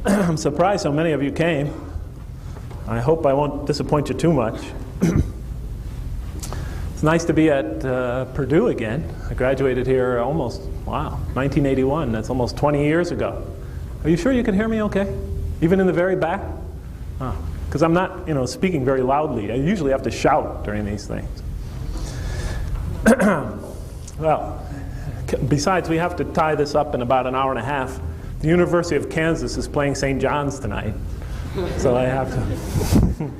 I'm surprised so many of you came. I hope I won't disappoint you too much. It's nice to be at Purdue again. I graduated here almost, 1981. That's almost 20 years ago. Are you sure you can hear me okay? Even in the very back? Because I'm not, speaking very loudly. I usually have to shout during these things. Well, besides, we have to tie this up in about an hour and a half. The University of Kansas is playing St. John's tonight, so I have to.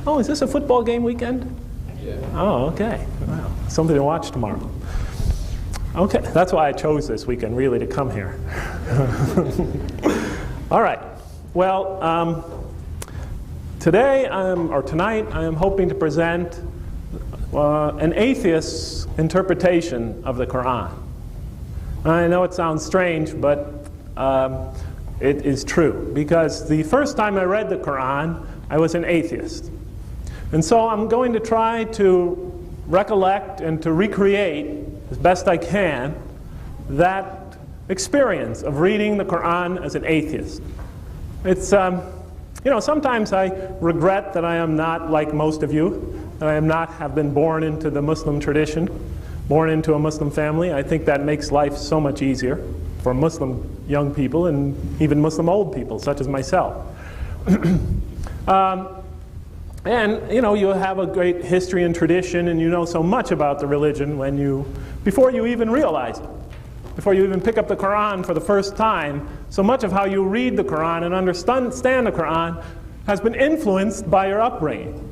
Oh, is this a football game weekend? Yeah. Oh, okay. Wow. Something to watch tomorrow. Okay, that's why I chose this weekend, really, to come here. All right. Well, tonight, I am hoping to present an atheist's interpretation of the Quran. I know it sounds strange, but it is true. Because the first time I read the Quran, I was an atheist. And so I'm going to try to recollect and to recreate, as best I can, that experience of reading the Quran as an atheist. It's, sometimes I regret that I am not like most of you, that I have been born into the Muslim tradition, born into a Muslim family. I think that makes life so much easier for Muslim young people and even Muslim old people, such as myself. And you have a great history and tradition, and you know so much about the religion before you even realize it. Before you even pick up the Quran for the first time, so much of how you read the Quran and understand the Quran has been influenced by your upbringing.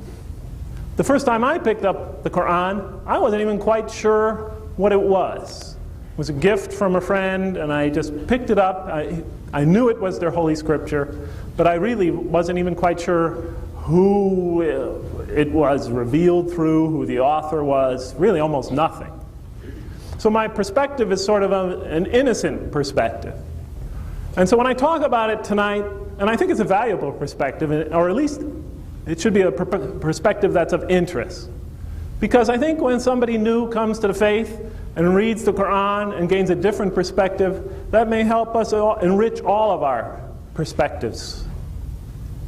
The first time I picked up the Quran, I wasn't even quite sure what it was. It was a gift from a friend, and I just picked it up. I knew it was their holy scripture, but I really wasn't even quite sure who it was revealed through, who the author was, really almost nothing. So my perspective is sort of an innocent perspective. And so when I talk about it tonight, and I think it's a valuable perspective, or at least it should be a perspective that's of interest. Because I think when somebody new comes to the faith and reads the Quran and gains a different perspective, that may help us enrich all of our perspectives.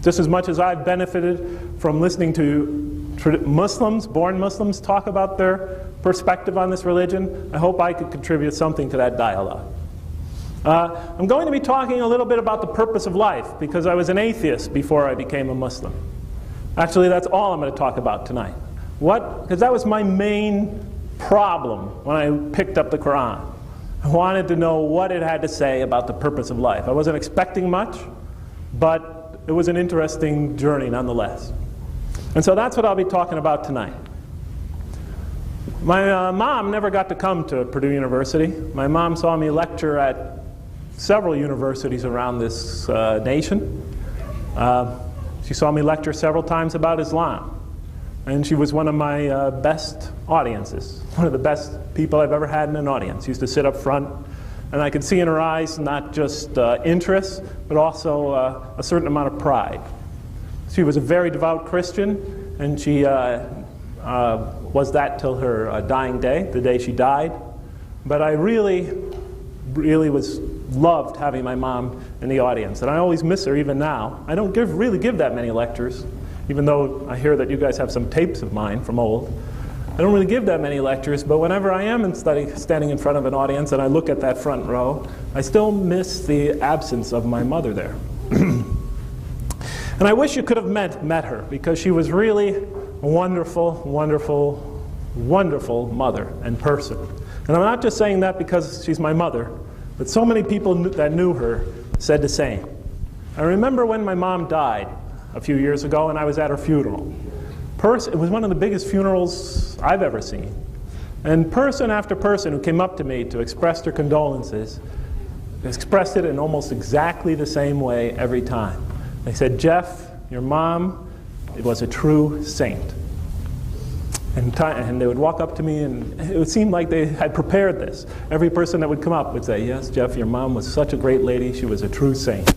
Just as much as I've benefited from listening to Muslims, born Muslims, talk about their perspective on this religion, I hope I could contribute something to that dialogue. I'm going to be talking a little bit about the purpose of life, because I was an atheist before I became a Muslim. Actually, that's all I'm going to talk about tonight. Because that was my main problem when I picked up the Quran. I wanted to know what it had to say about the purpose of life. I wasn't expecting much, but it was an interesting journey nonetheless. And so that's what I'll be talking about tonight. My mom never got to come to Purdue University. My mom saw me lecture at several universities around this nation. She saw me lecture several times about Islam. And she was one of my best audiences, one of the best people I've ever had in an audience. She used to sit up front, and I could see in her eyes not just interest, but also a certain amount of pride. She was a very devout Christian, and she was that till her dying day, the day she died. But I really loved having my mom in the audience, and I always miss her even now. I don't really give that many lectures, even though I hear that you guys have some tapes of mine from old. I don't really give that many lectures, but whenever I am standing in front of an audience and I look at that front row, I still miss the absence of my mother there. And I wish you could have met her, because she was really a wonderful, wonderful, wonderful mother and person. And I'm not just saying that because she's my mother, but so many people that knew her said the same. I remember when my mom died a few years ago, and I was at her funeral. It was one of the biggest funerals I've ever seen. And person after person who came up to me to express their condolences expressed it in almost exactly the same way every time. They said, "Jeff, your mom, it was a true saint." And they would walk up to me, and it would seem like they had prepared this. Every person that would come up would say, "Yes, Jeff, your mom was such a great lady. She was a true saint."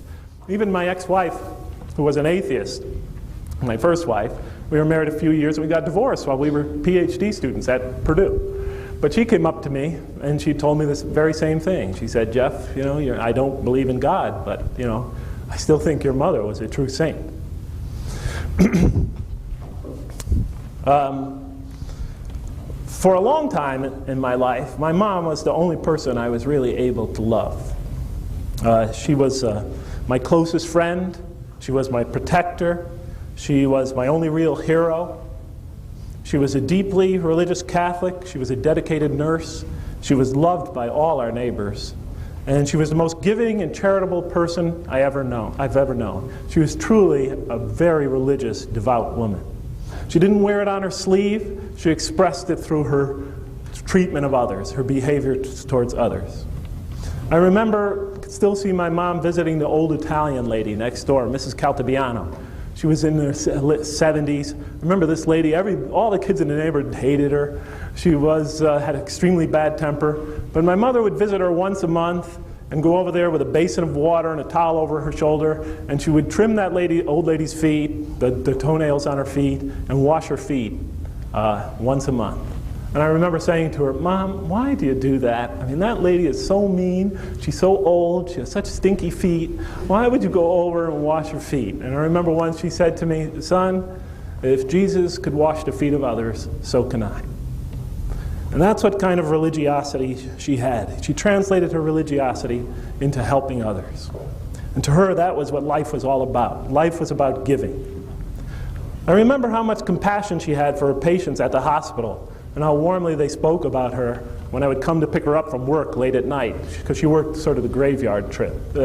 Even my ex-wife, who was an atheist, my first wife, we were married a few years, and we got divorced while we were PhD students at Purdue. But she came up to me, and she told me this very same thing. She said, "Jeff, I don't believe in God, but, I still think your mother was a true saint. For a long time in my life, my mom was the only person I was really able to love. She was my closest friend. She was my protector. She was my only real hero. She was a deeply religious Catholic. She was a dedicated nurse. She was loved by all our neighbors. And she was the most giving and charitable person I've ever known. She was truly a very religious, devout woman. She didn't wear it on her sleeve. She expressed it through her treatment of others, her behavior towards others. I could still see my mom visiting the old Italian lady next door, Mrs. Caltabiano. She was in her 70s. I remember this lady, all the kids in the neighborhood hated her. She had an extremely bad temper. But my mother would visit her once a month and go over there with a basin of water and a towel over her shoulder, and she would trim that old lady's feet, the toenails on her feet, and wash her feet once a month. And I remember saying to her, "Mom, why do you do that? I mean, that lady is so mean. She's so old. She has such stinky feet. Why would you go over and wash her feet?" And I remember once she said to me, "Son, if Jesus could wash the feet of others, so can I." And that's what kind of religiosity she had. She translated her religiosity into helping others. And to her, that was what life was all about. Life was about giving. I remember how much compassion she had for her patients at the hospital, and how warmly they spoke about her when I would come to pick her up from work late at night, because she worked sort of the graveyard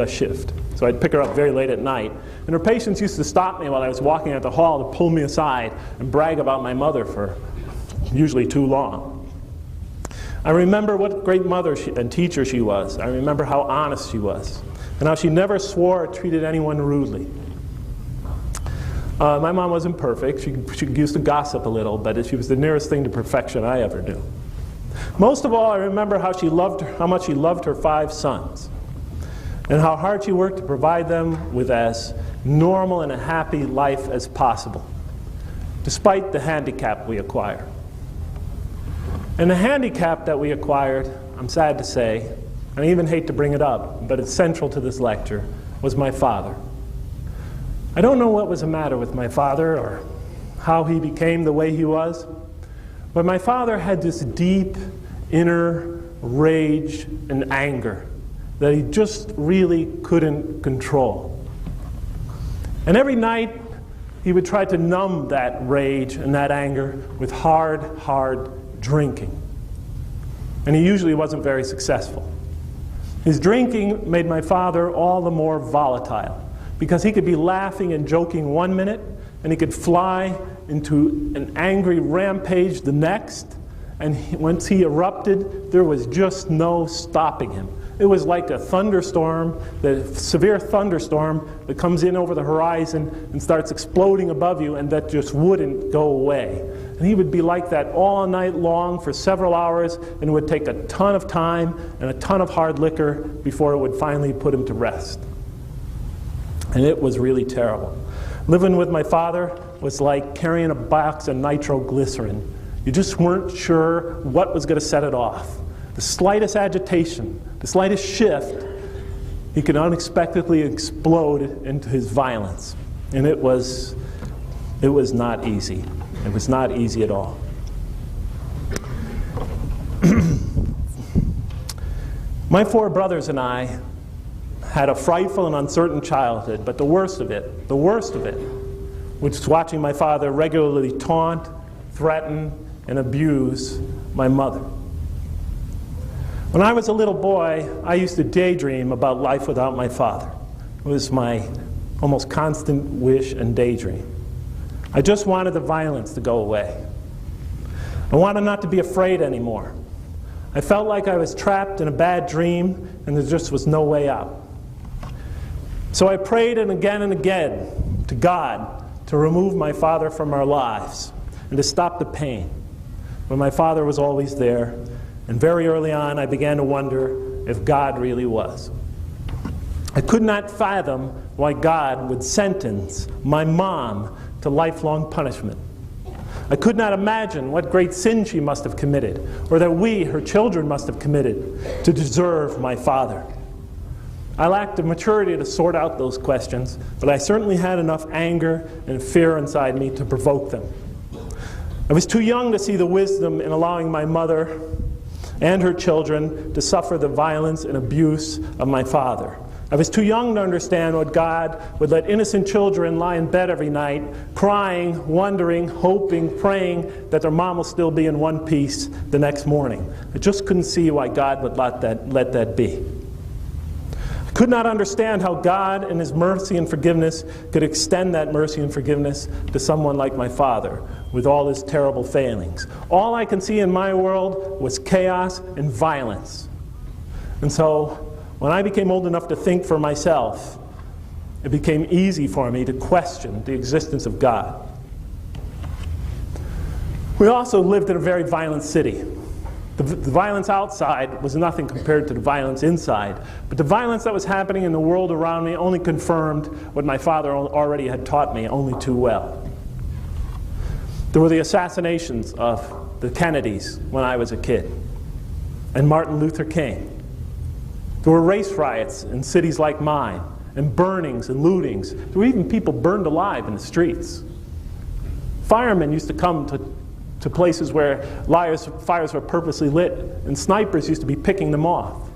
shift. So I'd pick her up very late at night. And her patients used to stop me while I was walking at the hall to pull me aside and brag about my mother for usually too long. I remember what great mother and teacher she was. I remember how honest she was, and how she never swore or treated anyone rudely. My mom wasn't perfect. She used to gossip a little, but she was the nearest thing to perfection I ever knew. Most of all, I remember how much she loved her 5 sons, and how hard she worked to provide them with as normal and a happy life as possible, despite the handicap we acquired. And the handicap that we acquired, I'm sad to say, and I even hate to bring it up, but it's central to this lecture, was my father. I don't know what was the matter with my father or how he became the way he was, but my father had this deep inner rage and anger that he just really couldn't control. And every night he would try to numb that rage and that anger with hard drinking. And he usually wasn't very successful. His drinking made my father all the more volatile, because he could be laughing and joking one minute, and he could fly into an angry rampage the next, and once he erupted, there was just no stopping him. It was like a thunderstorm, the severe thunderstorm that comes in over the horizon and starts exploding above you, and that just wouldn't go away. And he would be like that all night long for several hours, and it would take a ton of time and a ton of hard liquor before it would finally put him to rest. And it was really terrible. Living with my father was like carrying a box of nitroglycerin. You just weren't sure what was going to set it off. The slightest agitation, the slightest shift, he could unexpectedly explode into his violence. And it was not easy. It was not easy at all. My 4 brothers and I had a frightful and uncertain childhood, but the worst of it, which was watching my father regularly taunt, threaten, and abuse my mother. When I was a little boy, I used to daydream about life without my father. It was my almost constant wish and daydream. I just wanted the violence to go away. I wanted not to be afraid anymore. I felt like I was trapped in a bad dream, and there just was no way out. So I prayed and again to God to remove my father from our lives and to stop the pain. But my father was always there, and very early on I began to wonder if God really was. I could not fathom why God would sentence my mom to lifelong punishment. I could not imagine what great sin she must have committed, or that we, her children, must have committed to deserve my father. I lacked the maturity to sort out those questions, but I certainly had enough anger and fear inside me to provoke them. I was too young to see the wisdom in allowing my mother and her children to suffer the violence and abuse of my father. I was too young to understand what God would let innocent children lie in bed every night, crying, wondering, hoping, praying that their mom will still be in one piece the next morning. I just couldn't see why God would let that be. I could not understand how God in His mercy and forgiveness could extend that mercy and forgiveness to someone like my father with all his terrible failings. All I could see in my world was chaos and violence. And so, when I became old enough to think for myself, it became easy for me to question the existence of God. We also lived in a very violent city. The violence outside was nothing compared to the violence inside, but the violence that was happening in the world around me only confirmed what my father already had taught me only too well. There were the assassinations of the Kennedys when I was a kid, and Martin Luther King. There were race riots in cities like mine, and burnings and lootings. There were even people burned alive in the streets. Firemen used to come to places where fires were purposely lit, and snipers used to be picking them off.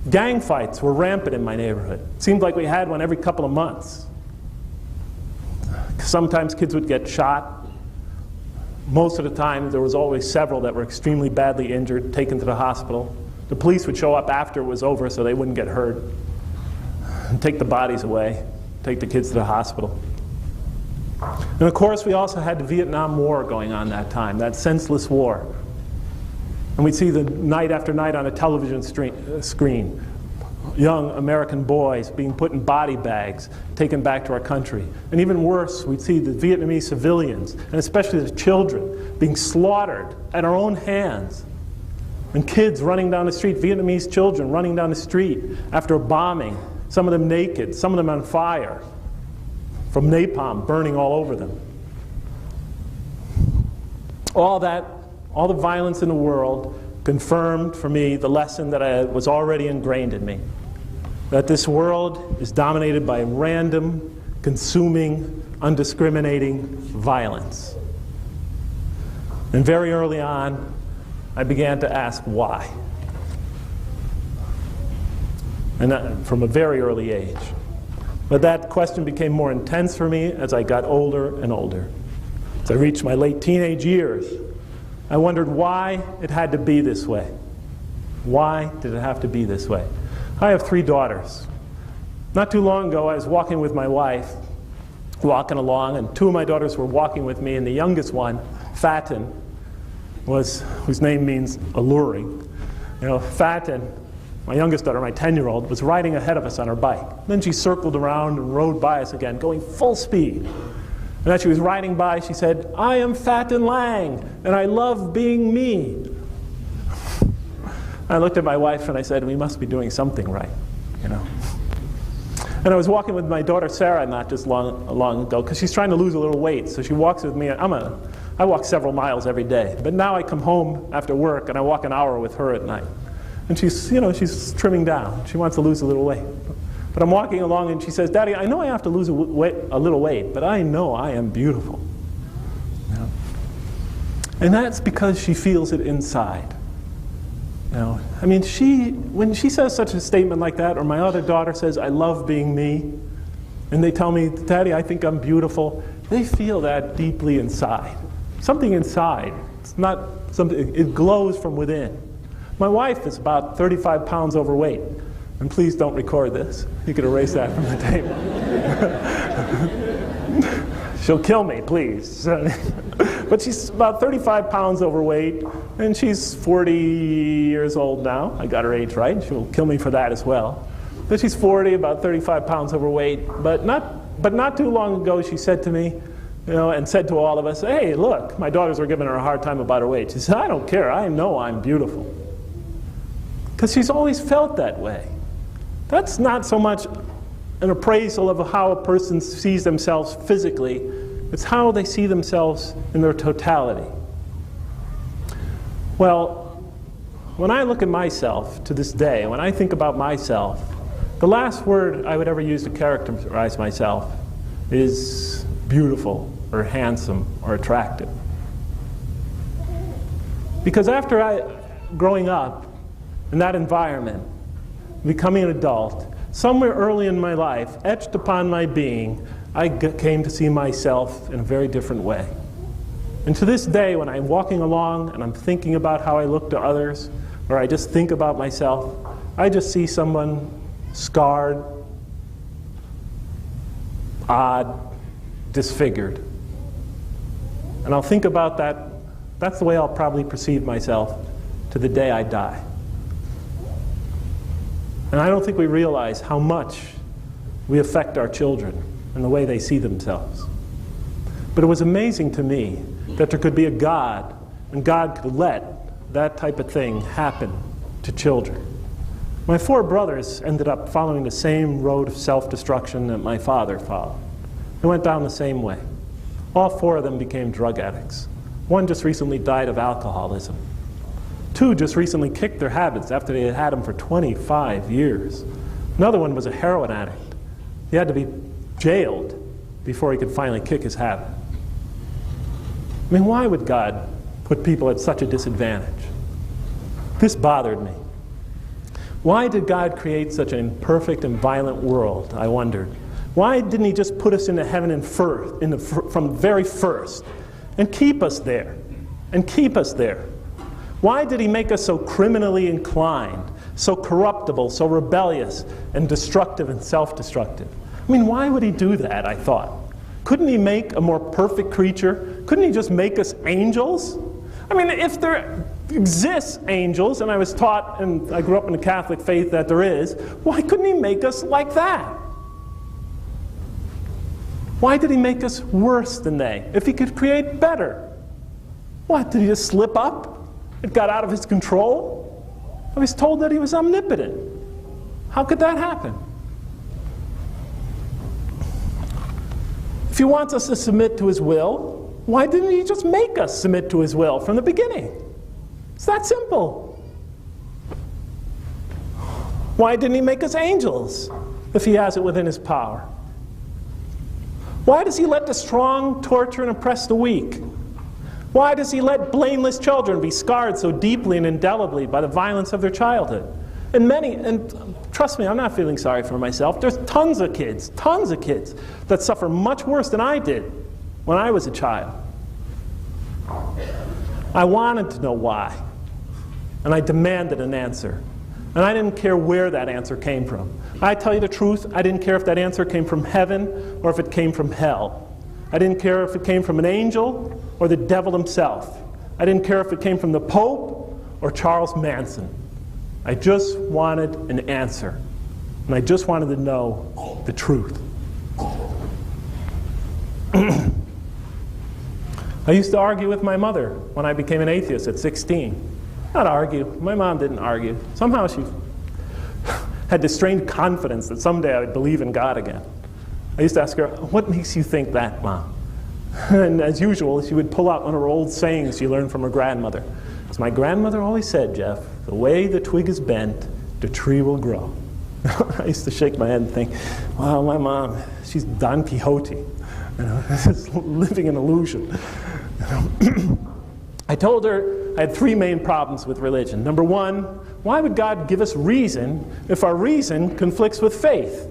Gang fights were rampant in my neighborhood. It seemed like we had one every couple of months. Sometimes kids would get shot. Most of the time, there was always several that were extremely badly injured, taken to the hospital. The police would show up after it was over so they wouldn't get hurt, and take the bodies away, take the kids to the hospital. And of course, we also had the Vietnam War going on that time, that senseless war. And we'd see the night after night on a television screen, young American boys being put in body bags, taken back to our country. And even worse, we'd see the Vietnamese civilians, and especially the children, being slaughtered at our own hands. And kids running down the street, Vietnamese children running down the street after a bombing, some of them naked, some of them on fire, from napalm burning all over them. All the violence in the world confirmed for me the lesson that was already ingrained in me, that this world is dominated by random, consuming, undiscriminating violence. And very early on, I began to ask why. And from a very early age. But that question became more intense for me as I got older and older. As I reached my late teenage years, I wondered why it had to be this way. Why did it have to be this way? I have 3 daughters. Not too long ago, I was walking with my wife, walking along, and 2 of my daughters were walking with me, and the youngest one, Fatin, whose name means alluring. You know, Fatin, my youngest daughter, my 10-year-old, was riding ahead of us on her bike. Then she circled around and rode by us again, going full speed. And as she was riding by, she said, "I am Fatin Lang, and I love being me." I looked at my wife and I said, "We must be doing something right, you know." And I was walking with my daughter Sarah not just long ago, because she's trying to lose a little weight, so she walks with me. I walk several miles every day, but now I come home after work and I walk an hour with her at night. And she's trimming down. She wants to lose a little weight. But I'm walking along and she says, "Daddy, I know I have to lose a little weight, but I know I am beautiful." You know? And that's because she feels it inside. You know? I mean, when she says such a statement like that, or my other daughter says, "I love being me," and they tell me, "Daddy, I think I'm beautiful," they feel that deeply inside. Something inside. It's not something, it glows from within. My wife is about 35 pounds overweight. And please don't record this. You can erase that from the table. She'll kill me, please. But she's about 35 pounds overweight, and she's 40 years old now. I got her age right. She'll kill me for that as well. But she's 40, about 35 pounds overweight. But not too long ago, she said to me, you know, and said to all of us, "Hey, look," my daughters were giving her a hard time about her weight. She said, "I don't care. I know I'm beautiful." Because she's always felt that way. That's not so much an appraisal of how a person sees themselves physically. It's how they see themselves in their totality. Well, when I look at myself to this day, when I think about myself, The last word I would ever use to characterize myself is beautiful or handsome or attractive. Because growing up in that environment, becoming an adult, somewhere early in my life, etched upon my being, I came to see myself in a very different way. And to this day, when I'm walking along and I'm thinking about how I look to others, or I just think about myself, I just see someone scarred, odd, disfigured. And I'll think about that. That's the way I'll probably perceive myself to the day I die. And I don't think we realize how much we affect our children and the way they see themselves. But it was amazing to me that there could be a God, and God could let that type of thing happen to children. My 4 brothers ended up following the same road of self-destruction that my father followed. They went down the same way. All 4 of them became drug addicts. 1 just recently died of alcoholism. 2 just recently kicked their habits after they had had them for 25 years. Another one was a heroin addict. He had to be jailed before he could finally kick his habit. I mean, why would God put people at such a disadvantage? This bothered me. Why did God create such an imperfect and violent world, I wondered? Why didn't he just put us into heaven from the very first and keep us there? And keep us there? Why did he make us so criminally inclined, so corruptible, so rebellious, and destructive and self-destructive? I mean, why would he do that, I thought? Couldn't he make a more perfect creature? Couldn't he just make us angels? I mean, if there exists angels, and I was taught, and I grew up in the Catholic faith that there is, why couldn't he make us like that? Why did he make us worse than they, if he could create better? What, did he just slip up? It got out of his control? I was told that he was omnipotent. How could that happen? If he wants us to submit to his will, why didn't he just make us submit to his will from the beginning? It's that simple. Why didn't he make us angels if he has it within his power? Why does he let the strong torture and oppress the weak? Why does he let blameless children be scarred so deeply and indelibly by the violence of their childhood? And trust me, I'm not feeling sorry for myself. There's tons of kids that suffer much worse than I did when I was a child. I wanted to know why, and I demanded an answer. And I didn't care where that answer came from. I tell you the truth, I didn't care if that answer came from heaven or if it came from hell. I didn't care if it came from an angel or the devil himself. I didn't care if it came from the Pope or Charles Manson. I just wanted an answer. And I just wanted to know the truth. I used to argue with my mother when I became an atheist at 16. Not argue. My mom didn't argue. Somehow she had this strange confidence that someday I would believe in God again. I used to ask her, "What makes you think that, Mom?" And as usual, she would pull out one of her old sayings she learned from her grandmother. As my grandmother always said, Jeff, the way the twig is bent, the tree will grow. I used to shake my head and think, wow, my mom, she's Don Quixote. You know, this is living an illusion. You know? I told her I had 3 main problems with religion. Number 1, why would God give us reason if our reason conflicts with faith?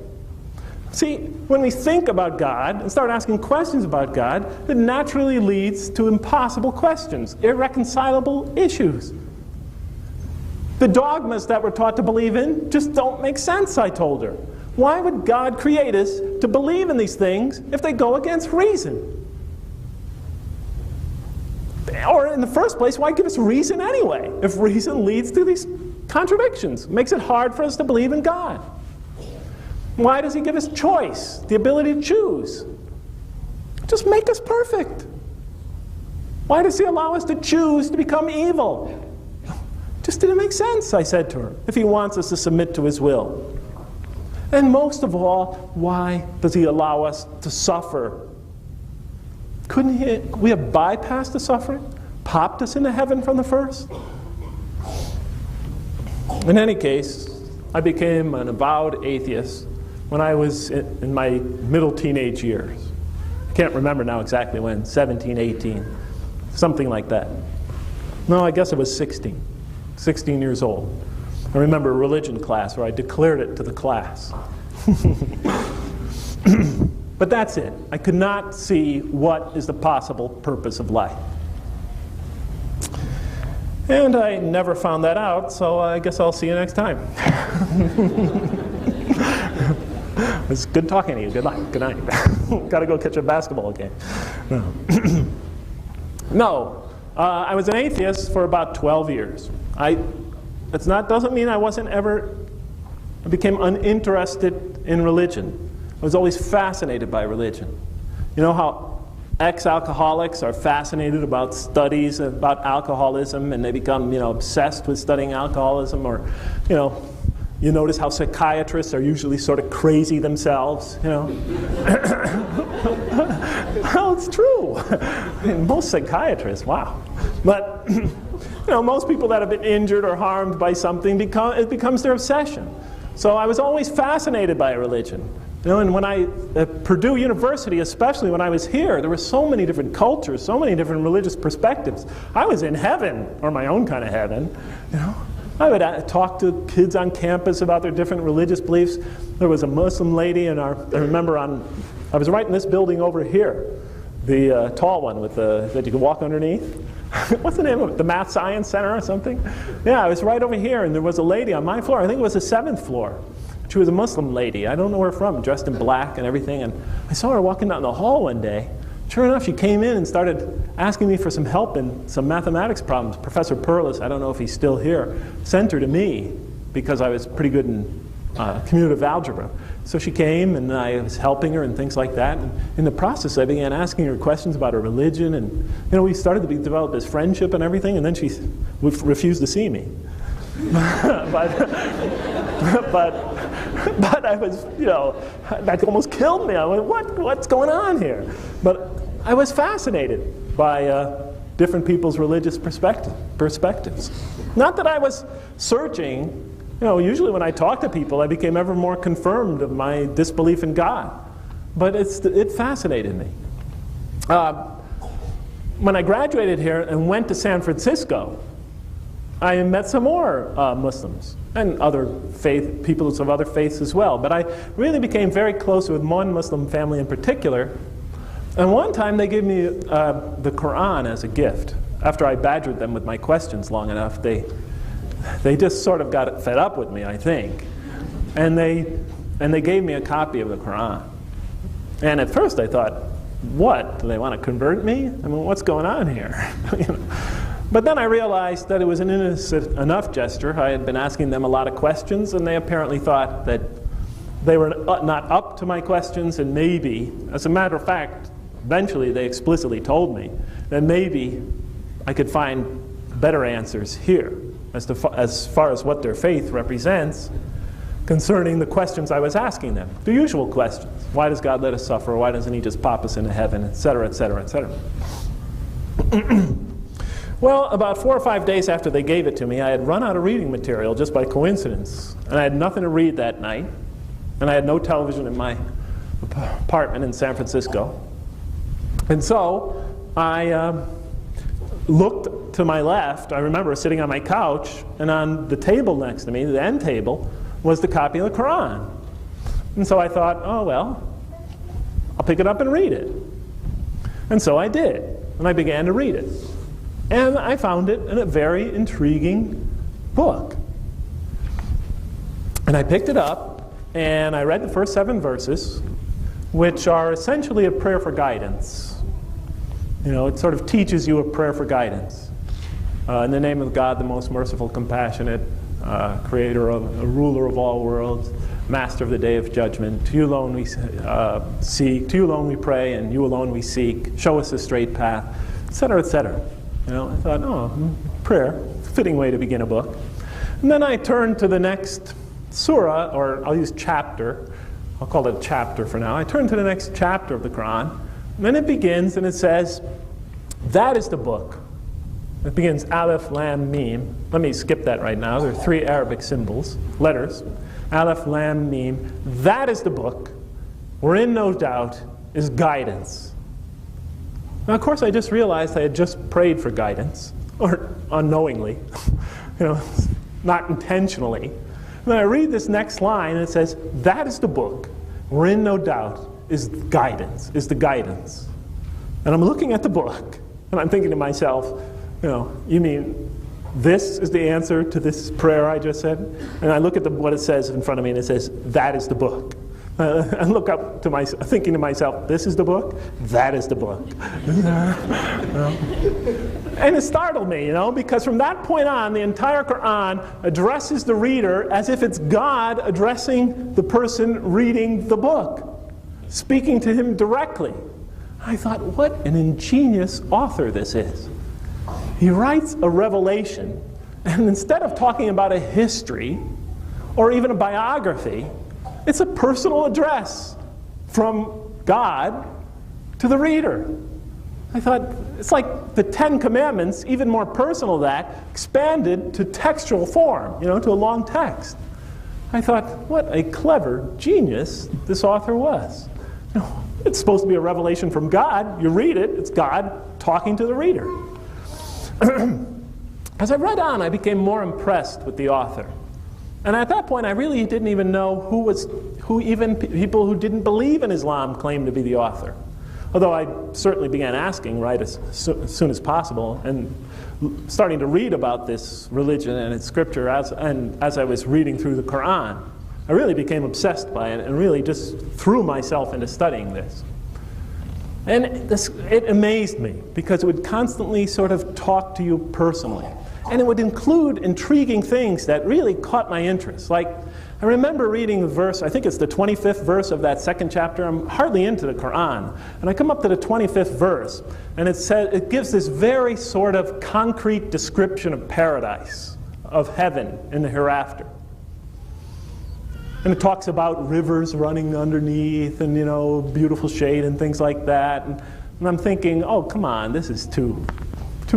See, when we think about God and start asking questions about God, it naturally leads to impossible questions, irreconcilable issues. The dogmas that we're taught to believe in just don't make sense, I told her. Why would God create us to believe in these things if they go against reason? Or in the first place, why give us reason anyway, if reason leads to these contradictions? It makes it hard for us to believe in God. Why does he give us choice, the ability to choose? Just make us perfect. Why does he allow us to choose to become evil? Just didn't make sense, I said to her, if he wants us to submit to his will. And most of all, why does he allow us to suffer? Couldn't we have bypassed the suffering? Popped us into heaven from the first? In any case, I became an avowed atheist when I was in my middle teenage years. I can't remember now exactly when, 17, 18, something like that. No, I guess it was 16 years old. I remember a religion class where I declared it to the class. But that's it. I could not see what is the possible purpose of life. And I never found that out, so I guess I'll see you next time. It was good talking to you. Good luck. Good night. Got to go catch a basketball game. No. I was an atheist for about 12 years. Doesn't mean I became uninterested in religion. I was always fascinated by religion. You know how ex-alcoholics are fascinated about studies about alcoholism, and they become, obsessed with studying alcoholism, or, you notice how psychiatrists are usually sort of crazy themselves, Well, it's true. I mean, most psychiatrists, wow. But, most people that have been injured or harmed by something, it becomes their obsession. So I was always fascinated by religion. And when at Purdue University, especially when I was here, there were so many different cultures, so many different religious perspectives. I was in heaven, or my own kind of heaven, I would talk to kids on campus about their different religious beliefs. There was a Muslim lady I remember I was right in this building over here, the tall one that you could walk underneath. What's the name of it? The Math Science Center or something? Yeah, I was right over here, and there was a lady on my floor. I think it was the 7th floor. She was a Muslim lady. I don't know where from, dressed in black and everything. And I saw her walking down the hall one day. Sure enough, she came in and started asking me for some help in some mathematics problems. Professor Perlis, I don't know if he's still here, sent her to me because I was pretty good in commutative algebra. So she came, and I was helping her and things like that. And in the process, I began asking her questions about her religion. And we started to develop this friendship and everything. And then she refused to see me. But I was, that almost killed me. I went, what's going on here? But I was fascinated by different people's religious perspectives. Not that I was searching. Usually when I talk to people, I became ever more confirmed of my disbelief in God. But it fascinated me. When I graduated here and went to San Francisco, I met some more Muslims and other people of other faiths as well. But I really became very close with one Muslim family in particular. And one time they gave me the Quran as a gift. After I badgered them with my questions long enough, they just sort of got fed up with me, I think. And they gave me a copy of the Quran. And at first I thought, what? Do they want to convert me? I mean, what's going on here? But then I realized that it was an innocent enough gesture. I had been asking them a lot of questions, and they apparently thought that they were not up to my questions, and maybe, as a matter of fact, eventually they explicitly told me that maybe I could find better answers here as far as what their faith represents concerning the questions I was asking them. The usual questions. Why does God let us suffer? Why doesn't he just pop us into heaven? Et cetera, et cetera, et cetera. Well, about 4 or 5 days after they gave it to me, I had run out of reading material just by coincidence. And I had nothing to read that night. And I had no television in my apartment in San Francisco. And so I looked to my left. I remember sitting on my couch, and on the table next to me, the end table, was the copy of the Quran. And so I thought, oh, well, I'll pick it up and read it. And so I did. And I began to read it. And I found it a very intriguing book. And I picked it up, and I read the first 7 verses, which are essentially a prayer for guidance. It sort of teaches you a prayer for guidance. In the name of God, the most merciful, compassionate, creator of, ruler of all worlds, master of the day of judgment, to you alone we seek, to you alone we pray, and you alone we seek. Show us a straight path, etc., etc. I thought, oh, prayer, fitting way to begin a book. And then I turned to the next surah, or I'll use chapter. I'll call it a chapter for now. I turned to the next chapter of the Quran. And then it begins, and it says, that is the book. It begins Aleph, Lam, Mim. Let me skip that right now. There are 3 Arabic symbols, letters. Aleph, Lam, Mim. That is the book, wherein no doubt is guidance. Now, of course, I just realized I had just prayed for guidance, or unknowingly, not intentionally. And then I read this next line, and it says, that is the book, wherein no doubt is guidance, is the guidance. And I'm looking at the book, and I'm thinking to myself, you mean this is the answer to this prayer I just said? And I look at what it says in front of me, and it says, that is the book. I look up to myself, thinking to myself, this is the book? That is the book. And it startled me, because from that point on, the entire Quran addresses the reader as if it's God addressing the person reading the book, speaking to him directly. I thought, what an ingenious author this is. He writes a revelation, and instead of talking about a history or even a biography, it's a personal address from God to the reader. I thought, it's like the Ten Commandments, even more personal than that, expanded to textual form, to a long text. I thought, what a clever genius this author was. It's supposed to be a revelation from God. You read it, it's God talking to the reader. As I read on, I became more impressed with the author. And at that point, I really didn't even know who even people who didn't believe in Islam claimed to be the author. Although I certainly began asking right as soon as possible, and starting to read about this religion and its scripture as I was reading through the Quran, I really became obsessed by it and really just threw myself into studying this. And it amazed me, because it would constantly sort of talk to you personally. And it would include intriguing things that really caught my interest. Like, I remember reading the verse, I think it's the 25th verse of that second chapter. I'm hardly into the Quran. And I come up to the 25th verse, and it gives this very sort of concrete description of paradise, of heaven and the hereafter. And it talks about rivers running underneath and, beautiful shade and things like that. And I'm thinking, oh, come on, this is too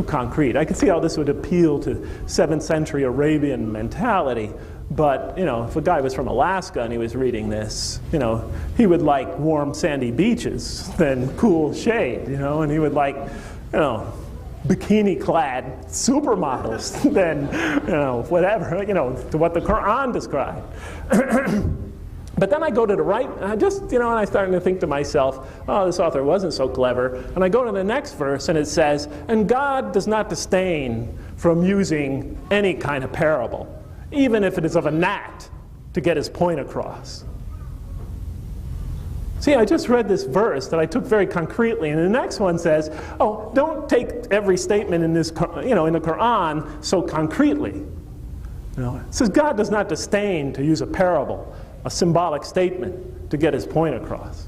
concrete. I could see how this would appeal to 7th century Arabian mentality. But, if a guy was from Alaska and he was reading this, he would like warm sandy beaches than cool shade, and he would like, bikini-clad supermodels than, whatever, to what the Quran described. But then I go to the right, and and I started to think to myself, oh, this author wasn't so clever. And I go to the next verse, and it says, and God does not disdain from using any kind of parable, even if it is of a gnat, to get his point across. See, I just read this verse that I took very concretely, and the next one says, oh, don't take every statement in this, in the Quran so concretely. It says God does not disdain to use a parable, a symbolic statement, to get his point across.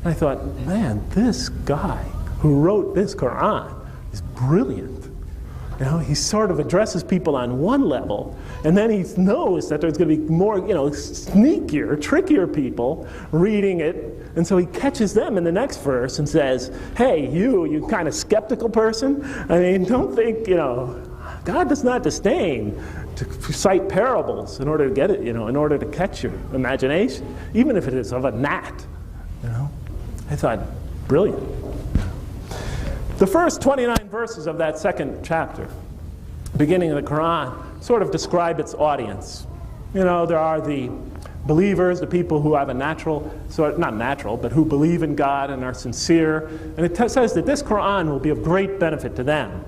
And I thought, man, this guy who wrote this Quran is brilliant. He sort of addresses people on one level, and then he knows that there's going to be more, sneakier, trickier people reading it, and so he catches them in the next verse and says, hey, you kind of skeptical person, don't think, God does not disdain to cite parables in order to get it, in order to catch your imagination, even if it is of a gnat. I thought, brilliant. The first 29 verses of that second chapter, beginning of the Quran, sort of describe its audience. There are the believers, the people who have a natural, not natural, but who believe in God and are sincere. And it says that this Quran will be of great benefit to them.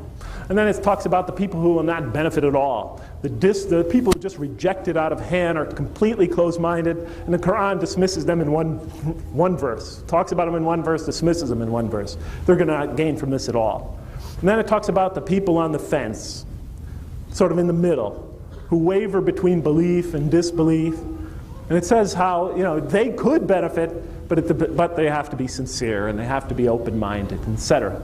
And then it talks about the people who will not benefit at all. The people who just reject it out of hand are completely closed-minded, and the Quran dismisses them in one verse. Talks about them in one verse, dismisses them in one verse. They're going to not gain from this at all. And then it talks about the people on the fence, sort of in the middle, who waver between belief and disbelief. And it says how, they could benefit, but they have to be sincere, and they have to be open-minded, etc.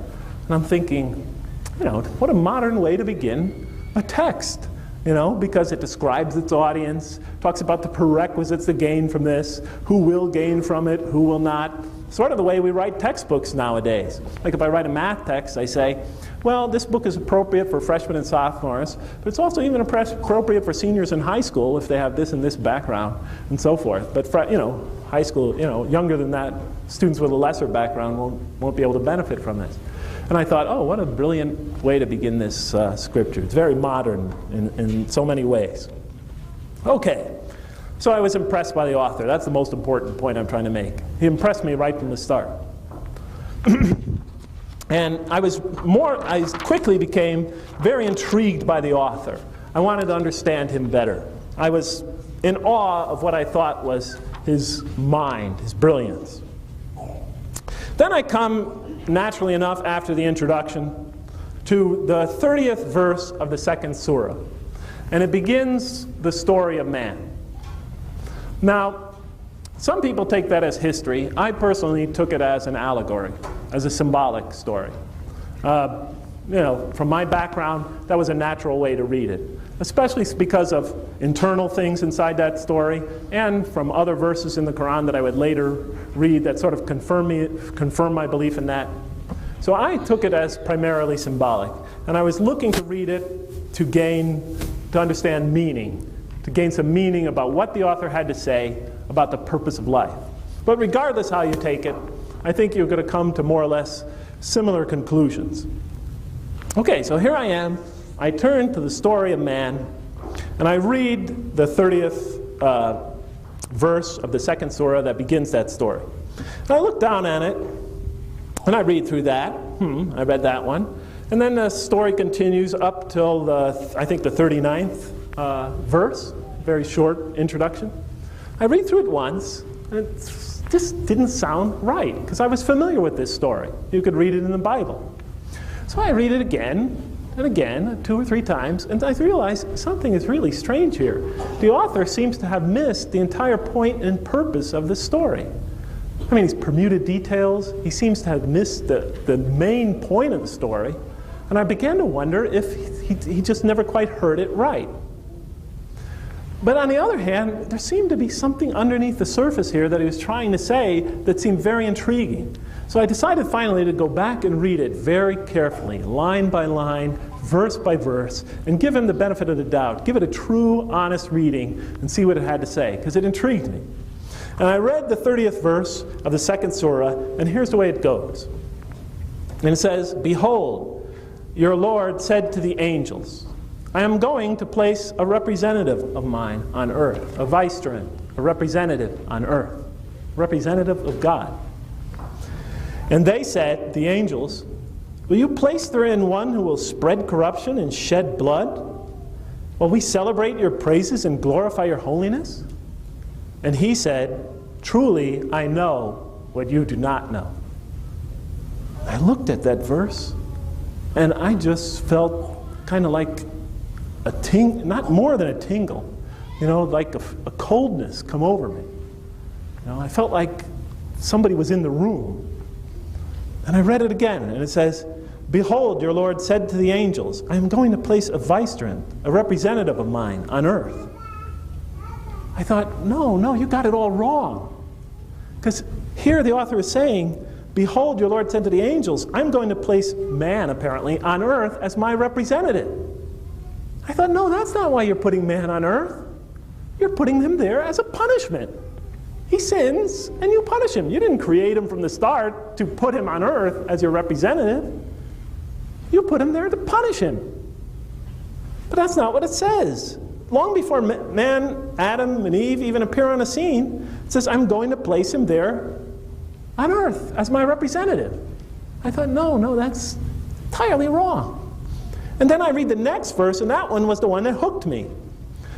And I'm thinking, what a modern way to begin a text, because it describes its audience, talks about the prerequisites to gain from this, who will gain from it, who will not. sort of the way we write textbooks nowadays. Like if I write a math text, I say, well, this book is appropriate for freshmen and sophomores, but it's also even appropriate for seniors in high school if they have this and this background, and so forth. But high school, younger than that, students with a lesser background won't be able to benefit from this. And I thought, oh, what a brilliant way to begin this scripture. It's very modern in so many ways. Okay, so I was impressed by the author. That's the most important point I'm trying to make. He impressed me right from the start. And I quickly became very intrigued by the author. I wanted to understand him better. I was in awe of what I thought was his mind, his brilliance. Then I come, naturally enough, after the introduction, to the 30th verse of the second surah. And it begins the story of man. Now, some people take that as history. I personally took it as an allegory, as a symbolic story. From my background, that was a natural way to read it, especially because of internal things inside that story and from other verses in the Quran that I would later read that sort of confirm my belief in that. So I took it as primarily symbolic, and I was looking to read it to understand meaning, to gain some meaning about what the author had to say about the purpose of life. But regardless how you take it, I think you're going to come to more or less similar conclusions. Okay, so here I am. I turn to the story of man, and I read the 30th verse of the second surah that begins that story. And I look down at it, and I read through that. I read that one. And then the story continues up till, I think, the 39th verse, very short introduction. I read through it once, and it just didn't sound right, because I was familiar with this story. You could read it in the Bible. So I read it again and again, 2 or 3 times, and I realized something is really strange here. The author seems to have missed the entire point and purpose of the story. I mean, he's permuted details. He seems to have missed the main point of the story. And I began to wonder if he just never quite heard it right. But on the other hand, there seemed to be something underneath the surface here that he was trying to say that seemed very intriguing. So I decided finally to go back and read it very carefully, line by line, verse by verse, and give him the benefit of the doubt, give it a true, honest reading, and see what it had to say, because it intrigued me. And I read the 30th verse of the second surah, and here's the way it goes. And it says, "Behold, your Lord said to the angels, I am going to place a representative of mine on earth, a vicegerent, a representative on earth, representative of God. And they said, the angels, will you place therein one who will spread corruption and shed blood? Will we celebrate your praises and glorify your holiness? And he said, truly I know what you do not know." I looked at that verse, and I just felt kind of like a tingle, not more than a tingle, like a coldness come over me. I felt like somebody was in the room. And I read it again, and it says, "Behold, your Lord said to the angels, I am going to place a vicegerent, a representative of mine on earth." I thought, no, you got it all wrong. Because here the author is saying, "Behold, your Lord said to the angels, I'm going to place man, apparently, on earth as my representative." I thought, no, that's not why you're putting man on earth. You're putting him there as a punishment. He sins, and you punish him. You didn't create him from the start to put him on earth as your representative. You put him there to punish him. But that's not what it says. Long before man, Adam, and Eve even appear on the scene, it says, I'm going to place him there on earth as my representative. I thought, no, that's entirely wrong. And then I read the next verse, and that one was the one that hooked me.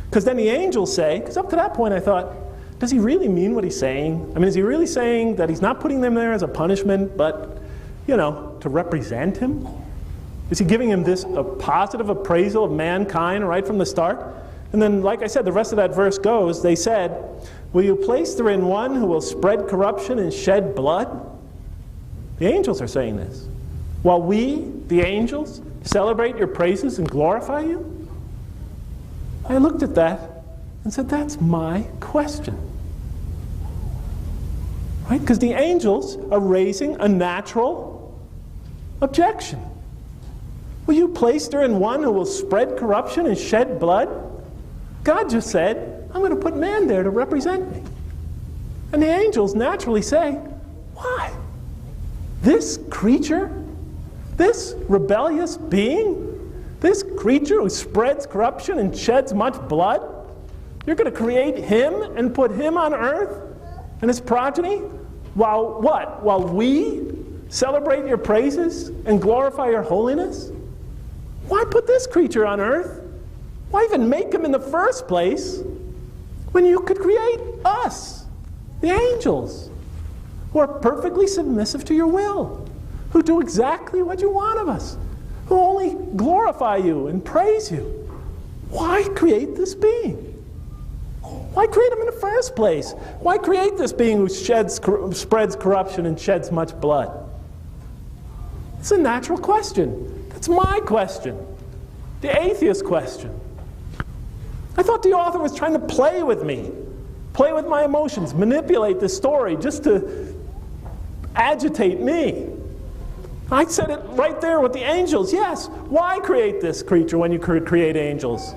Because then the angels say, because up to that point I thought, does he really mean what he's saying? I mean, is he really saying that he's not putting them there as a punishment, but, to represent him? Is he giving him a positive appraisal of mankind right from the start? And then, like I said, the rest of that verse goes, they said, will you place therein one who will spread corruption and shed blood? The angels are saying this. While we, the angels, celebrate your praises and glorify you? I looked at that and said, that's my question. Right? Because the angels are raising a natural objection. Will you place therein one who will spread corruption and shed blood? God just said, I'm going to put man there to represent me. And the angels naturally say, why? This creature? This rebellious being? This creature who spreads corruption and sheds much blood? You're going to create him and put him on earth and his progeny? While what? While we celebrate your praises and glorify your holiness? Why put this creature on earth? Why even make him in the first place when you could create us, the angels, who are perfectly submissive to your will, who do exactly what you want of us, who only glorify you and praise you? Why create this being? Why create him in the first place? Why create this being who spreads corruption and sheds much blood? It's a natural question. That's my question. The atheist question. I thought the author was trying to play with me, play with my emotions, manipulate the story just to agitate me. I said it right there with the angels. Yes, why create this creature when you could create angels?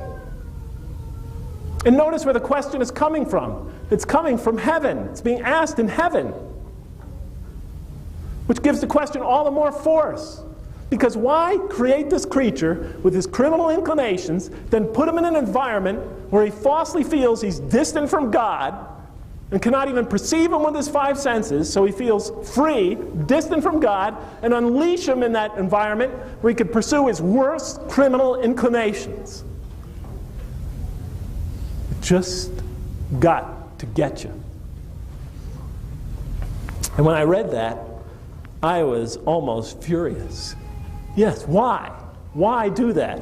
And notice where the question is coming from. It's coming from heaven. It's being asked in heaven, which gives the question all the more force. Because why create this creature with his criminal inclinations, then put him in an environment where he falsely feels he's distant from God and cannot even perceive him with his five senses, so he feels free, distant from God, and unleash him in that environment where he could pursue his worst criminal inclinations? It just got to get you. And when I read that, I was almost furious. Yes, why? Why do that?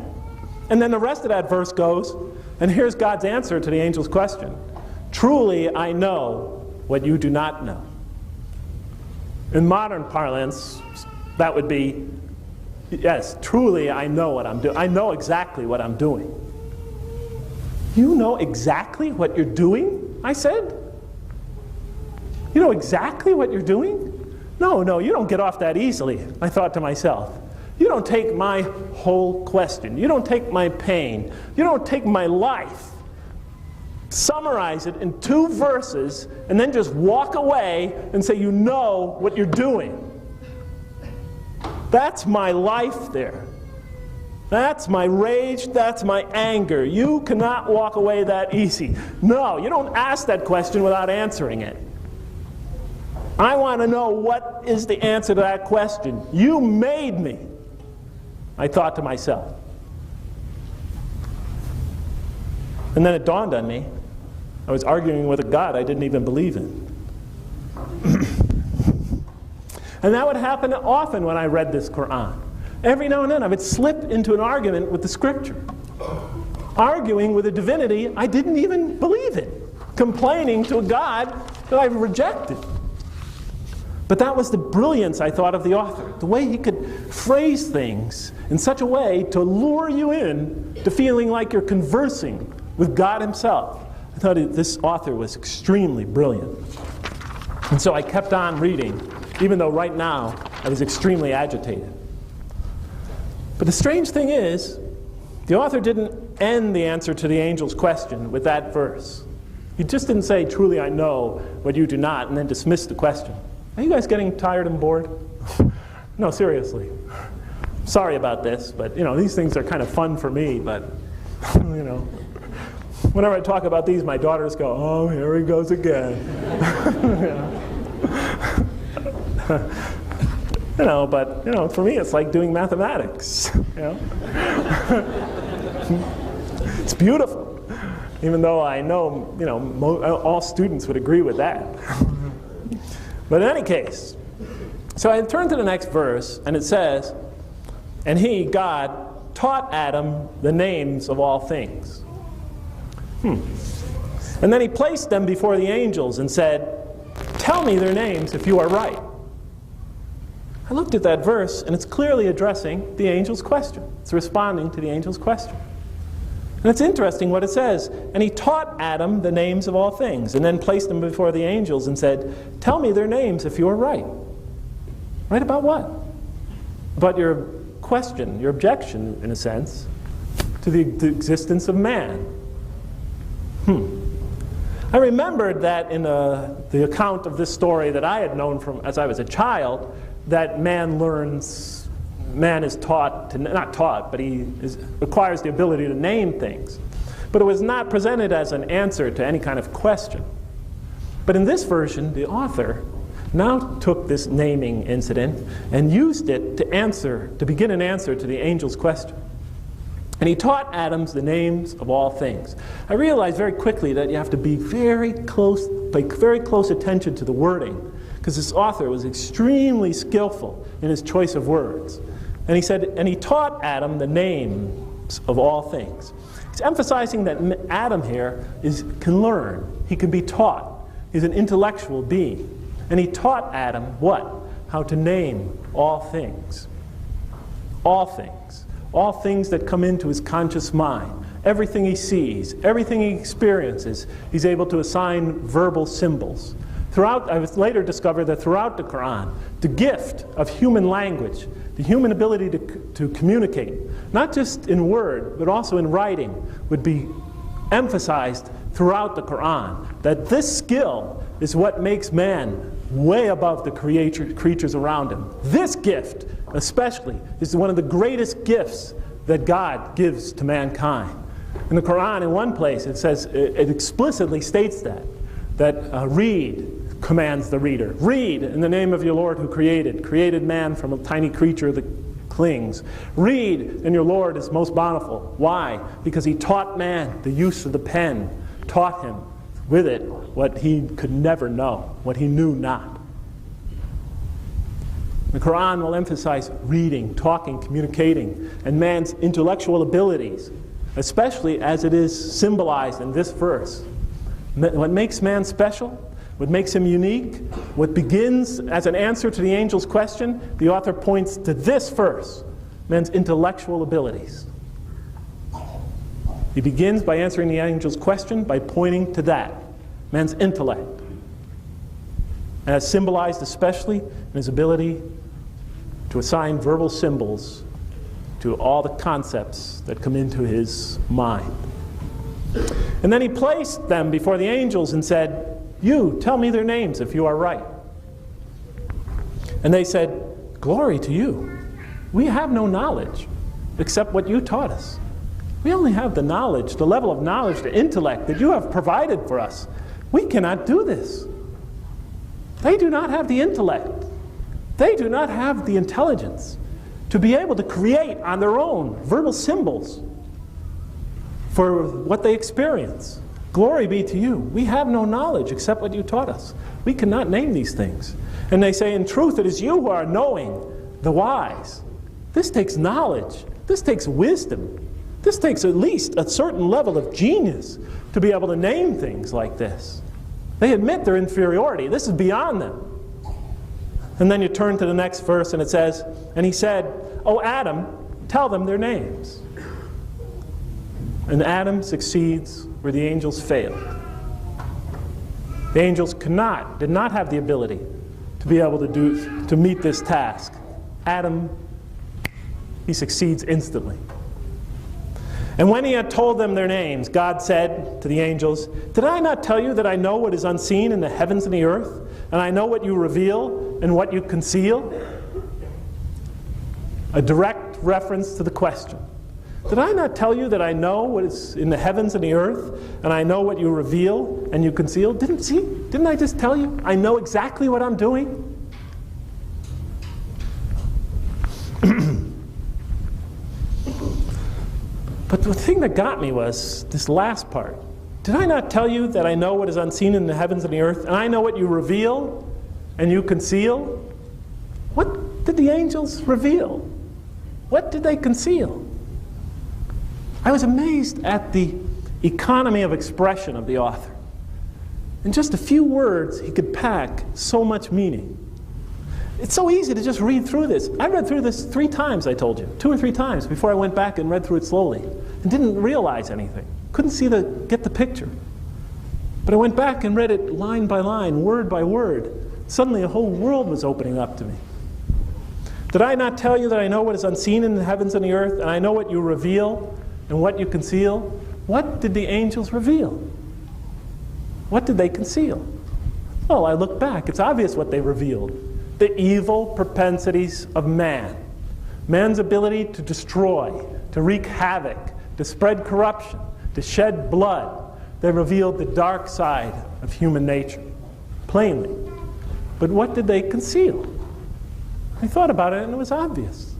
And then the rest of that verse goes, and here's God's answer to the angel's question. Truly I know what you do not know. In modern parlance, that would be, yes, truly I know what I'm doing. I know exactly what I'm doing. You know exactly what you're doing? I said. You know exactly what you're doing? No, you don't get off that easily, I thought to myself. You don't take my whole question. You don't take my pain. You don't take my life, summarize it in 2 verses, and then just walk away and say you know what you're doing. That's my life there. That's my rage. That's my anger. You cannot walk away that easy. No, you don't ask that question without answering it. I want to know what is the answer to that question. You made me, I thought to myself. And then it dawned on me, I was arguing with a God I didn't even believe in. And that would happen often when I read this Quran. Every now and then I would slip into an argument with the scripture, arguing with a divinity I didn't even believe in, complaining to a God that I've rejected. But that was the brilliance, I thought, of the author, the way he could phrase things in such a way to lure you in to feeling like you're conversing with God himself. I thought this author was extremely brilliant. And so I kept on reading, even though right now I was extremely agitated. But the strange thing is, the author didn't end the answer to the angel's question with that verse. He just didn't say, truly I know what you do not, and then dismiss the question. Are you guys getting tired and bored? No, seriously. Sorry about this, but these things are kind of fun for me, but whenever I talk about these, my daughters go, oh, here he goes again. But for me it's like doing mathematics. It's beautiful, even though I know all students would agree with that. But in any case, so I turn to the next verse, and it says, and he, God, taught Adam the names of all things. And then he placed them before the angels and said, tell me their names if you are right. I looked at that verse, and it's clearly addressing the angel's question. It's responding to the angel's question. And it's interesting what it says. And he taught Adam the names of all things, and then placed them before the angels and said, tell me their names if you are right. Right about what? About your question, your objection, in a sense, to the existence of man. I remembered that in the account of this story that I had known from as I was a child, that man is taught, not taught, but acquires the ability to name things. But it was not presented as an answer to any kind of question. But in this version, the author now took this naming incident and used it to begin an answer to the angel's question. And he taught Adam the names of all things. I realized very quickly that you have to be pay very close attention to the wording, because this author was extremely skillful in his choice of words. And he said, and he taught Adam the names of all things. He's emphasizing that Adam here can learn. He can be taught. He's an intellectual being. And he taught Adam what? How to name all things. All things. All things that come into his conscious mind. Everything he sees, everything he experiences, he's able to assign verbal symbols. I was later discovered that throughout the Quran, the gift of human language, the human ability to communicate, not just in word, but also in writing, would be emphasized throughout the Quran. That this skill is what makes man way above the creatures around him. This gift, especially, is one of the greatest gifts that God gives to mankind. In the Quran, in one place, it says, it explicitly states that read commands the reader. Read in the name of your Lord who created man from a tiny creature that clings. Read, and your Lord is most bountiful. Why? Because he taught man the use of the pen, taught him with it what he could never know, what he knew not. The Quran will emphasize reading, talking, communicating, and man's intellectual abilities, especially as it is symbolized in this verse. What makes man special, what makes him unique, what begins as an answer to the angel's question, the author points to this verse, man's intellectual abilities. He begins by answering the angel's question by pointing to that, man's intellect, as symbolized especially in his ability to assign verbal symbols to all the concepts that come into his mind. And then he placed them before the angels and said, you, tell me their names if you are right. And they said, glory to you. We have no knowledge except what you taught us. We only have the knowledge, the level of knowledge, the intellect that you have provided for us. We cannot do this. They do not have the intellect. They do not have the intelligence to be able to create on their own verbal symbols for what they experience. Glory be to you. We have no knowledge except what you taught us. We cannot name these things. And they say, in truth, it is you who are knowing, the wise. This takes knowledge. This takes wisdom. This takes at least a certain level of genius to be able to name things like this. They admit their inferiority. This is beyond them. And then you turn to the next verse and it says, and he said, oh Adam, tell them their names. And Adam succeeds where the angels failed. The angels did not have the ability to be able to meet this task. Adam, he succeeds instantly. And when he had told them their names, God said to the angels, did I not tell you that I know what is unseen in the heavens and the earth, and I know what you reveal and what you conceal? A direct reference to the question. Did I not tell you that I know what is in the heavens and the earth, and I know what you reveal and you conceal? Didn't I just tell you? I know exactly what I'm doing. But the thing that got me was this last part. Did I not tell you that I know what is unseen in the heavens and the earth, and I know what you reveal and you conceal? What did the angels reveal? What did they conceal? I was amazed at the economy of expression of the author. In just a few words, he could pack so much meaning. It's so easy to just read through this. I read through this 3 times, I told you. 2 or 3 times before I went back and read through it slowly. and didn't realize anything. Couldn't get the picture. But I went back and read it line by line, word by word. Suddenly a whole world was opening up to me. Did I not tell you that I know what is unseen in the heavens and the earth, and I know what you reveal and what you conceal? What did the angels reveal? What did they conceal? Well, I look back. It's obvious what they revealed. The evil propensities of man. Man's ability to destroy, to wreak havoc, to spread corruption, to shed blood. They revealed the dark side of human nature, plainly. But what did they conceal? I thought about it and it was obvious.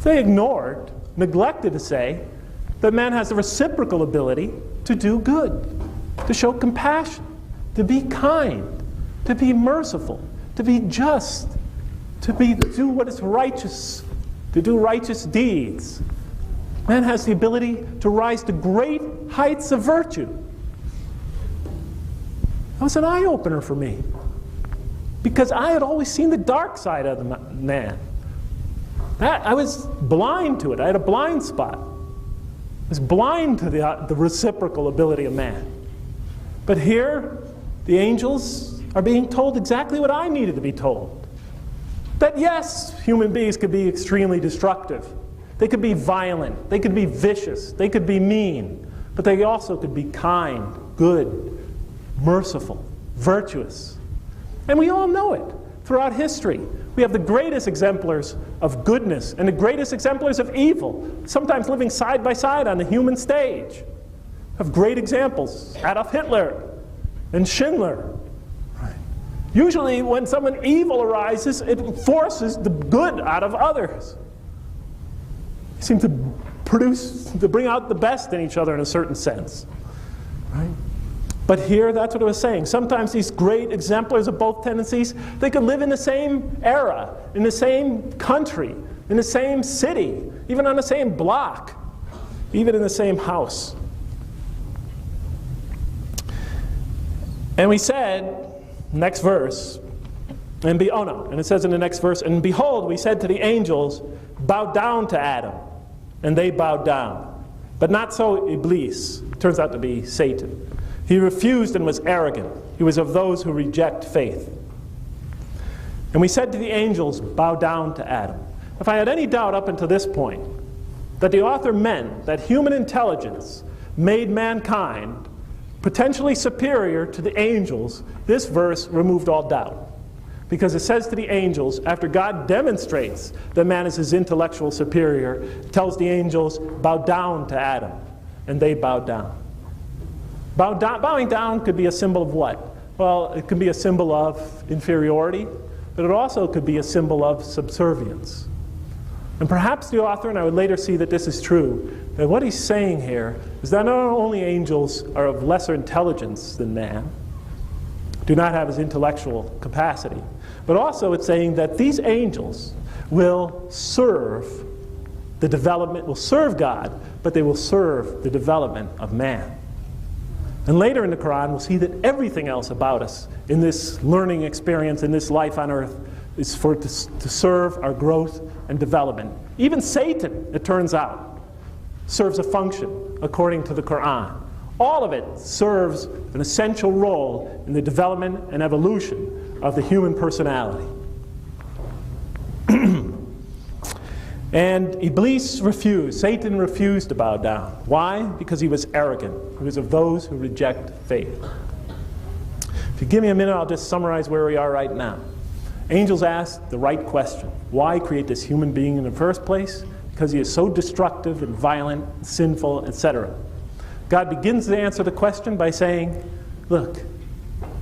They ignored, neglected to say that man has a reciprocal ability to do good, to show compassion, to be kind, to be merciful, to be just, to do what is righteous, to do righteous deeds. Man has the ability to rise to great heights of virtue. That was an eye-opener for me, because I had always seen the dark side of the man. I was blind to it. I had a blind spot. I was blind to the reciprocal ability of man. But here, the angels are being told exactly what I needed to be told. That yes, human beings could be extremely destructive. They could be violent. They could be vicious. They could be mean. But they also could be kind, good, merciful, virtuous. And we all know it throughout history. We have the greatest exemplars of goodness and the greatest exemplars of evil, sometimes living side by side on the human stage. Of great examples, Adolf Hitler and Schindler. Right. Usually when someone evil arises, it forces the good out of others. They seem to bring out the best in each other in a certain sense. Right? But here, that's what I was saying. Sometimes these great exemplars of both tendencies, they could live in the same era, in the same country, in the same city, even on the same block, even in the same house. And we said, next verse, and it says in the next verse, and behold, we said to the angels, bow down to Adam, and they bowed down. But not so Iblis, turns out to be Satan. He refused and was arrogant. He was of those who reject faith. And we said to the angels, bow down to Adam. If I had any doubt up until this point that the author meant that human intelligence made mankind potentially superior to the angels, this verse removed all doubt. Because it says to the angels, after God demonstrates that man is his intellectual superior, tells the angels, bow down to Adam. And they bowed down. Bowing down could be a symbol of what? Well, it could be a symbol of inferiority, but it also could be a symbol of subservience. And perhaps the author, and I would later see that this is true, that what he's saying here is that not only angels are of lesser intelligence than man, do not have his intellectual capacity, but also it's saying that these angels will serve the development, will serve God, but they will serve the development of man. And later in the Quran, we'll see that everything else about us in this learning experience, in this life on earth, is to serve our growth and development. Even Satan, it turns out, serves a function according to the Quran. All of it serves an essential role in the development and evolution of the human personality. And Iblis refused, Satan refused to bow down. Why? Because he was arrogant. He was of those who reject faith. If you give me a minute, I'll just summarize where we are right now. Angels asked the right question. Why create this human being in the first place? Because he is so destructive and violent, and sinful, etc. God begins to answer the question by saying, look,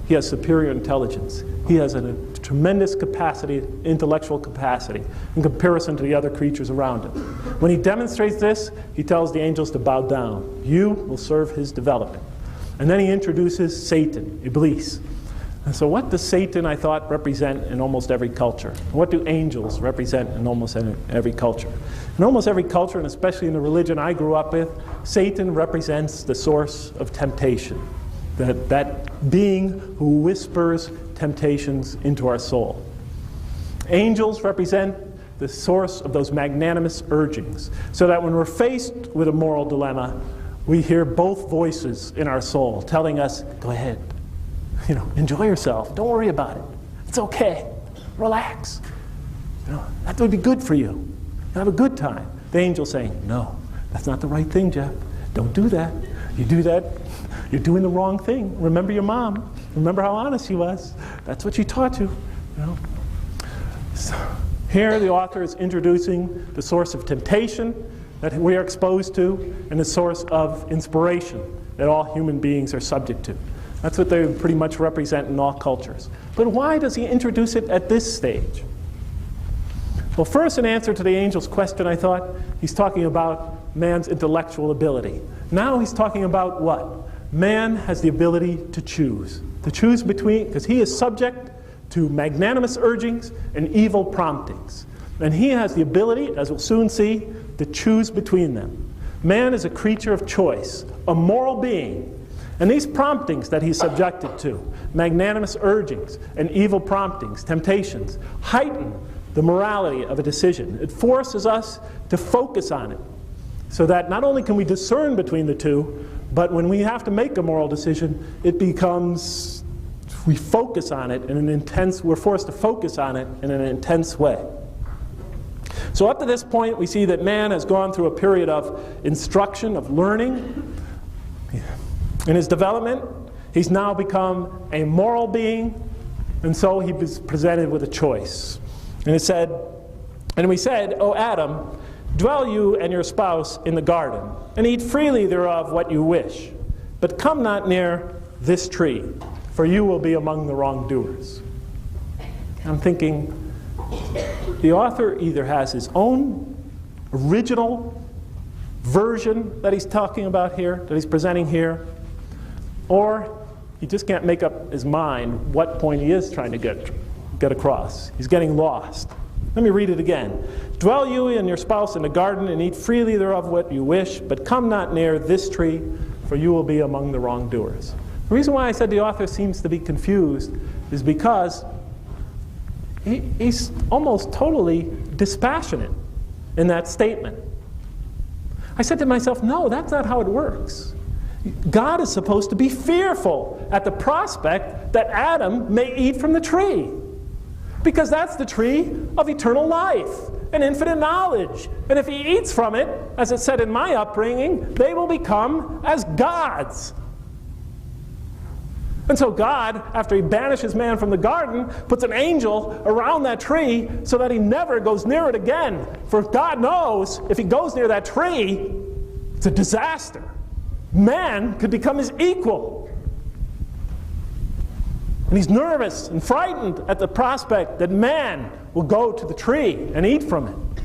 he has superior intelligence. He has a tremendous capacity, intellectual capacity, in comparison to the other creatures around him. When he demonstrates this, he tells the angels to bow down. You will serve his development. And then he introduces Satan, Iblis. And so what does Satan, I thought, represent in almost every culture? What do angels represent in almost every culture? In almost every culture, and especially in the religion I grew up with, Satan represents the source of temptation. That being who whispers temptations into our soul. Angels represent the source of those magnanimous urgings, so that when we're faced with a moral dilemma, we hear both voices in our soul telling us, go ahead, enjoy yourself, don't worry about it, it's okay, relax, that would be good for you, have a good time. The angel saying, no, that's not the right thing, Jeff, don't do that. You do that, you're doing the wrong thing. Remember your mom, remember how honest she was, that's what she taught you. So here the author is introducing the source of temptation that we are exposed to and the source of inspiration that all human beings are subject to. That's what they pretty much represent in all cultures. But why does he introduce it at this stage? Well, first, in answer to the angel's question, I thought he's talking about man's intellectual ability. Now he's talking about what? Man has the ability to choose between, because he is subject to magnanimous urgings and evil promptings. And he has the ability, as we'll soon see, to choose between them. Man is a creature of choice, a moral being. And these promptings that he's subjected to, magnanimous urgings and evil promptings, temptations, heighten the morality of a decision. It forces us to focus on it, so that not only can we discern between the two, but when we have to make a moral decision, it becomes, we focus on it in an intense, we're forced to focus on it in an intense way. So up to this point, we see that man has gone through a period of instruction, of learning. In his development, he's now become a moral being, and so he was presented with a choice. And it said, and we said, O Adam, dwell you and your spouse in the garden, and eat freely thereof what you wish, but come not near this tree, for you will be among the wrongdoers. I'm thinking, the author either has his own original version that he's talking about here, that he's presenting here, or he just can't make up his mind what point he is trying to get across. He's getting lost. Let me read it again. Dwell you and your spouse in the garden, and eat freely thereof what you wish, but come not near this tree, for you will be among the wrongdoers. The reason why I said the author seems to be confused is because he's almost totally dispassionate in that statement. I said to myself, no, that's not how it works. God is supposed to be fearful at the prospect that Adam may eat from the tree, because that's the tree of eternal life and infinite knowledge. And if he eats from it, as it said in my upbringing, they will become as gods. And so God, after he banishes man from the garden, puts an angel around that tree so that he never goes near it again. For God knows if he goes near that tree, it's a disaster. Man could become his equal. And he's nervous and frightened at the prospect that man will go to the tree and eat from it.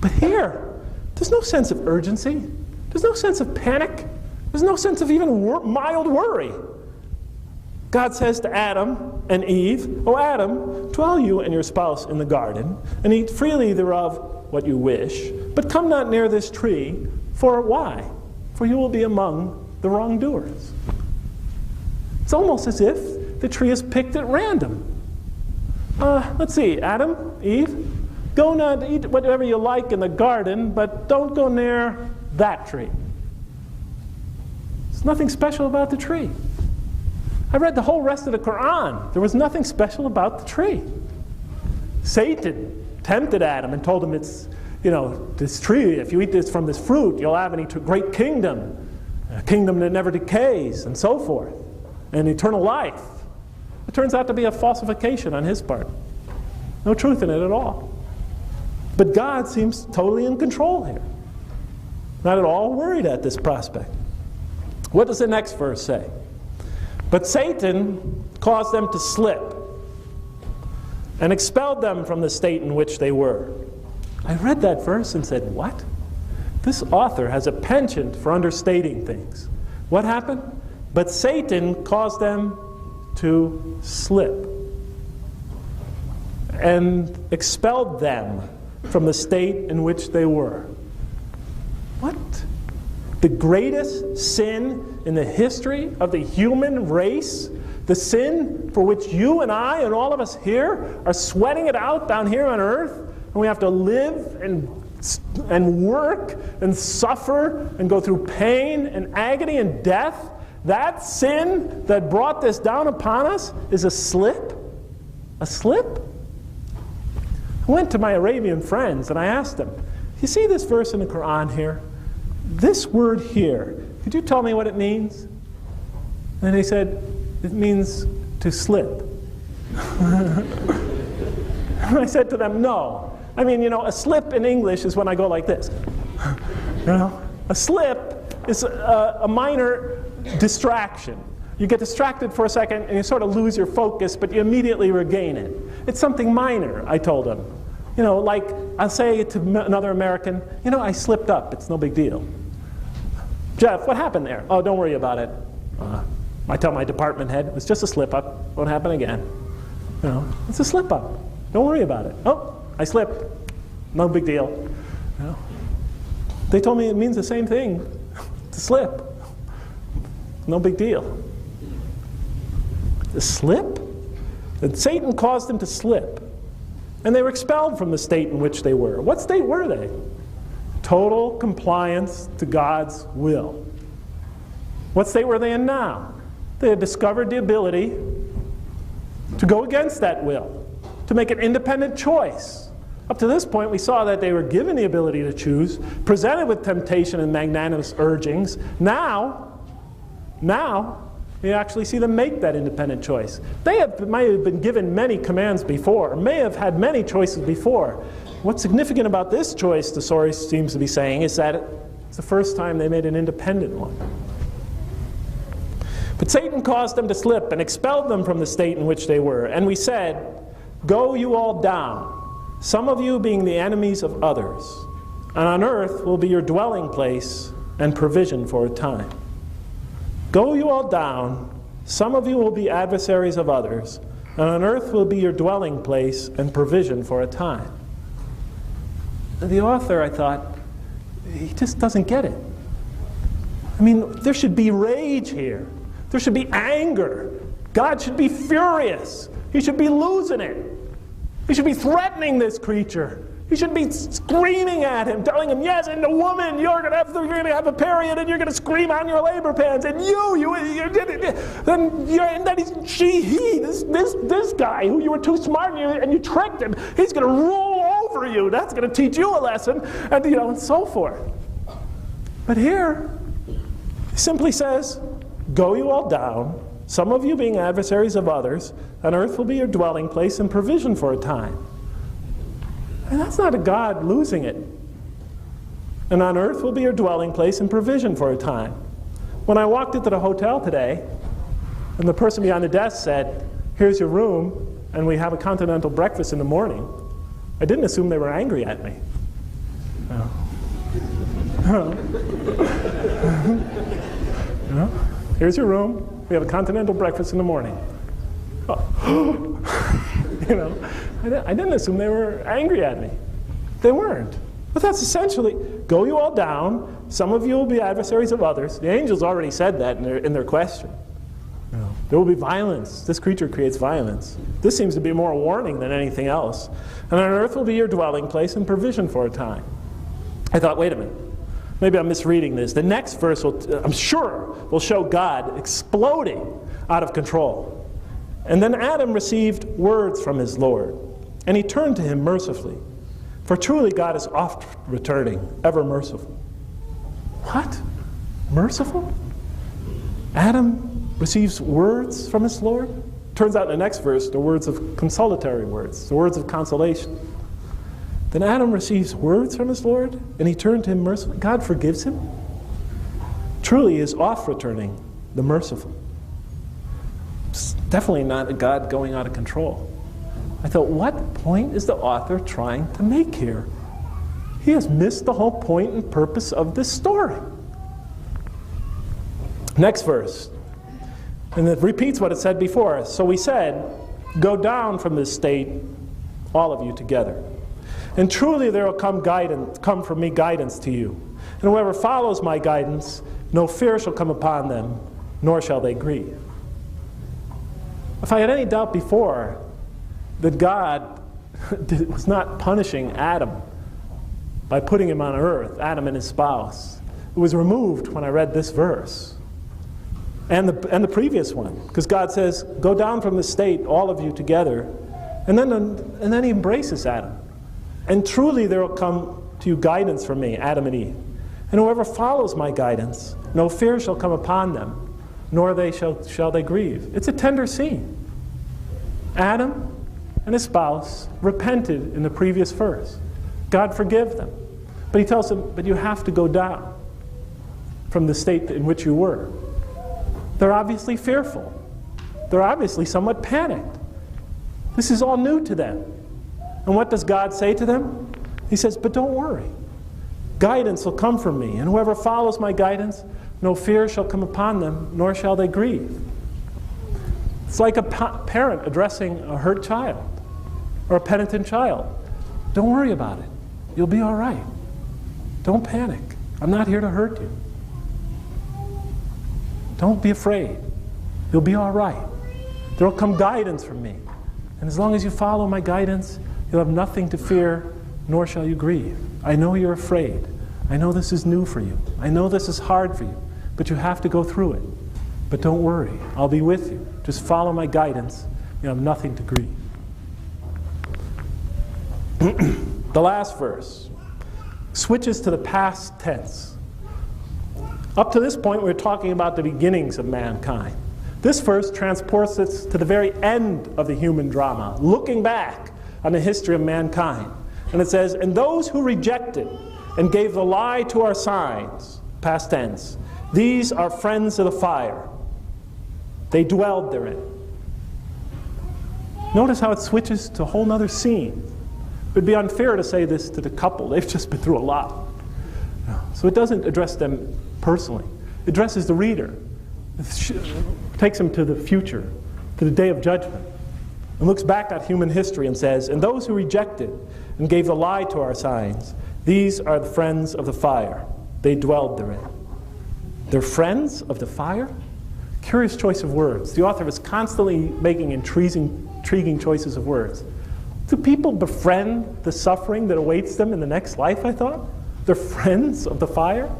But here, there's no sense of urgency. There's no sense of panic. There's no sense of even mild worry. God says to Adam and Eve, O Adam, dwell you and your spouse in the garden, and eat freely thereof what you wish, but come not near this tree, for why? For you will be among the wrongdoers. It's almost as if the tree is picked at random. Let's see, Adam, Eve, go not eat whatever you like in the garden, but don't go near that tree. There's nothing special about the tree. I read the whole rest of the Quran. There was nothing special about the tree. Satan tempted Adam and told him, it's, this tree, if you eat this from this fruit, you'll have a great kingdom, a kingdom that never decays, and so forth, and eternal life. It turns out to be a falsification on his part. No truth in it at all. But God seems totally in control here. Not at all worried at this prospect. What does the next verse say? But Satan caused them to slip and expelled them from the state in which they were. I read that verse and said, what? This author has a penchant for understating things. What happened? But Satan caused them to slip and expelled them from the state in which they were. What? The greatest sin in the history of the human race, the sin for which you and I and all of us here are sweating it out down here on earth, and we have to live and work and suffer and go through pain and agony and death, that sin that brought this down upon us is a slip? A slip? I went to my Arabian friends and I asked them, you see this verse in the Quran here? This word here, could you tell me what it means? And they said, it means to slip. And I said to them, no. I mean, you know, a slip in English is when I go like this. You know, a slip is a minor distraction. You get distracted for a second and you sort of lose your focus, but you immediately regain it. It's something minor, I told them. You know, like I'll say to another American, you know, I slipped up, it's no big deal. Jeff, what happened there? Oh, don't worry about it. I tell my department head, it's just a slip up, won't happen again. You know, it's a slip up, don't worry about it. Oh, I slipped, no big deal. You know, they told me it means the same thing, to slip, no big deal. The slip? And Satan caused them to slip. And they were expelled from the state in which they were. What state were they? Total compliance to God's will. What state were they in now? They had discovered the ability to go against that will, to make an independent choice. Up to this point, we saw that they were given the ability to choose, presented with temptation and magnanimous urgings. Now, we actually see them make that independent choice. They might have been given many commands before, may have had many choices before. What's significant about this choice, the story seems to be saying, is that it's the first time they made an independent one. But Satan caused them to slip and expelled them from the state in which they were. And we said, go you all down, some of you being the enemies of others, and on earth will be your dwelling place and provision for a time. Go you all down, some of you will be adversaries of others, and on earth will be your dwelling place and provision for a time. The author, I thought, he just doesn't get it. I mean, there should be rage here. There should be anger. God should be furious. He should be losing it. He should be threatening this creature. He should be screaming at him, telling him, yes, and the woman, you're going to have a period, and you're going to scream on your labor pains, and this guy who you were too smart and you tricked him, he's going to rule over you. That's going to teach you a lesson, and and so forth. But here, he simply says, go you all down, some of you being adversaries of others, and earth will be your dwelling place and provision for a time. And that's not a God losing it. And on earth will be your dwelling place and provision for a time. When I walked into the hotel today, and the person behind the desk said, here's your room, and we have a continental breakfast in the morning, I didn't assume they were angry at me. Here's your room, we have a continental breakfast in the morning. I didn't assume they were angry at me. They weren't. But that's essentially, go you all down, some of you will be adversaries of others. The angels already said that in their question. There will be violence. This creature creates violence. This seems to be more a warning than anything else. And on earth will be your dwelling place and provision for a time. I thought, wait a minute. Maybe I'm misreading this. The next verse, I'm sure, will show God exploding out of control. And then Adam received words from his Lord, and he turned to him mercifully. For truly God is oft returning, ever merciful. What? Merciful? Adam receives words from his Lord? Turns out in the next verse, the words of consolatory words, the words of consolation. Then Adam receives words from his Lord, and he turned to him mercifully. God forgives him? Truly he is oft returning, the merciful. It's definitely not a God going out of control. I thought, what point is the author trying to make here? He has missed the whole point and purpose of this story. Next verse. And it repeats what it said before. So we said, go down from this state, all of you together. And truly there will come from me guidance to you. And whoever follows my guidance, no fear shall come upon them, nor shall they grieve. If I had any doubt before that God was not punishing Adam by putting him on earth, Adam and his spouse. It was removed when I read this verse. And the previous one, because God says, go down from the state, all of you together. And then he embraces Adam. And truly there will come to you guidance from me, Adam and Eve. And whoever follows my guidance, no fear shall come upon them, nor shall they grieve. It's a tender scene. Adam and his spouse repented in the previous verse. God forgive them. But he tells them, but you have to go down from the state in which you were. They're obviously fearful. They're obviously somewhat panicked. This is all new to them. And what does God say to them? He says, but don't worry. Guidance will come from me, and whoever follows my guidance, no fear shall come upon them, nor shall they grieve. It's like a parent addressing a hurt child or a penitent child. Don't worry about it. You'll be all right. Don't panic. I'm not here to hurt you. Don't be afraid. You'll be all right. There will come guidance from me. And as long as you follow my guidance, you'll have nothing to fear, nor shall you grieve. I know you're afraid. I know this is new for you. I know this is hard for you, but you have to go through it. But don't worry, I'll be with you. Just follow my guidance. You have nothing to grieve. The last verse switches to the past tense. Up to this point, we're talking about the beginnings of mankind. This verse transports us to the very end of the human drama, looking back on the history of mankind. And it says, and those who rejected and gave the lie to our signs, past tense, these are friends of the fire. They dwelled therein. Notice how it switches to a whole other scene. It would be unfair to say this to the couple. They've just been through a lot. So it doesn't address them personally. It addresses the reader. It takes them to the future, to the day of judgment, and looks back at human history and says, and those who rejected and gave the lie to our signs, these are the friends of the fire. They dwelled therein. They're friends of the fire? Curious choice of words. The author is constantly making intriguing choices of words. Do people befriend the suffering that awaits them in the next life, I thought? They're friends of the fire?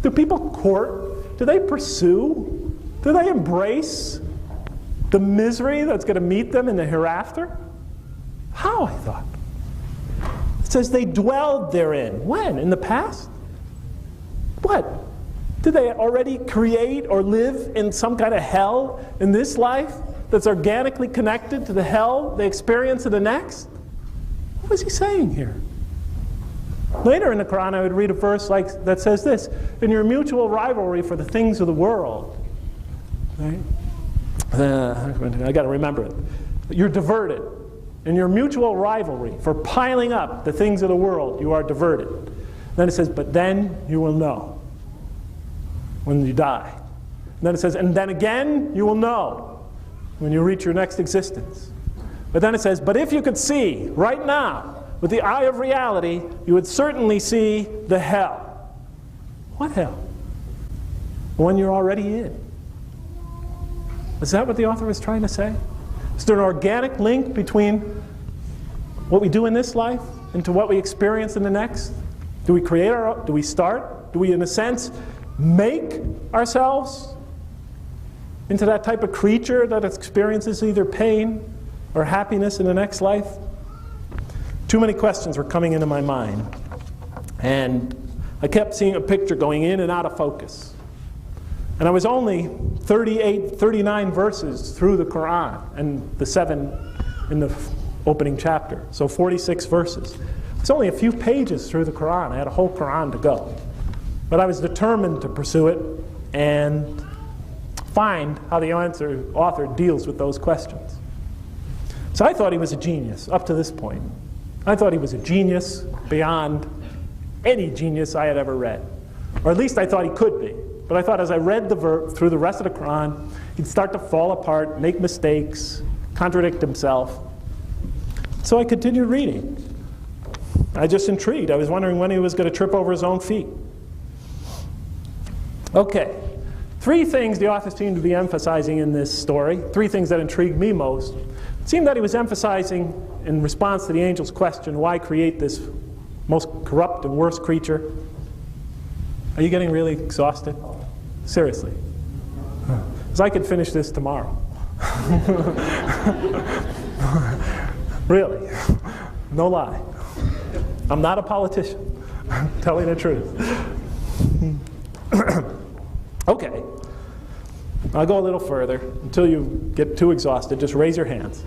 Do people court? Do they pursue? Do they embrace the misery that's going to meet them in the hereafter? How, I thought? It says they dwelled therein. When? In the past? What? Did they already create or live in some kind of hell in this life that's organically connected to the hell they experience in the next? What was he saying here? Later in the Quran, I would read a verse that says this, in your mutual rivalry for the things of the world, right? I got to remember it. You're diverted. In your mutual rivalry for piling up the things of the world, you are diverted. Then it says, but then you will know when you die. And then it says, and then again you will know when you reach your next existence. But then it says, but if you could see right now with the eye of reality, you would certainly see the hell. What hell? The one you're already in. Is that what the author was trying to say? Is there an organic link between what we do in this life and to what we experience in the next? Do we create do we start? Do we, in a sense, make ourselves into that type of creature that experiences either pain or happiness in the next life? Too many questions were coming into my mind. And I kept seeing a picture going in and out of focus. And I was only 39 verses through the Quran, and the 7 in the opening chapter. So 46 verses. It's only a few pages through the Quran. I had a whole Quran to go. But I was determined to pursue it and find how the author deals with those questions. So I thought he was a genius up to this point. I thought he was a genius beyond any genius I had ever read. Or at least I thought he could be. But I thought as I read through the rest of the Quran, he'd start to fall apart, make mistakes, contradict himself. So I continued reading. I was just intrigued. I was wondering when he was going to trip over his own feet. Okay. 3 things the author seemed to be emphasizing in this story. 3 things that intrigued me most. It seemed that he was emphasizing, in response to the angel's question, why create this most corrupt and worst creature? Are you getting really exhausted? Seriously. Because I could finish this tomorrow. Really. No lie. I'm not a politician. I'm telling the truth. Okay. I'll go a little further. Until you get too exhausted, just raise your hands.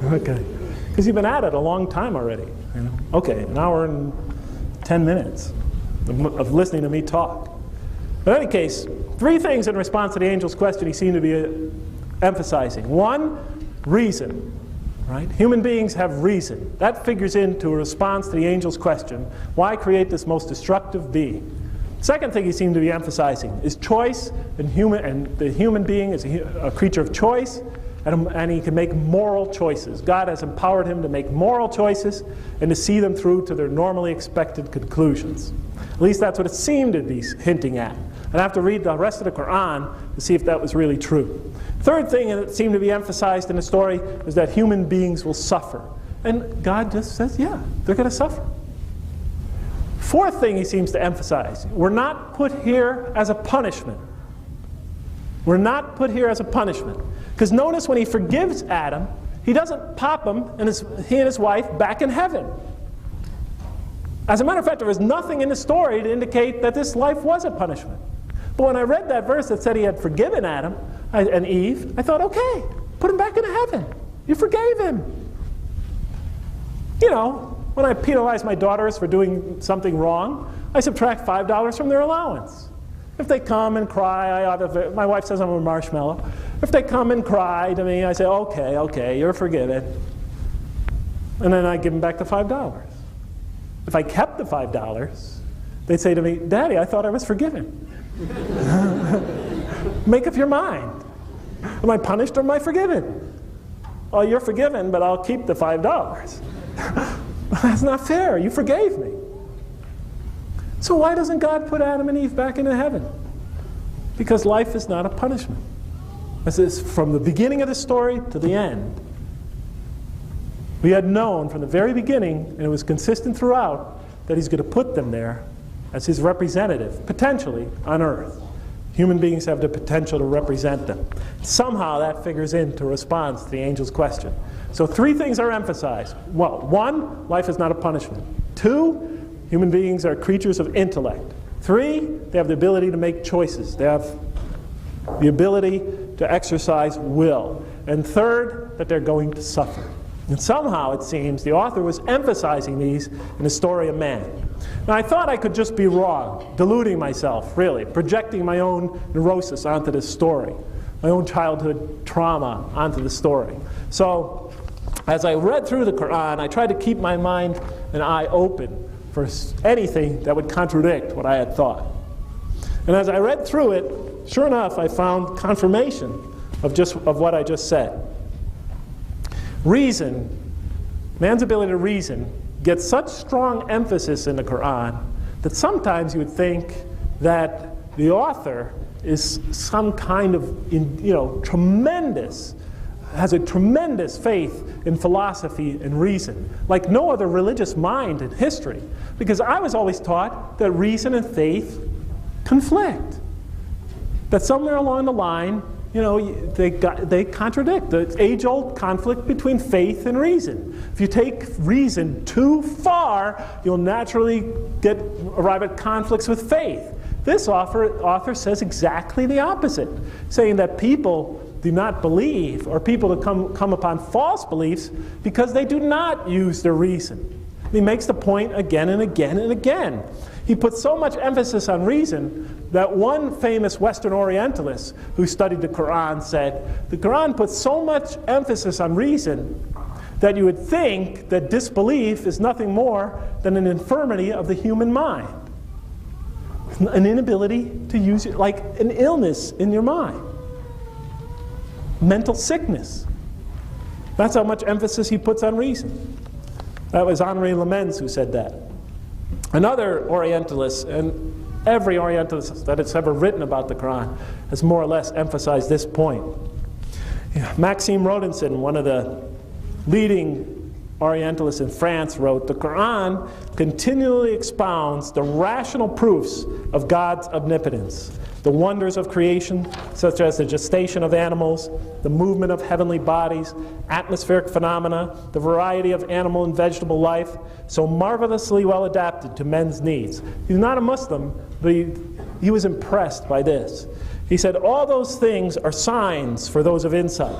Okay. Because you've been at it a long time already. You know? Okay, an hour and 10 minutes of listening to me talk. But in any case, 3 things in response to the angel's question he seemed to be emphasizing. 1, reason. Right? Human beings have reason. That figures into a response to the angel's question, why create this most destructive being? Second thing he seemed to be emphasizing is choice, and the human being is a creature of choice, and he can make moral choices. God has empowered him to make moral choices and to see them through to their normally expected conclusions. At least that's what it seemed to be hinting at. I'd have to read the rest of the Quran to see if that was really true. Third thing that seemed to be emphasized in the story is that human beings will suffer. And God just says, yeah, they're going to suffer. Fourth thing he seems to emphasize, we're not put here as a punishment. We're not put here as a punishment. Because notice when he forgives Adam, he doesn't pop him and he and his wife back in heaven. As a matter of fact, there was nothing in the story to indicate that this life was a punishment. But when I read that verse that said he had forgiven Adam and Eve, I thought, okay, put him back into heaven. You forgave him. You know, when I penalize my daughters for doing something wrong, I subtract $5 from their allowance. If they come and cry, my wife says I'm a marshmallow. If they come and cry to me, I say, okay, you're forgiven. And then I give them back the $5. If I kept the $5, they'd say to me, Daddy, I thought I was forgiven. Make up your mind. Am I punished or am I forgiven? Oh, you're forgiven, but I'll keep the $5. That's not fair. You forgave me. So why doesn't God put Adam and Eve back into heaven? Because life is not a punishment. This is from the beginning of the story to the end. We had known from the very beginning, and it was consistent throughout, that he's going to put them there as his representative, potentially, on earth. Human beings have the potential to represent them. Somehow that figures into response to the angel's question. So 3 things are emphasized. Well, 1, life is not a punishment. 2, human beings are creatures of intellect. 3, they have the ability to make choices. They have the ability to exercise will. And 3rd, that they're going to suffer. And somehow, it seems, the author was emphasizing these in the story of man. Now, I thought I could just be wrong, deluding myself, really, projecting my own neurosis onto this story, my own childhood trauma onto the story. So, as I read through the Quran, I tried to keep my mind and eye open for anything that would contradict what I had thought. And as I read through it, sure enough, I found confirmation of what I just said. Reason, man's ability to reason, gets such strong emphasis in the Quran that sometimes you would think that the author is some kind of, tremendous, has a tremendous faith in philosophy and reason, like no other religious mind in history. Because I was always taught that reason and faith conflict. That somewhere along the line, they contradict. The age-old conflict between faith and reason. If you take reason too far, you'll naturally arrive at conflicts with faith. This author says exactly the opposite, saying that people do not believe, or people to come upon false beliefs because they do not use their reason. He makes the point again and again and again. He puts so much emphasis on reason that one famous Western Orientalist who studied the Quran said, the Quran puts so much emphasis on reason that you would think that disbelief is nothing more than an infirmity of the human mind. An inability to use it, like an illness in your mind. Mental sickness. That's how much emphasis he puts on reason. That was Henri Lemens who said that. Another Orientalist, and every Orientalist that has ever written about the Quran has more or less emphasized this point. Maxime Rodinson, one of the leading Orientalists in France, wrote, "The Quran continually expounds the rational proofs of God's omnipotence, the wonders of creation, such as the gestation of animals, the movement of heavenly bodies, atmospheric phenomena, the variety of animal and vegetable life, so marvelously well adapted to men's needs." He's not a Muslim, but he was impressed by this. He said, all those things are signs for those of insight.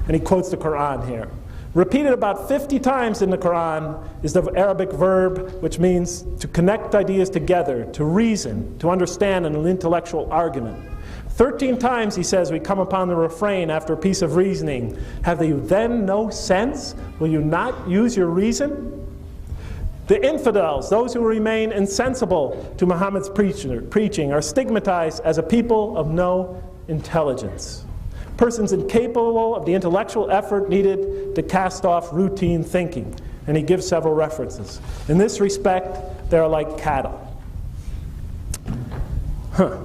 And he quotes the Quran here. Repeated about 50 times in the Quran is the Arabic verb which means to connect ideas together, to reason, to understand in an intellectual argument. 13 times he says we come upon the refrain after a piece of reasoning. Have you then no sense? Will you not use your reason? The infidels, those who remain insensible to Muhammad's preaching, are stigmatized as a people of no intelligence. Persons incapable of the intellectual effort needed to cast off routine thinking. And he gives several references. In this respect, they are like cattle. The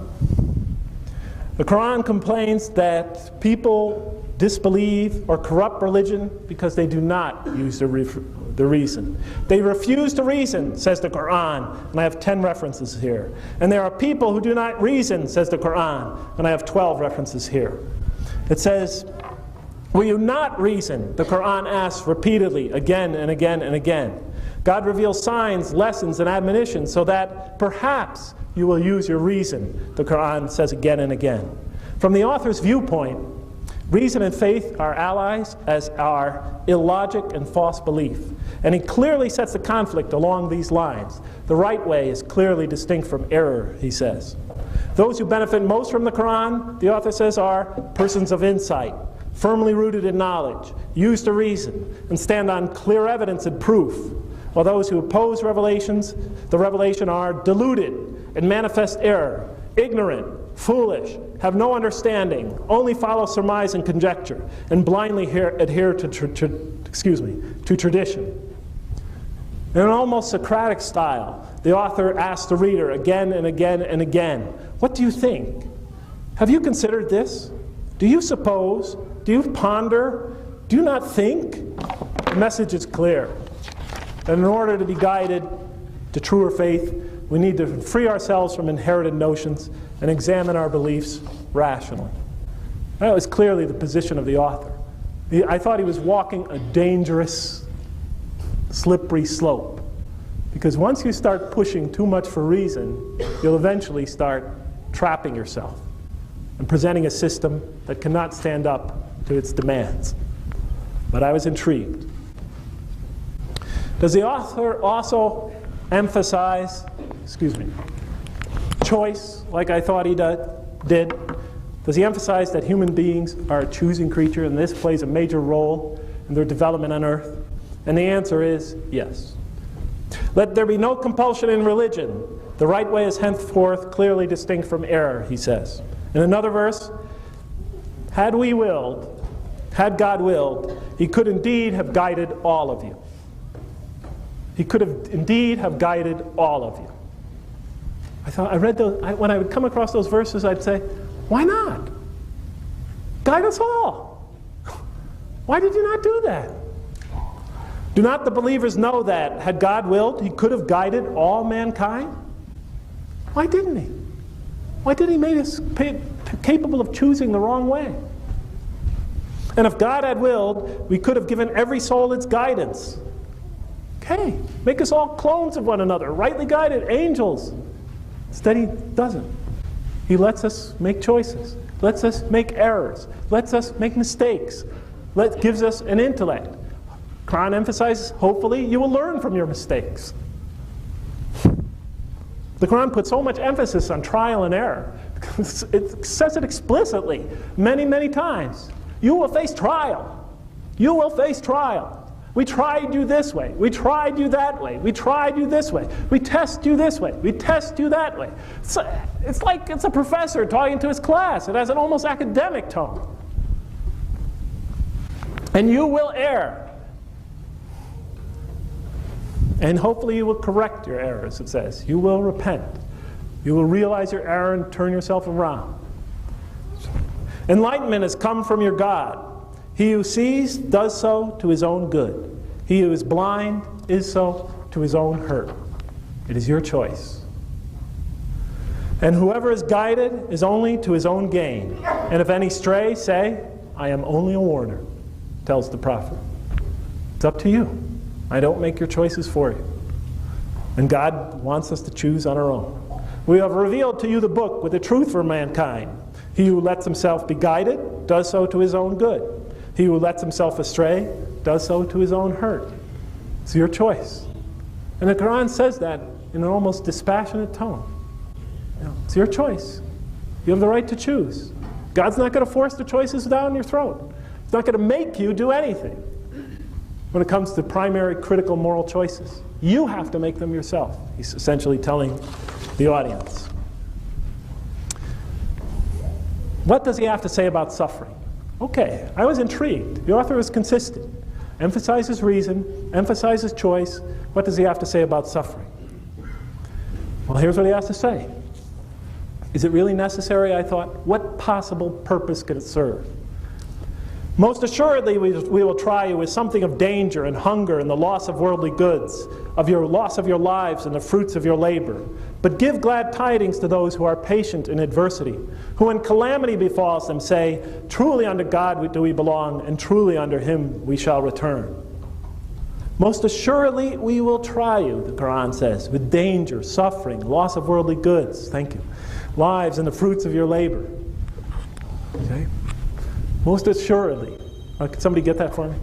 Quran complains that people disbelieve or corrupt religion because they do not use the reason. They refuse to reason, says the Quran, and I have 10 references here. And there are people who do not reason, says the Quran, and I have 12 references here. It says, will you not reason? The Quran asks repeatedly, again and again and again. God reveals signs, lessons, and admonitions so that perhaps you will use your reason, the Quran says again and again. From the author's viewpoint, reason and faith are allies, as are illogic and false belief. And he clearly sets the conflict along these lines. The right way is clearly distinct from error, he says. Those who benefit most from the Quran, the author says, are persons of insight, firmly rooted in knowledge, used to reason, and stand on clear evidence and proof. While those who oppose the revelation are deluded and manifest error, ignorant, foolish, have no understanding, only follow surmise and conjecture, and blindly adhere to tradition. In an almost Socratic style, the author asks the reader again and again and again, what do you think? Have you considered this? Do you suppose? Do you ponder? Do you not think? The message is clear. And in order to be guided to truer faith, we need to free ourselves from inherited notions and examine our beliefs rationally. That was clearly the position of the author. I thought he was walking a dangerous, slippery slope. Because once you start pushing too much for reason, you'll eventually start trapping yourself and presenting a system that cannot stand up to its demands. But I was intrigued. Does the author also emphasize, choice, like I thought he did? Does he emphasize that human beings are a choosing creature and this plays a major role in their development on earth? And the answer is yes. Let there be no compulsion in religion. The right way is henceforth clearly distinct from error, he says. In another verse, had God willed, he could indeed have guided all of you. He could have indeed have guided all of you. I read those, when I would come across those verses, I'd say, why not? Guide us all. Why did you not do that? Do not the believers know that, had God willed, he could have guided all mankind? Why didn't he? Why did he make us capable of choosing the wrong way? And if God had willed, we could have given every soul its guidance. Okay, make us all clones of one another, rightly guided angels. Instead he doesn't. He lets us make choices, lets us make errors, lets us make mistakes, gives us an intellect. Quran emphasizes, hopefully, you will learn from your mistakes. The Quran puts so much emphasis on trial and error. It says it explicitly many, many times. You will face trial. You will face trial. We tried you this way. We tried you that way. We tried you this way. We test you this way. We test you that way. It's like it's a professor talking to his class. It has an almost academic tone. And you will err. And hopefully you will correct your errors, it says. You will repent. You will realize your error and turn yourself around. Enlightenment has come from your God. He who sees does so to his own good. He who is blind is so to his own hurt. It is your choice. And whoever is guided is only to his own gain. And if any stray, say, I am only a warner, tells the prophet. It's up to you. I don't make your choices for you. And God wants us to choose on our own. We have revealed to you the book with the truth for mankind. He who lets himself be guided does so to his own good. He who lets himself astray does so to his own hurt. It's your choice. And the Quran says that in an almost dispassionate tone. It's your choice. You have the right to choose. God's not going to force the choices down your throat. He's not going to make you do anything when it comes to primary critical moral choices. You have to make them yourself. He's essentially telling the audience. What does he have to say about suffering? Okay, I was intrigued. The author is consistent. Emphasizes reason, emphasizes choice. What does he have to say about suffering? Well, here's what he has to say. Is it really necessary, I thought? What possible purpose could it serve? Most assuredly, we will try you with something of danger and hunger and the loss of worldly goods, of your loss of your lives and the fruits of your labor. But give glad tidings to those who are patient in adversity, who when calamity befalls them say, truly unto God do we belong, and truly unto him we shall return. Most assuredly, we will try you, the Quran says, with danger, suffering, loss of worldly goods, thank you, lives and the fruits of your labor. Okay? Most assuredly. Could somebody get that for me?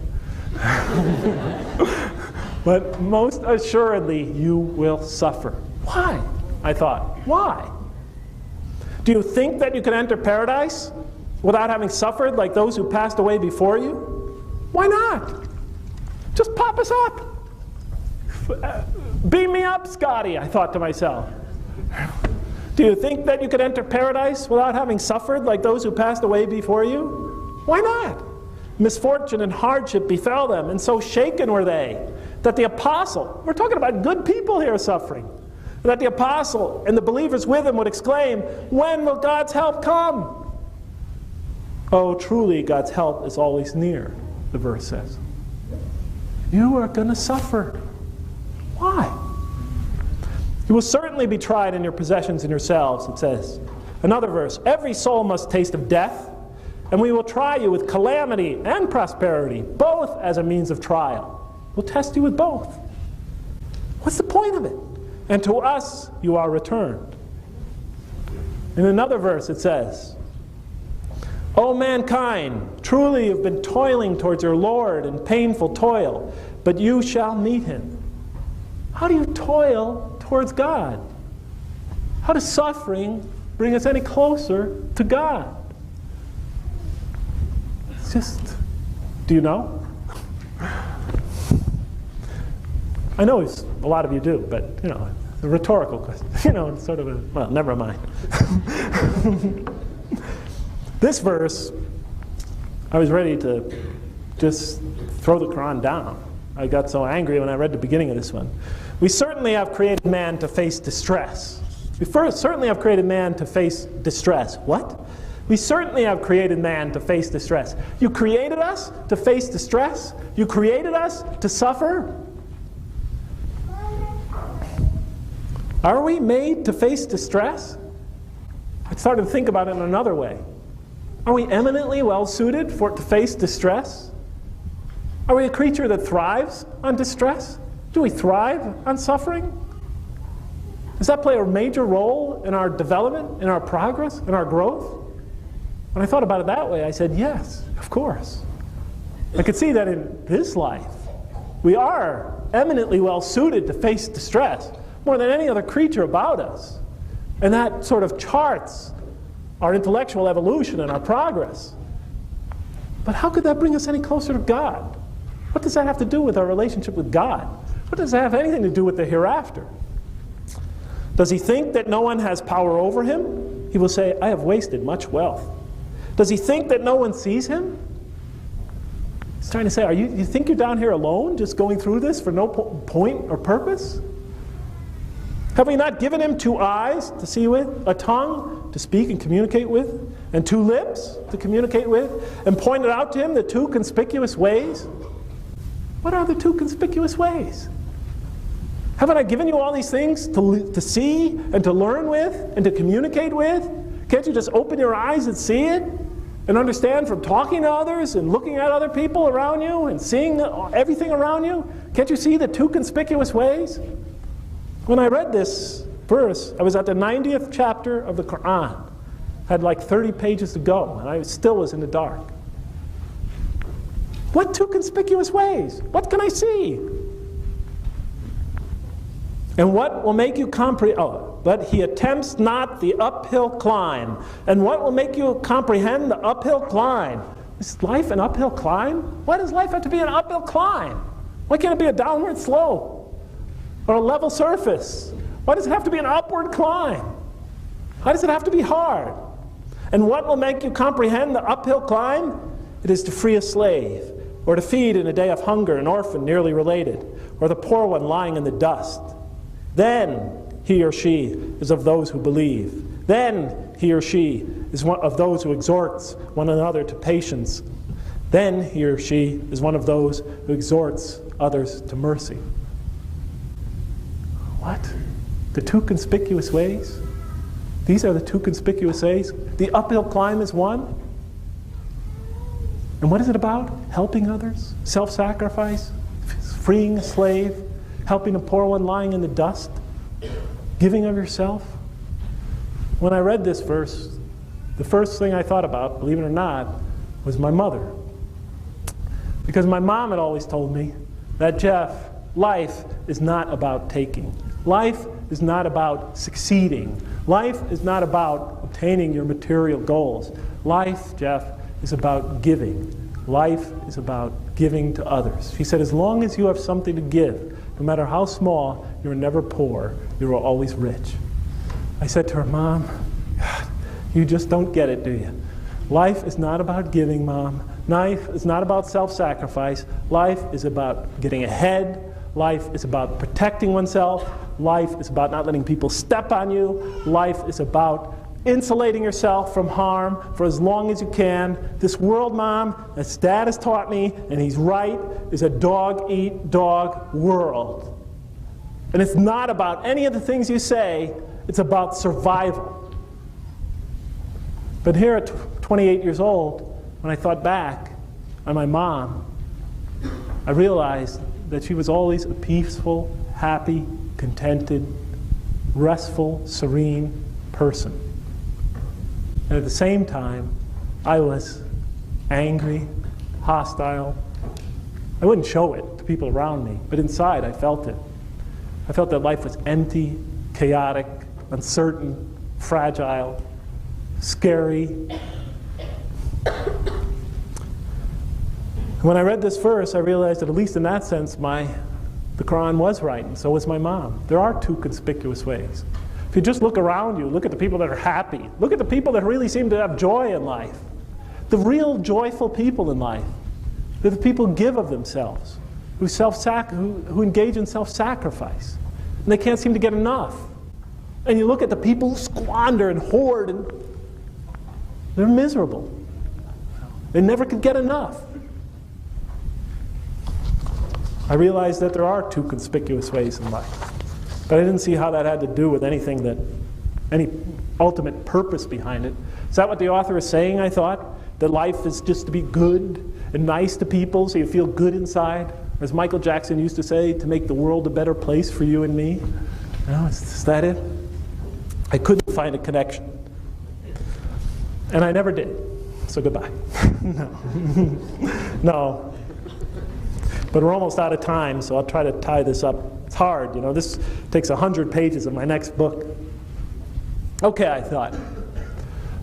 But most assuredly you will suffer. Why? I thought, why? Do you think that you can enter paradise without having suffered like those who passed away before you? Why not? Just pop us up. Beam me up, Scotty, I thought to myself. Do you think that you could enter paradise without having suffered like those who passed away before you? Why not? Misfortune and hardship befell them, and so shaken were they, that the apostle, we're talking about good people here suffering, that the apostle and the believers with him would exclaim, when will God's help come? Oh, truly, God's help is always near, the verse says. You are going to suffer. Why? You will certainly be tried in your possessions and yourselves, it says. Another verse, every soul must taste of death, and we will try you with calamity and prosperity, both as a means of trial. We'll test you with both. What's the point of it? And to us you are returned. In another verse it says, O mankind, truly you've been toiling towards your Lord in painful toil, but you shall meet him. How do you toil towards God? How does suffering bring us any closer to God? It's just, do you know? I know a lot of you do, but you know, it's a rhetorical question. You know, it's sort of a, well, never mind. This verse, I was ready to just throw the Quran down. I got so angry when I read the beginning of this one. We certainly have created man to face distress. We certainly have created man to face distress. What? We certainly have created man to face distress. You created us to face distress? You created us to suffer? Are we made to face distress? I started to think about it in another way. Are we eminently well suited to face distress? Are we a creature that thrives on distress? Do we thrive on suffering? Does that play a major role in our development, in our progress, in our growth? When I thought about it that way, I said, yes, of course. I could see that in this life, we are eminently well suited to face distress more than any other creature about us. And that sort of charts our intellectual evolution and our progress. But how could that bring us any closer to God? What does that have to do with our relationship with God? What does that have anything to do with the hereafter? Does he think that no one has power over him? He will say, I have wasted much wealth. Does he think that no one sees him? He's trying to say, you think you're down here alone, just going through this for no point or purpose? Have we not given him 2 eyes to see with, a tongue to speak and communicate with, and 2 lips to communicate with, and pointed out to him the 2 conspicuous ways? What are the 2 conspicuous ways? Haven't I given you all these things to see and to learn with and to communicate with? Can't you just open your eyes and see it? And understand from talking to others and looking at other people around you and seeing everything around you? Can't you see the 2 conspicuous ways? When I read this verse, I was at the 90th chapter of the Quran. I had like 30 pages to go, and I still was in the dark. What 2 conspicuous ways? What can I see? And what will make you comprehend? Oh, but he attempts not the uphill climb. And what will make you comprehend the uphill climb? Is life an uphill climb? Why does life have to be an uphill climb? Why can't it be a downward slope? Or a level surface? Why does it have to be an upward climb? Why does it have to be hard? And what will make you comprehend the uphill climb? It is to free a slave, or to feed in a day of hunger an orphan nearly related, or the poor one lying in the dust. Then he or she is of those who believe. Then he or she is one of those who exhorts one another to patience. Then he or she is one of those who exhorts others to mercy. What? The 2 conspicuous ways? These are the 2 conspicuous ways? The uphill climb is one? And what is it about? Helping others? Self-sacrifice? Freeing a slave? Helping a poor one lying in the dust? Giving of yourself? When I read this verse, the first thing I thought about, believe it or not, was my mother. Because my mom had always told me that, Jeff, life is not about taking. Life is not about succeeding. Life is not about obtaining your material goals. Life, Jeff, is about giving. Life is about giving to others. She said, as long as you have something to give, no matter how small, you're never poor, you're always rich. I said to her, Mom, God, you just don't get it, do you? Life is not about giving, Mom. Life is not about self-sacrifice. Life is about getting ahead. Life is about protecting oneself. Life is about not letting people step on you. Life is about insulating yourself from harm for as long as you can. This world, Mom, as Dad has taught me, and he's right, is a dog-eat-dog world. And it's not about any of the things you say, it's about survival. But here at 28 years old, when I thought back on my mom, I realized that she was always a peaceful, happy, contented, restful, serene person. And at the same time, I was angry, hostile. I wouldn't show it to people around me, but inside I felt it. I felt that life was empty, chaotic, uncertain, fragile, scary. When I read this verse, I realized that at least in that sense, the Quran was right, and so was my mom. There are 2 conspicuous ways. If you just look around you, look at the people that are happy. Look at the people that really seem to have joy in life. The real joyful people in life. They're the people who give of themselves, who engage in self-sacrifice. And they can't seem to get enough. And you look at the people who squander and hoard, and they're miserable. They never could get enough. I realized that there are 2 conspicuous ways in life. But I didn't see how that had to do with anything any ultimate purpose behind it. Is that what the author is saying, I thought? That life is just to be good and nice to people so you feel good inside? Or as Michael Jackson used to say, to make the world a better place for you and me? No, is that it? I couldn't find a connection. And I never did. So goodbye. No. No. But we're almost out of time, so I'll try to tie this up. It's hard, you know. This takes 100 pages of my next book. Okay, I thought.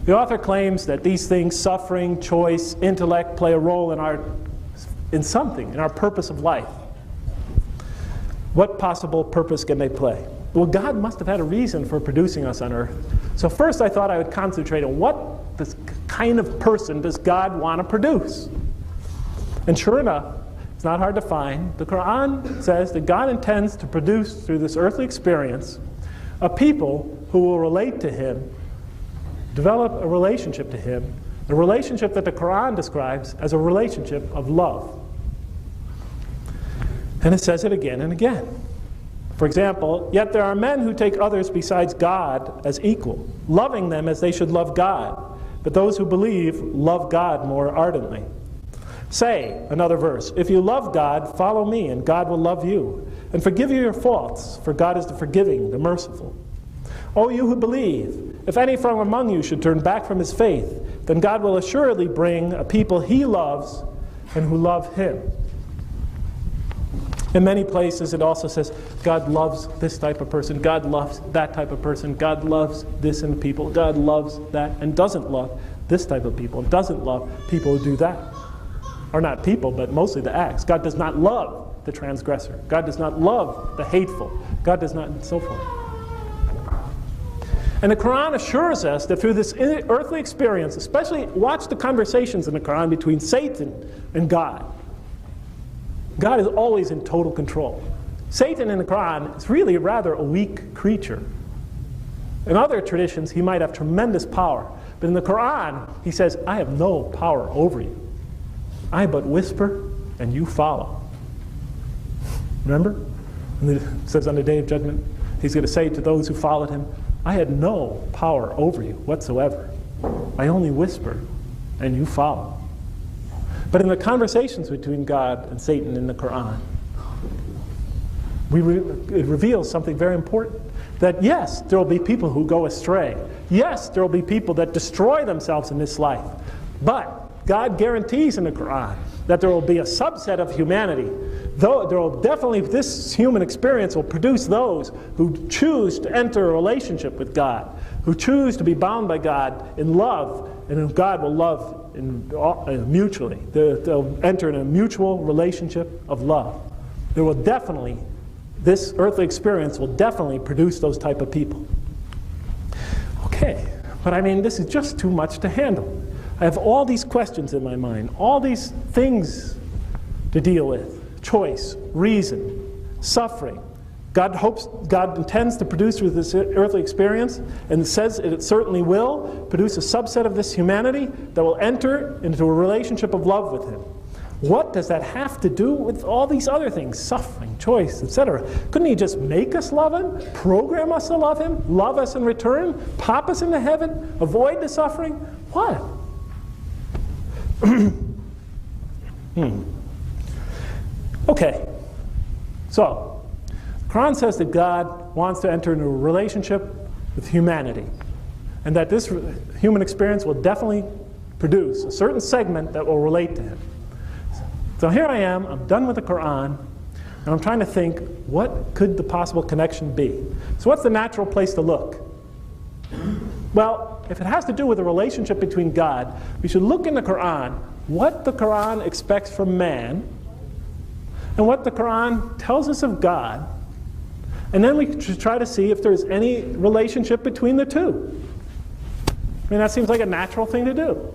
The author claims that these things, suffering, choice, intellect, play a role in our purpose of life. What possible purpose can they play? Well, God must have had a reason for producing us on earth. So first I thought I would concentrate on what kind of person does God want to produce? And sure enough, it's not hard to find. The Quran says that God intends to produce through this earthly experience a people who will relate to him, develop a relationship to him, a relationship that the Quran describes as a relationship of love. And it says it again and again. For example, yet there are men who take others besides God as equal, loving them as they should love God. But those who believe love God more ardently. Say, another verse, if you love God, follow me, and God will love you, and forgive you your faults, for God is the forgiving, the merciful. O you who believe, if any from among you should turn back from his faith, then God will assuredly bring a people he loves and who love him. In many places it also says God loves this type of person, God loves that type of person, God loves this in the people, God loves that and doesn't love this type of people, and doesn't love people who do that. Or not people, but mostly the acts. God does not love the transgressor. God does not love the hateful. God does not, and so forth. And the Quran assures us that through this earthly experience, especially watch the conversations in the Quran between Satan and God. God is always in total control. Satan in the Quran is really rather a weak creature. In other traditions, he might have tremendous power. But in the Quran, he says, I have no power over you. I but whisper, and you follow. Remember? And it says on the Day of Judgment, he's going to say to those who followed him, I had no power over you whatsoever. I only whisper, and you follow. But in the conversations between God and Satan in the Quran, it reveals something very important. That yes, there will be people who go astray. Yes, there will be people that destroy themselves in this life. But God guarantees in the Quran that there will be a subset of humanity. Though there will definitely, this human experience will produce those who choose to enter a relationship with God, who choose to be bound by God in love, and whom God will love mutually. They'll enter in a mutual relationship of love. There will definitely, this earthly experience will definitely produce those type of people. Okay, but I mean, this is just too much to handle. I have all these questions in my mind, all these things to deal with. Choice, reason, suffering. God intends to produce through this earthly experience, and says it certainly will produce a subset of this humanity that will enter into a relationship of love with him. What does that have to do with all these other things? Suffering, choice, etc. Couldn't he just make us love him, program us to love us in return, pop us into heaven, avoid the suffering? What? Okay, so the Quran says that God wants to enter into a relationship with humanity, and that this human experience will definitely produce a certain segment that will relate to him. So here I am, I'm done with the Quran, and I'm trying to think, what could the possible connection be? So what's the natural place to look? Well, if it has to do with a relationship between God, we should look in the Quran what the Quran expects from man and what the Quran tells us of God, and then we should try to see if there's any relationship between the two. I mean, that seems like a natural thing to do.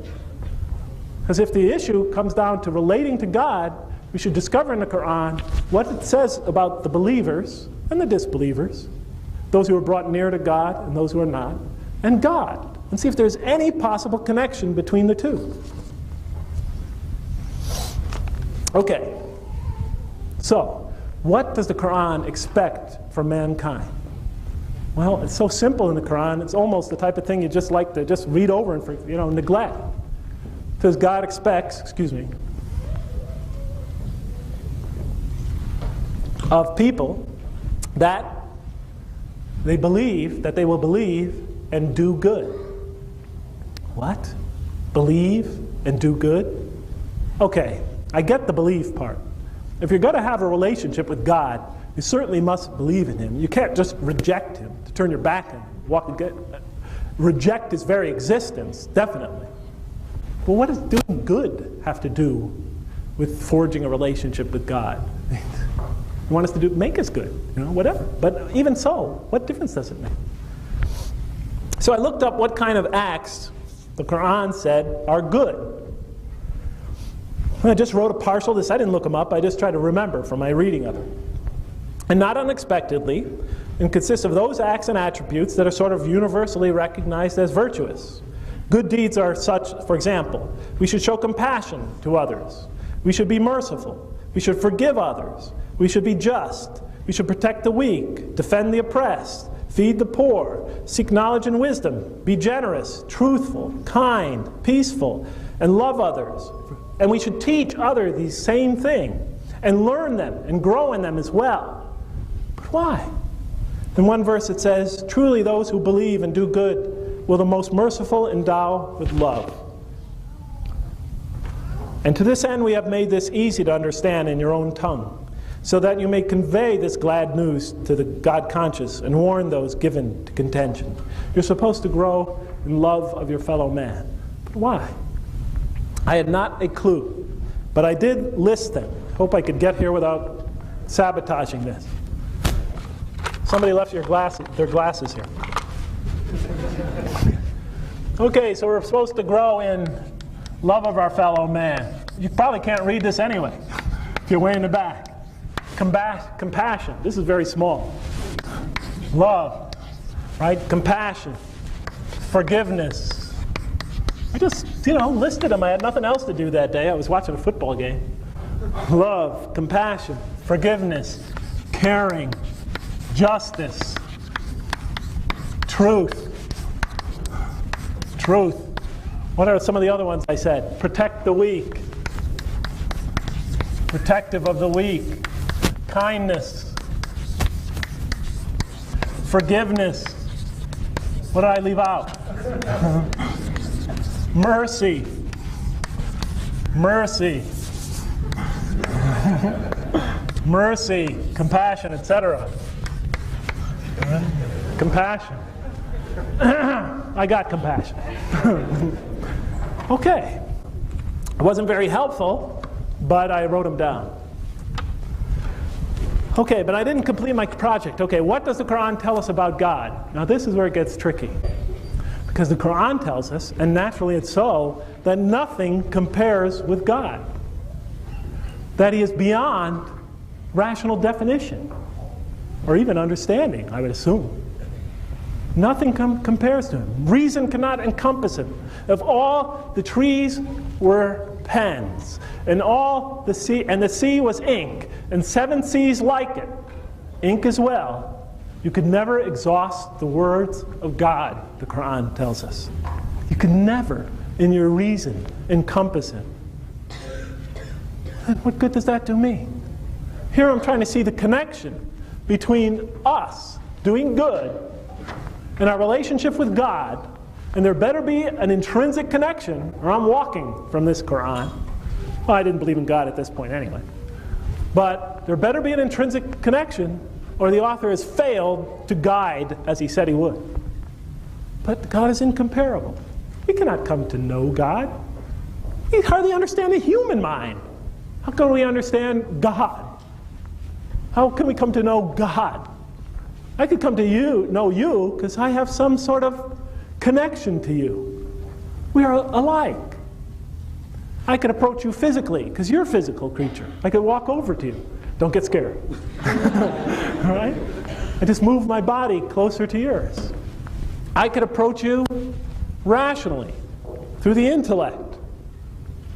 Because if the issue comes down to relating to God, we should discover in the Quran what it says about the believers and the disbelievers, those who are brought near to God and those who are not, and God, and see if there's any possible connection between the two. Okay, so what does the Quran expect from mankind? Well, it's so simple in the Quran, it's almost the type of thing you just like to just read over and neglect. Because God expects, of people that they believe that they will believe and do good. What? Believe and do good? Okay, I get the belief part. If you're going to have a relationship with God, you certainly must believe in him. You can't just reject him, to turn your back on him, reject his very existence, definitely. But what does doing good have to do with forging a relationship with God? You want us to make us good, whatever. But even so, what difference does it make? So I looked up what kind of acts the Quran said are good. I just wrote a partial list. I didn't look them up. I just tried to remember from my reading of it. And not unexpectedly, and consists of those acts and attributes that are sort of universally recognized as virtuous. Good deeds are such, for example, we should show compassion to others. We should be merciful. We should forgive others. We should be just. We should protect the weak, defend the oppressed, feed the poor, seek knowledge and wisdom, be generous, truthful, kind, peaceful, and love others. And we should teach others these same things and learn them and grow in them as well. But why? In one verse it says, truly those who believe and do good will the most merciful endow with love. And to this end we have made this easy to understand in your own tongue, so that you may convey this glad news to the God-conscious and warn those given to contention. You're supposed to grow in love of your fellow man. But why? I had not a clue, but I did list them. Hope I could get here without sabotaging this. Somebody left their glasses here. Okay, so we're supposed to grow in love of our fellow man. You probably can't read this anyway, if you're way in the back. Compassion, this is very small. Love, right? Compassion, forgiveness. I just, listed them. I had nothing else to do that day. I was watching a football game. Love, compassion, forgiveness, caring, justice, truth. What are some of the other ones I said? Protect the weak. Protective of the weak. Kindness. Forgiveness. What did I leave out? Mercy. Mercy, compassion, etc. Compassion. I got compassion. Okay. It wasn't very helpful, but I wrote them down. Okay, but I didn't complete my project. Okay, what does the Quran tell us about God? Now this is where it gets tricky. Because the Quran tells us, and naturally it's so, that nothing compares with God. That He is beyond rational definition, or even understanding, I would assume. Nothing compares to Him. Reason cannot encompass Him. If all the trees were pens, and all the sea was ink, and 7 seas like it, ink as well, you could never exhaust the words of God, the Quran tells us. You could never, in your reason, encompass Him. And what good does that do me? Here I'm trying to see the connection between us doing good and our relationship with God, and there better be an intrinsic connection, or I'm walking from this Quran. Well, I didn't believe in God at this point anyway. But there better be an intrinsic connection, or the author has failed to guide as he said he would. But God is incomparable. We cannot come to know God. We hardly understand the human mind. How can we understand God? How can we come to know God? I could come to know you, because I have some sort of connection to you. We are alike. I could approach you physically, because you're a physical creature. I could walk over to you. Don't get scared. All right? I just move my body closer to yours. I could approach you rationally, through the intellect,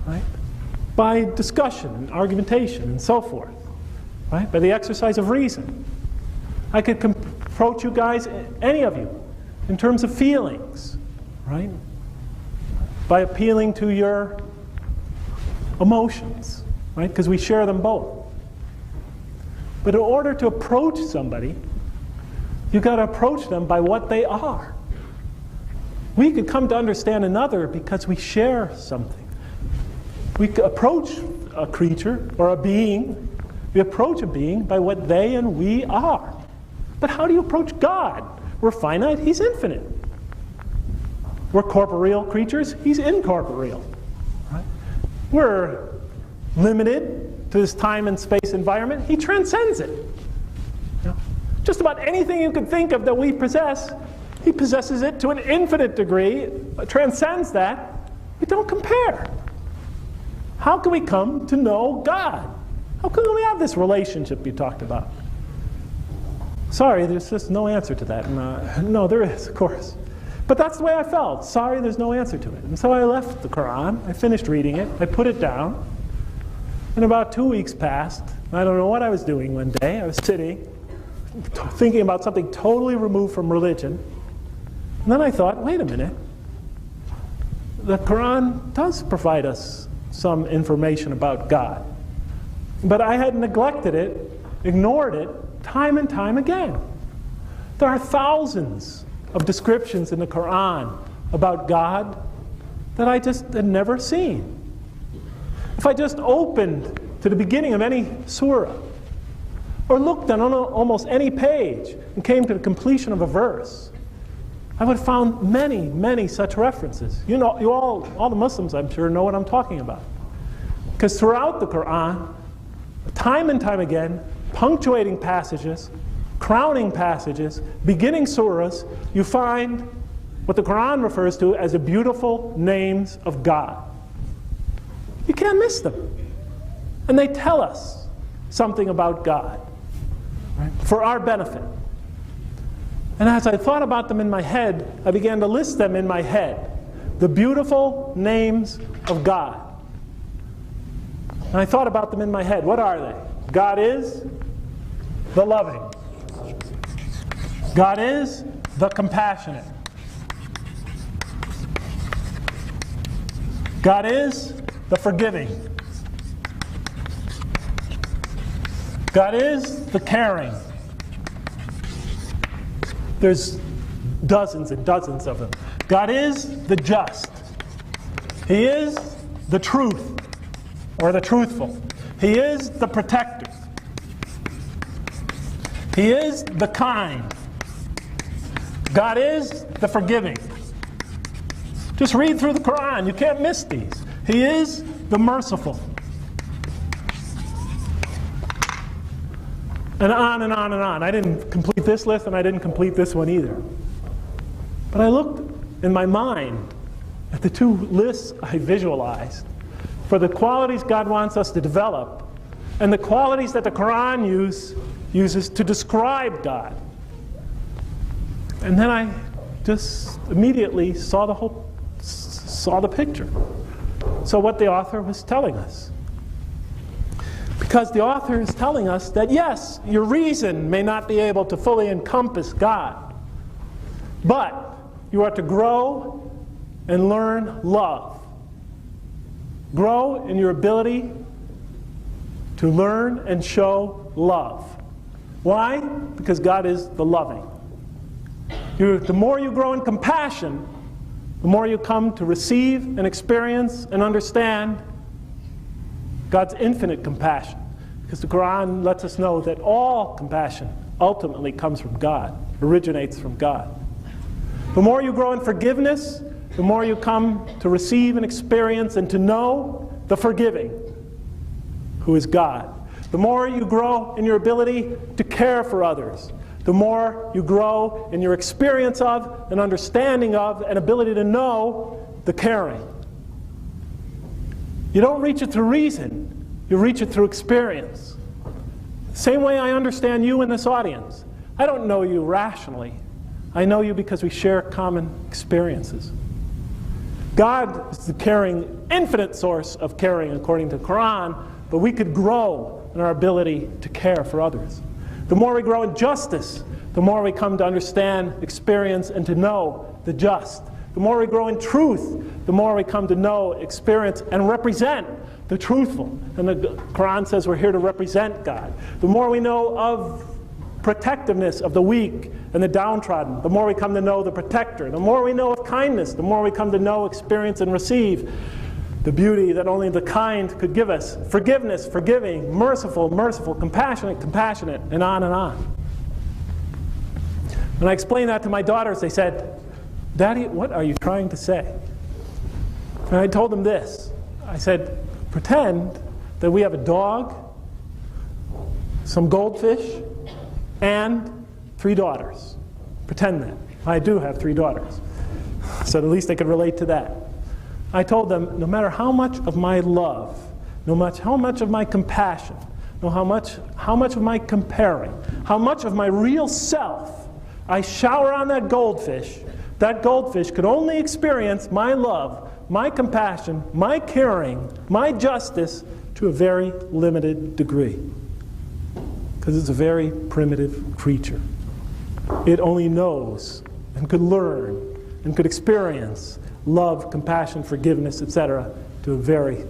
right? By discussion and argumentation and so forth, right? By the exercise of reason. I could approach you guys, any of you, in terms of feelings, right? By appealing to your emotions, right? Because we share them both. But in order to approach somebody, you've got to approach them by what they are. We could come to understand another because we share something. We approach a creature or a being, we approach a being by what they and we are. But how do you approach God? We're finite, He's infinite. We're corporeal creatures, He's incorporeal. Right? We're limited to this time and space environment, He transcends it. You know, just about anything you could think of that we possess, He possesses it to an infinite degree, transcends that. We don't compare. How can we come to know God? How can we have this relationship you talked about? sorry, there's just no answer to that. And, no, there is, of course. But that's the way I felt. Sorry, there's no answer to it. And so I left the Quran. I finished reading it. I put it down. And about 2 weeks passed. I don't know what I was doing one day. I was sitting, thinking about something totally removed from religion. And then I thought, wait a minute. The Quran does provide us some information about God. But I had neglected it, ignored it, time and time again. There are thousands of descriptions in the Quran about God that I just had never seen. If I just opened to the beginning of any surah, or looked on almost any page and came to the completion of a verse, I would have found many, many such references. You know, all the Muslims, I'm sure, know what I'm talking about. Because throughout the Quran, time and time again, punctuating passages, crowning passages, beginning surahs, you find what the Quran refers to as the beautiful names of God. You can't miss them. And they tell us something about God, right, for our benefit. And as I thought about them in my head, I began to list them in my head. The beautiful names of God. And I thought about them in my head. What are they? God is the loving. God is the compassionate. God is the forgiving. God is the caring. There's dozens and dozens of them. God is the just. He is the truth, or the truthful. He is the protector. He is the kind. God is the forgiving. Just read through the Quran. You can't miss these. He is the merciful. And on and on and on. I didn't complete this list, and I didn't complete this one either. But I looked in my mind at the two lists I visualized for the qualities God wants us to develop and the qualities that the Quran uses to describe God. And then I just immediately saw the picture. So what the author was telling us. Because the author is telling us that yes, your reason may not be able to fully encompass God, but you are to grow and learn love. Grow in your ability to learn and show love. Why? Because God is the loving. The more you grow in compassion, the more you come to receive and experience and understand God's infinite compassion. Because the Quran lets us know that all compassion ultimately comes from God, originates from God. The more you grow in forgiveness, the more you come to receive and experience and to know the forgiving, who is God. The more you grow in your ability to care for others, the more you grow in your experience of, and understanding of, and ability to know the caring. You don't reach it through reason, you reach it through experience. Same way I understand you in this audience. I don't know you rationally. I know you because we share common experiences. God is the caring, infinite source of caring according to the Quran, but we could grow in our ability to care for others. The more we grow in justice, the more we come to understand, experience, and to know the just. The more we grow in truth, the more we come to know, experience, and represent the truthful. And the Quran says we're here to represent God. The more we know of protectiveness of the weak and the downtrodden, the more we come to know the protector. The more we know of kindness, the more we come to know, experience, and receive the beauty that only the kind could give us. Forgiveness, forgiving, merciful, merciful, compassionate, compassionate, and on and on. When I explained that to my daughters, they said, "Daddy, what are you trying to say?" And I told them this. I said, pretend that we have a dog, some goldfish, and 3 daughters. Pretend that. I do have 3 daughters. So at least they could relate to that. I told them, no matter how much of my love, no matter how much of my compassion, know how much of my comparing, how much of my real self I shower on that goldfish could only experience my love, my compassion, my caring, my justice to a very limited degree. Because it's a very primitive creature. It only knows and could learn and could experience love, compassion, forgiveness, etc. to a very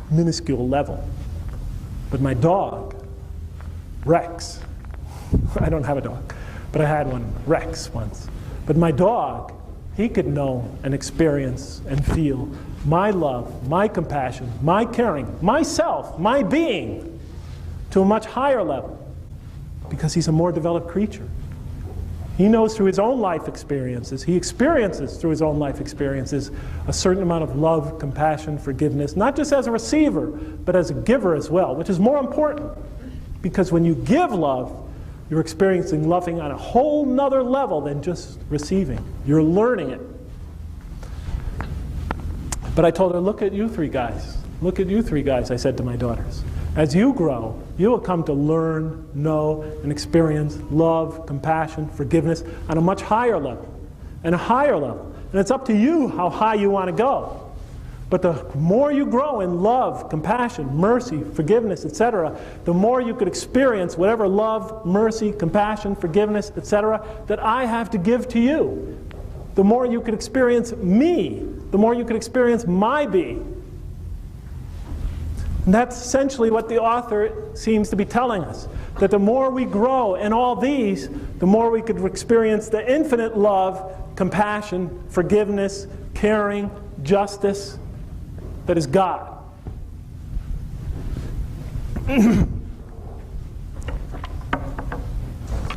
minuscule level. But my dog, Rex, I don't have a dog, but I had one, Rex, once. But my dog, he could know and experience and feel my love, my compassion, my caring, myself, my being, to a much higher level, because he's a more developed creature. He knows through his own life experiences, he experiences through his own life experiences a certain amount of love, compassion, forgiveness, not just as a receiver, but as a giver as well, which is more important. Because when you give love, you're experiencing loving on a whole nother level than just receiving. You're learning it. But I told her, look at you three guys. Look at you three guys, I said to my daughters. As you grow, you will come to learn, know, and experience love, compassion, forgiveness on a much higher level, and a higher level. And it's up to you how high you want to go. But the more you grow in love, compassion, mercy, forgiveness, etc., the more you could experience whatever love, mercy, compassion, forgiveness, etc., that I have to give to you. The more you could experience me, the more you could experience my being. And that's essentially what the author seems to be telling us. That the more we grow in all these, the more we could experience the infinite love, compassion, forgiveness, caring, justice that is God.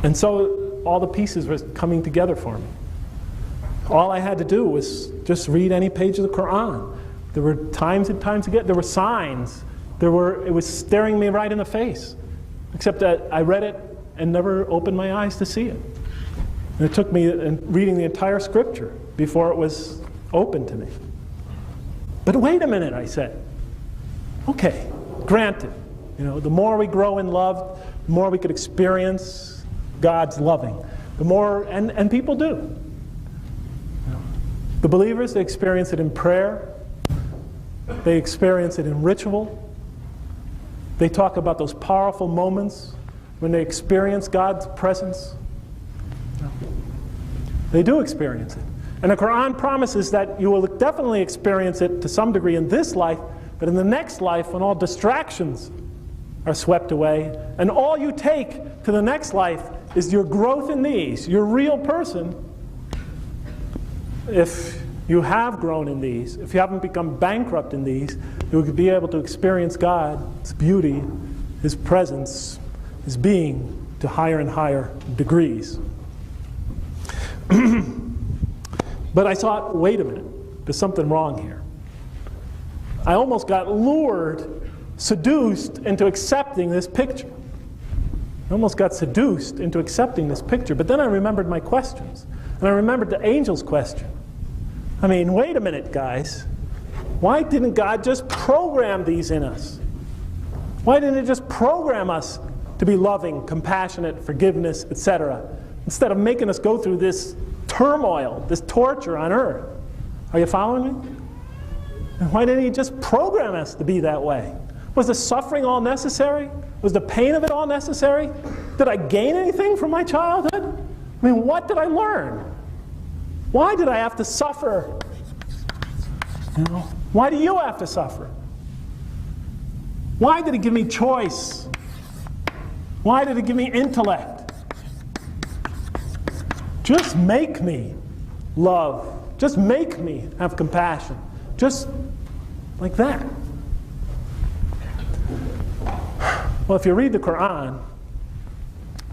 And so all the pieces were coming together for me. All I had to do was just read any page of the Quran. There were times and times again, there were signs. It was staring me right in the face. Except that I read it and never opened my eyes to see it. And it took me reading the entire scripture before it was open to me. But wait a minute, I said. Okay, granted. You know, the more we grow in love, the more we could experience God's loving. The more, and people do. You know, the believers, they experience it in prayer. They experience it in ritual. They talk about those powerful moments when they experience God's presence. They do experience it. And the Quran promises that you will definitely experience it to some degree in this life, but in the next life, when all distractions are swept away, and all you take to the next life is your growth in these, your real person, if you have grown in these, if you haven't become bankrupt in these, you will be able to experience God's beauty, His presence, His being to higher and higher degrees. But I thought, wait a minute, there's something wrong here. I almost got lured, seduced into accepting this picture. I almost got seduced into accepting this picture, but then I remembered my questions. And I remembered the angel's question. I mean, wait a minute, guys. Why didn't God just program these in us? Why didn't He just program us to be loving, compassionate, forgiveness, etc., instead of making us go through this turmoil, this torture on earth? Are you following me? And why didn't He just program us to be that way? Was the suffering all necessary? Was the pain of it all necessary? Did I gain anything from my childhood? I mean, what did I learn? Why did I have to suffer? You know, why do you have to suffer? Why did He give me choice? Why did He give me intellect? Just make me love. Just make me have compassion. Just like that. Well, if you read the Quran,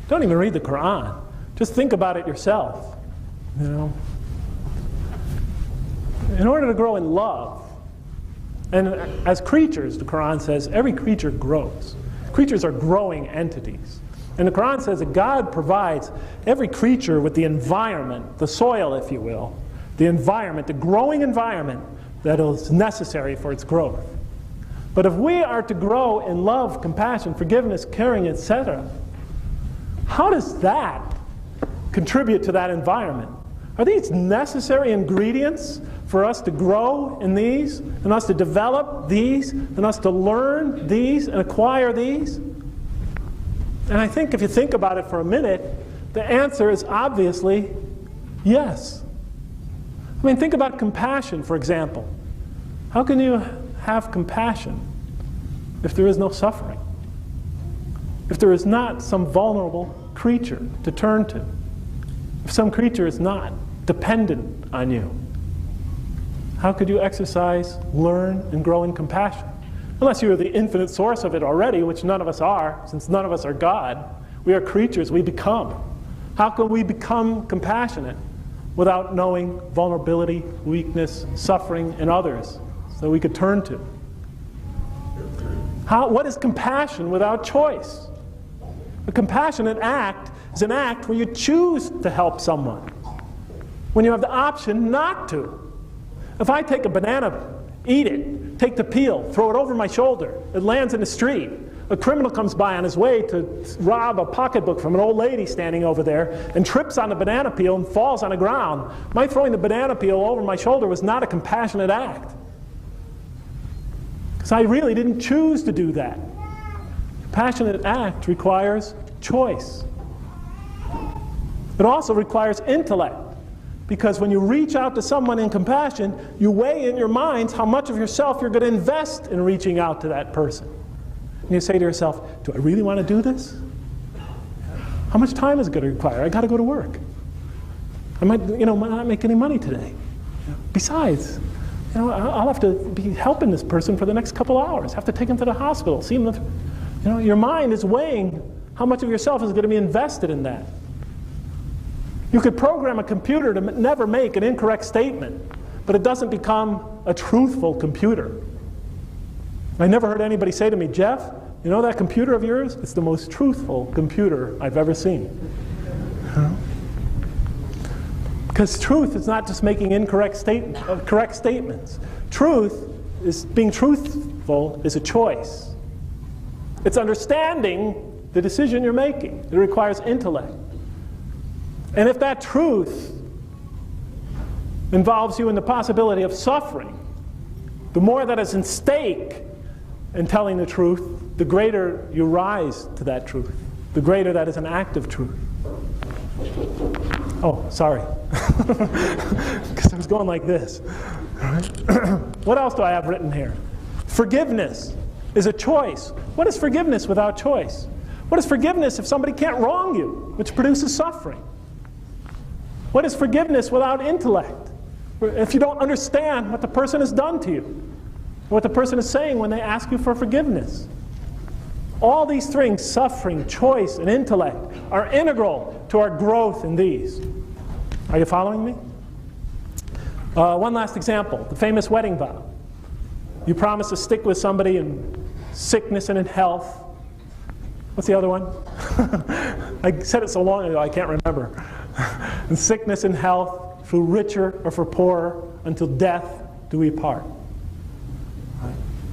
don't even read the Quran. Just think about it yourself. You know, in order to grow in love, and as creatures, the Quran says, every creature grows. Creatures are growing entities. And the Quran says that God provides every creature with the environment, the soil, if you will, the environment, the growing environment that is necessary for its growth. But if we are to grow in love, compassion, forgiveness, caring, etc., how does that contribute to that environment? Are these necessary ingredients for us to grow in these, and us to develop these, and us to learn these and acquire these? And I think if you think about it for a minute, the answer is obviously yes. I mean, think about compassion, for example. How can you have compassion if there is no suffering? If there is not some vulnerable creature to turn to? If some creature is not dependent on you? How could you exercise, learn, and grow in compassion? Unless you are the infinite source of it already, which none of us are, since none of us are God. We are creatures, we become. How can we become compassionate without knowing vulnerability, weakness, suffering in others so we could turn to? What is compassion without choice? A compassionate act is an act where you choose to help someone, when you have the option not to. If I take a banana, eat it, take the peel, throw it over my shoulder, it lands in the street, a criminal comes by on his way to rob a pocketbook from an old lady standing over there and trips on the banana peel and falls on the ground, my throwing the banana peel over my shoulder was not a compassionate act. Because I really didn't choose to do that. Compassionate act requires choice. It also requires intellect. Because when you reach out to someone in compassion, you weigh in your minds how much of yourself you're going to invest in reaching out to that person. And you say to yourself, do I really want to do this? How much time is it going to require? I got to go to work. I might not make any money today. Besides, I'll have to be helping this person for the next couple hours. Have to take him to the hospital. See him. Your mind is weighing how much of yourself is going to be invested in that. You could program a computer to never make an incorrect statement, but it doesn't become a truthful computer. I never heard anybody say to me, Jeff, you know that computer of yours? It's the most truthful computer I've ever seen. Because truth is not just making correct statements. Being truthful is a choice. It's understanding the decision you're making. It requires intellect. And if that truth involves you in the possibility of suffering, the more that is in stake in telling the truth, the greater you rise to that truth, the greater that is an act of truth. Oh, sorry. Because I was going like this. All right. What else do I have written here? Forgiveness is a choice. What is forgiveness without choice? What is forgiveness if somebody can't wrong you, which produces suffering? What is forgiveness without intellect? If you don't understand what the person has done to you, what the person is saying when they ask you for forgiveness. All these things, suffering, choice, and intellect, are integral to our growth in these. Are you following me? One last example, the famous wedding vow. You promise to stick with somebody in sickness and in health. What's the other one? I said it so long ago I can't remember. In sickness and health, through richer or for poorer, until death do we part.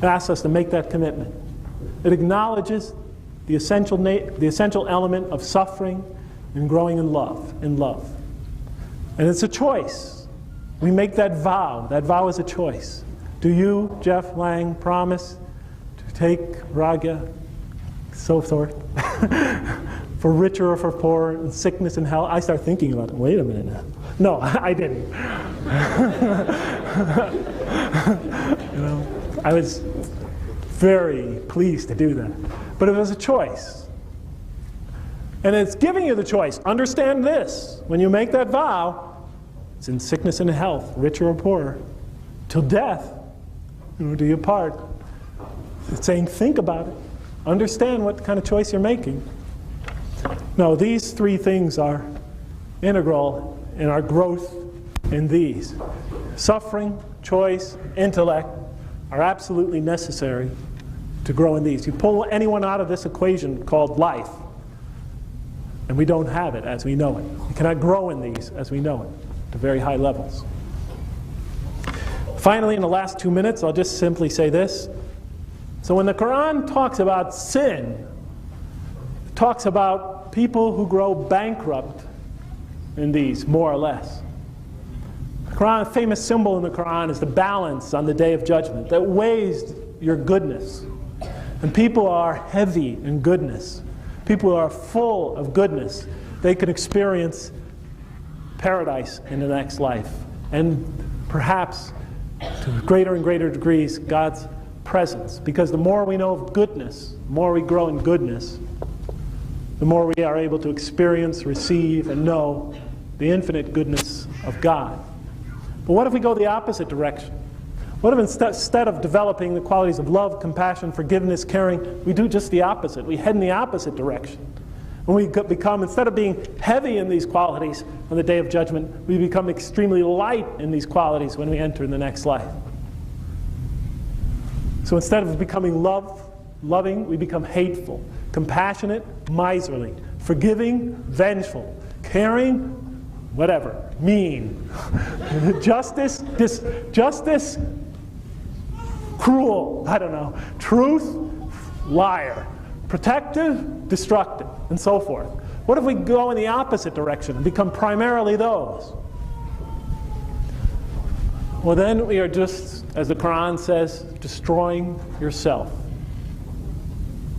It asks us to make that commitment. It acknowledges the essential element of suffering and growing in love. And it's a choice. We make that vow. That vow is a choice. Do you, Jeff Lang, promise to take Ragya, so forth, for richer or for poorer, in sickness and health? I start thinking about it. Wait a minute now. No, I didn't. I was very pleased to do that. But it was a choice. And it's giving you the choice. Understand this. When you make that vow, it's in sickness and health, richer or poorer, till death, do you part. It's saying, think about it. Understand what kind of choice you're making. No, these three things are integral in our growth in these. Suffering, choice, intellect are absolutely necessary to grow in these. You pull anyone out of this equation called life, and we don't have it as we know it. We cannot grow in these as we know it to very high levels. Finally, in the last 2 minutes, I'll just simply say this. So when the Quran talks about sin, it talks about people who grow bankrupt in these, more or less. The Quran, a famous symbol in the Quran is the balance on the day of judgment that weighs your goodness. And people are heavy in goodness. People who are full of goodness, they can experience paradise in the next life. And perhaps, to greater and greater degrees, God's presence. Because the more we know of goodness, the more we grow in goodness, the more we are able to experience, receive, and know the infinite goodness of God. But what if we go the opposite direction? What if instead of developing the qualities of love, compassion, forgiveness, caring, we do just the opposite? We head in the opposite direction. And we become, instead of being heavy in these qualities on the day of judgment, we become extremely light in these qualities when we enter in the next life. So instead of becoming loving, we become hateful, compassionate, miserly, forgiving, vengeful, caring, whatever, mean, justice, cruel, I don't know, truth, liar, protective, destructive, and so forth. What if we go in the opposite direction and become primarily those? Well, then we are just, as the Quran says, destroying yourself.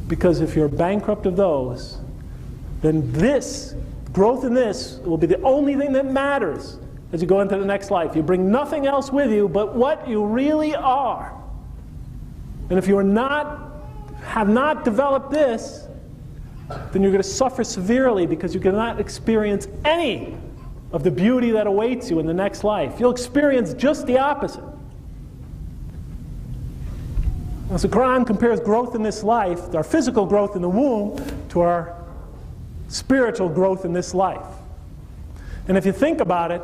Because if you're bankrupt of those, then this, growth in this, will be the only thing that matters as you go into the next life. You bring nothing else with you but what you really are. And if you have not developed this, then you're going to suffer severely because you cannot experience any of the beauty that awaits you in the next life. You'll experience just the opposite. As the Quran compares growth in this life, our physical growth in the womb, to our spiritual growth in this life. And if you think about it,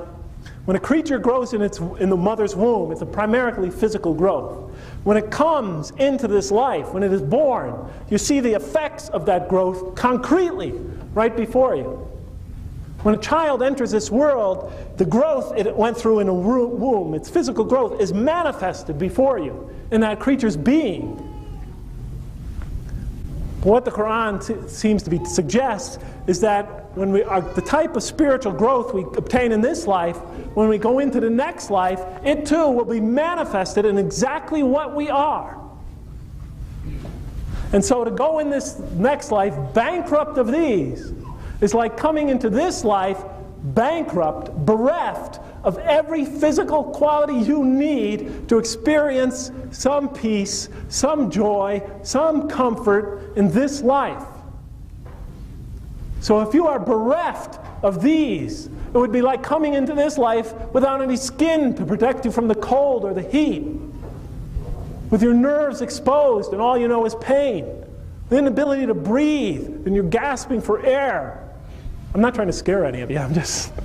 when a creature grows in the mother's womb, it's a primarily physical growth. When it comes into this life, when it is born, you see the effects of that growth concretely right before you. When a child enters this world, the growth it went through in a womb, its physical growth, is manifested before you in that creature's being. But what the Quran seems to suggest is that when we are the type of spiritual growth we obtain in this life, when we go into the next life, it too will be manifested in exactly what we are. And so to go in this next life bankrupt of these is like coming into this life bankrupt, bereft of every physical quality you need to experience some peace, some joy, some comfort in this life. So if you are bereft of these, it would be like coming into this life without any skin to protect you from the cold or the heat, with your nerves exposed and all you know is pain, the inability to breathe and you're gasping for air. I'm not trying to scare any of you, I'm just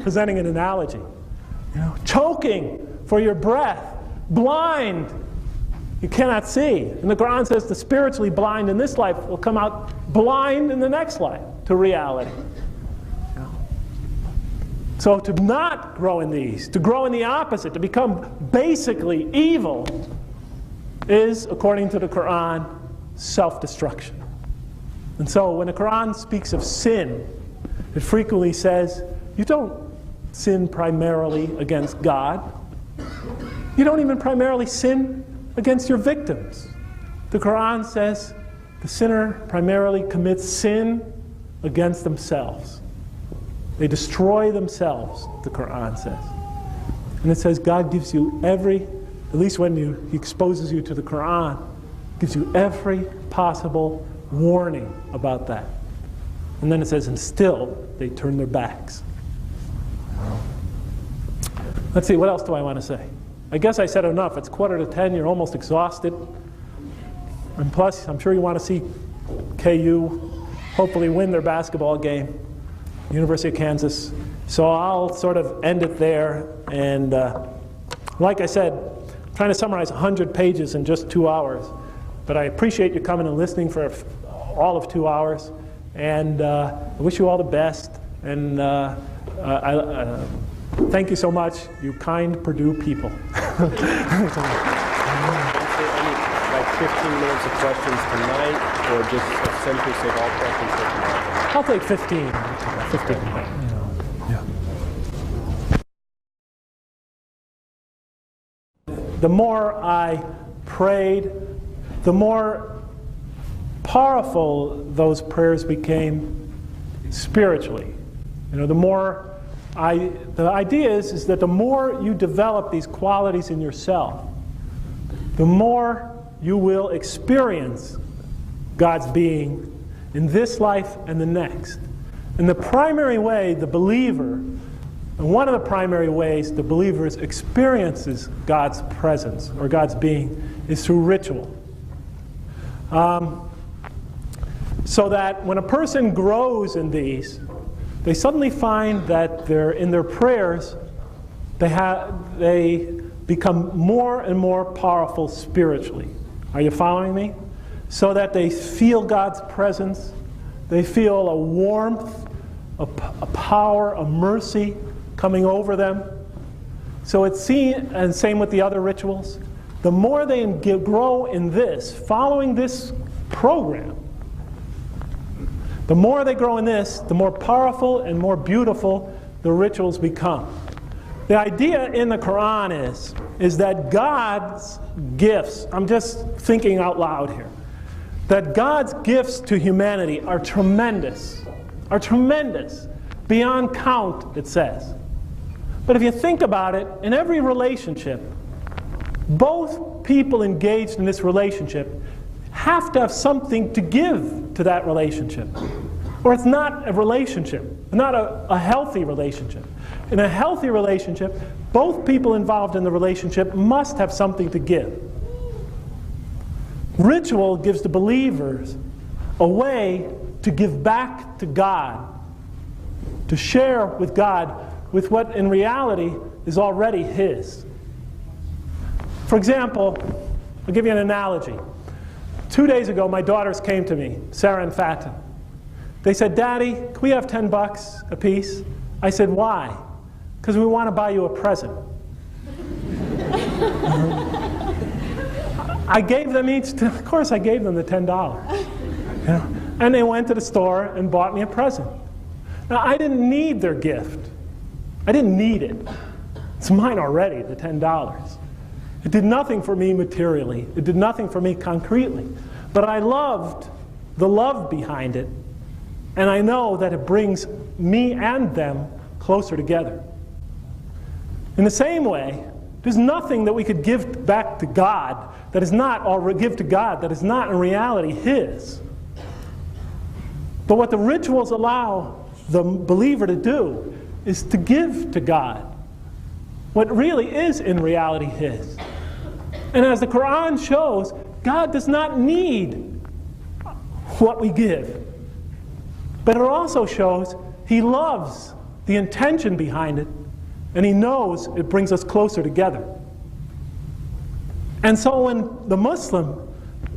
presenting an analogy. You know, choking for your breath, blind, you cannot see. And the Quran says the spiritually blind in this life will come out blind in the next life to reality. You know? So to not grow in these, to grow in the opposite, to become basically evil, is, according to the Quran, self-destruction. And so when the Quran speaks of sin, it frequently says, you don't sin primarily against God. You don't even primarily sin against your victims. The Quran says the sinner primarily commits sin against themselves. They destroy themselves, the Quran says. And it says God gives you every, at least when He exposes you to the Quran, gives you every possible warning about that. And then it says, and still they turn their backs. Let's see, what else do I want to say? I guess I said enough. It's 9:45, you're almost exhausted. And plus, I'm sure you want to see KU hopefully win their basketball game, University of Kansas. So I'll sort of end it there. And like I said, I'm trying to summarize 100 pages in just 2 hours. But I appreciate you coming and listening for all of 2 hours. And I wish you all the best. And thank you so much, you kind Purdue people. 15 minutes of questions tonight, or just simply save all questions for tomorrow? I'll take 15. 15. Yeah. The more I prayed, the more powerful those prayers became spiritually. The idea is that the more you develop these qualities in yourself, the more you will experience God's being in this life and the next. And the primary way the believer, and one of the primary ways the believer experiences God's presence or God's being is through ritual. So that when a person grows in these, they suddenly find that in their prayers, they become more and more powerful spiritually. Are you following me? So that they feel God's presence, they feel a warmth, a power, a mercy coming over them. So it's seen, and same with the other rituals. The more they grow in this, following this program, the more they grow in this, the more powerful and more beautiful the rituals become. The idea in the Quran is that God's gifts, I'm just thinking out loud here, that God's gifts to humanity are tremendous, beyond count, it says. But if you think about it, in every relationship, both people engaged in this relationship have to have something to give to that relationship. Or it's not a relationship, not a healthy relationship. In a healthy relationship, both people involved in the relationship must have something to give. Ritual gives the believers a way to give back to God, to share with God with what in reality is already His. For example, I'll give you an analogy. 2 days ago, my daughters came to me, Sarah and Fatin. They said, "Daddy, can we have $10 a piece?" I said, "Why?" "Because we want to buy you a present." I gave them each, of course I gave them the $10. And they went to the store and bought me a present. Now, I didn't need their gift. I didn't need it. It's mine already, the $10. It did nothing for me materially. It did nothing for me concretely. But I loved the love behind it, and I know that it brings me and them closer together. In the same way, there's nothing that we could give back to God that is not, or give to God that is not in reality His. But what the rituals allow the believer to do is to give to God what really is in reality His. And as the Quran shows, God does not need what we give. But it also shows He loves the intention behind it, and He knows it brings us closer together. And so when the Muslim,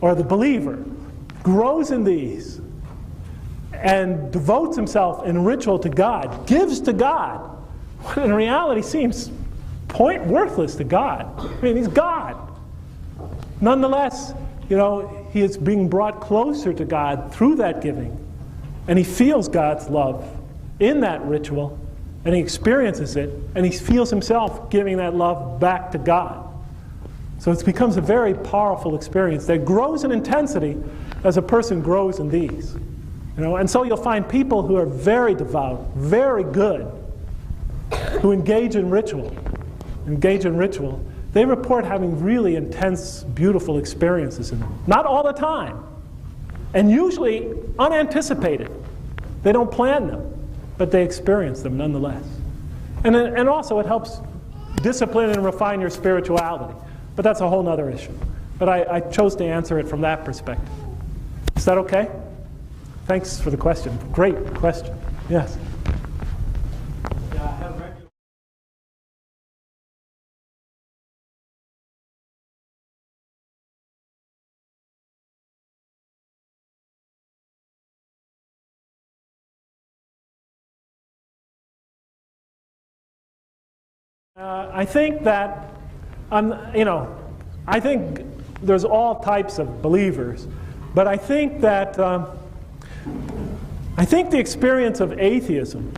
or the believer, grows in these, and devotes himself in ritual to God, gives to God, what in reality seems worthless to God. I mean, He's God. Nonetheless, he is being brought closer to God through that giving, and he feels God's love in that ritual, and he experiences it, and he feels himself giving that love back to God. So it becomes a very powerful experience that grows in intensity as a person grows in these. And so you'll find people who are very devout, very good, who engage in ritual. They report having really intense, beautiful experiences in them. Not all the time, and usually unanticipated. They don't plan them, but they experience them nonetheless. And also it helps discipline and refine your spirituality. But that's a whole other issue. But I chose to answer it from that perspective. Is that okay? Thanks for the question. Great question. Yes? I think that, I think there's all types of believers. But I think that I think the experience of atheism,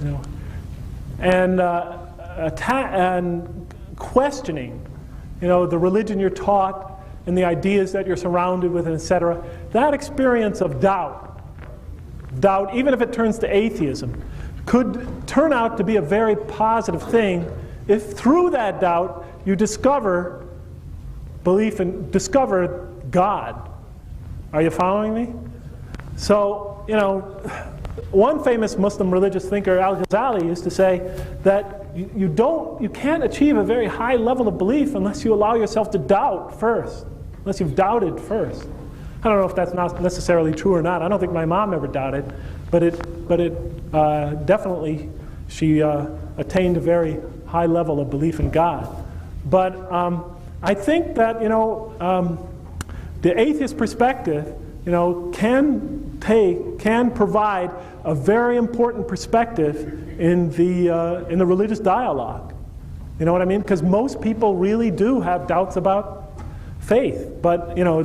you know, and questioning, you know, the religion you're taught and the ideas that you're surrounded with, etc., that experience of doubt, even if it turns to atheism, could turn out to be a very positive thing if through that doubt you discover belief and discover God. Are you following me? So, you know, one famous Muslim religious thinker, Al-Ghazali, used to say that you can't achieve a very high level of belief unless you allow yourself to doubt first, unless you've doubted first. I don't know if that's not necessarily true or not. I don't think my mom ever doubted, but definitely she attained a very high level of belief in God. But I think that, you know, the atheist perspective, you know, can provide a very important perspective in the religious dialogue. You know what I mean? Because most people really do have doubts about faith, but you know,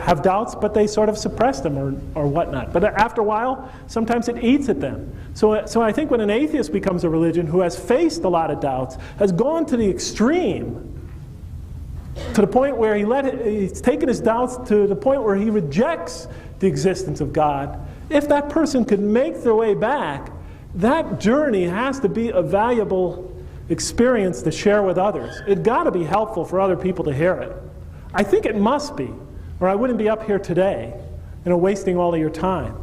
have doubts, but they sort of suppress them or whatnot. But after a while, sometimes it eats at them. So I think when an atheist becomes a religion who has faced a lot of doubts, has gone to the extreme, to the point where he's taken his doubts to the point where he rejects the existence of God, if that person could make their way back, that journey has to be a valuable experience to share with others. It's got to be helpful for other people to hear it. I think it must be, or I wouldn't be up here today, you know, wasting all of your time.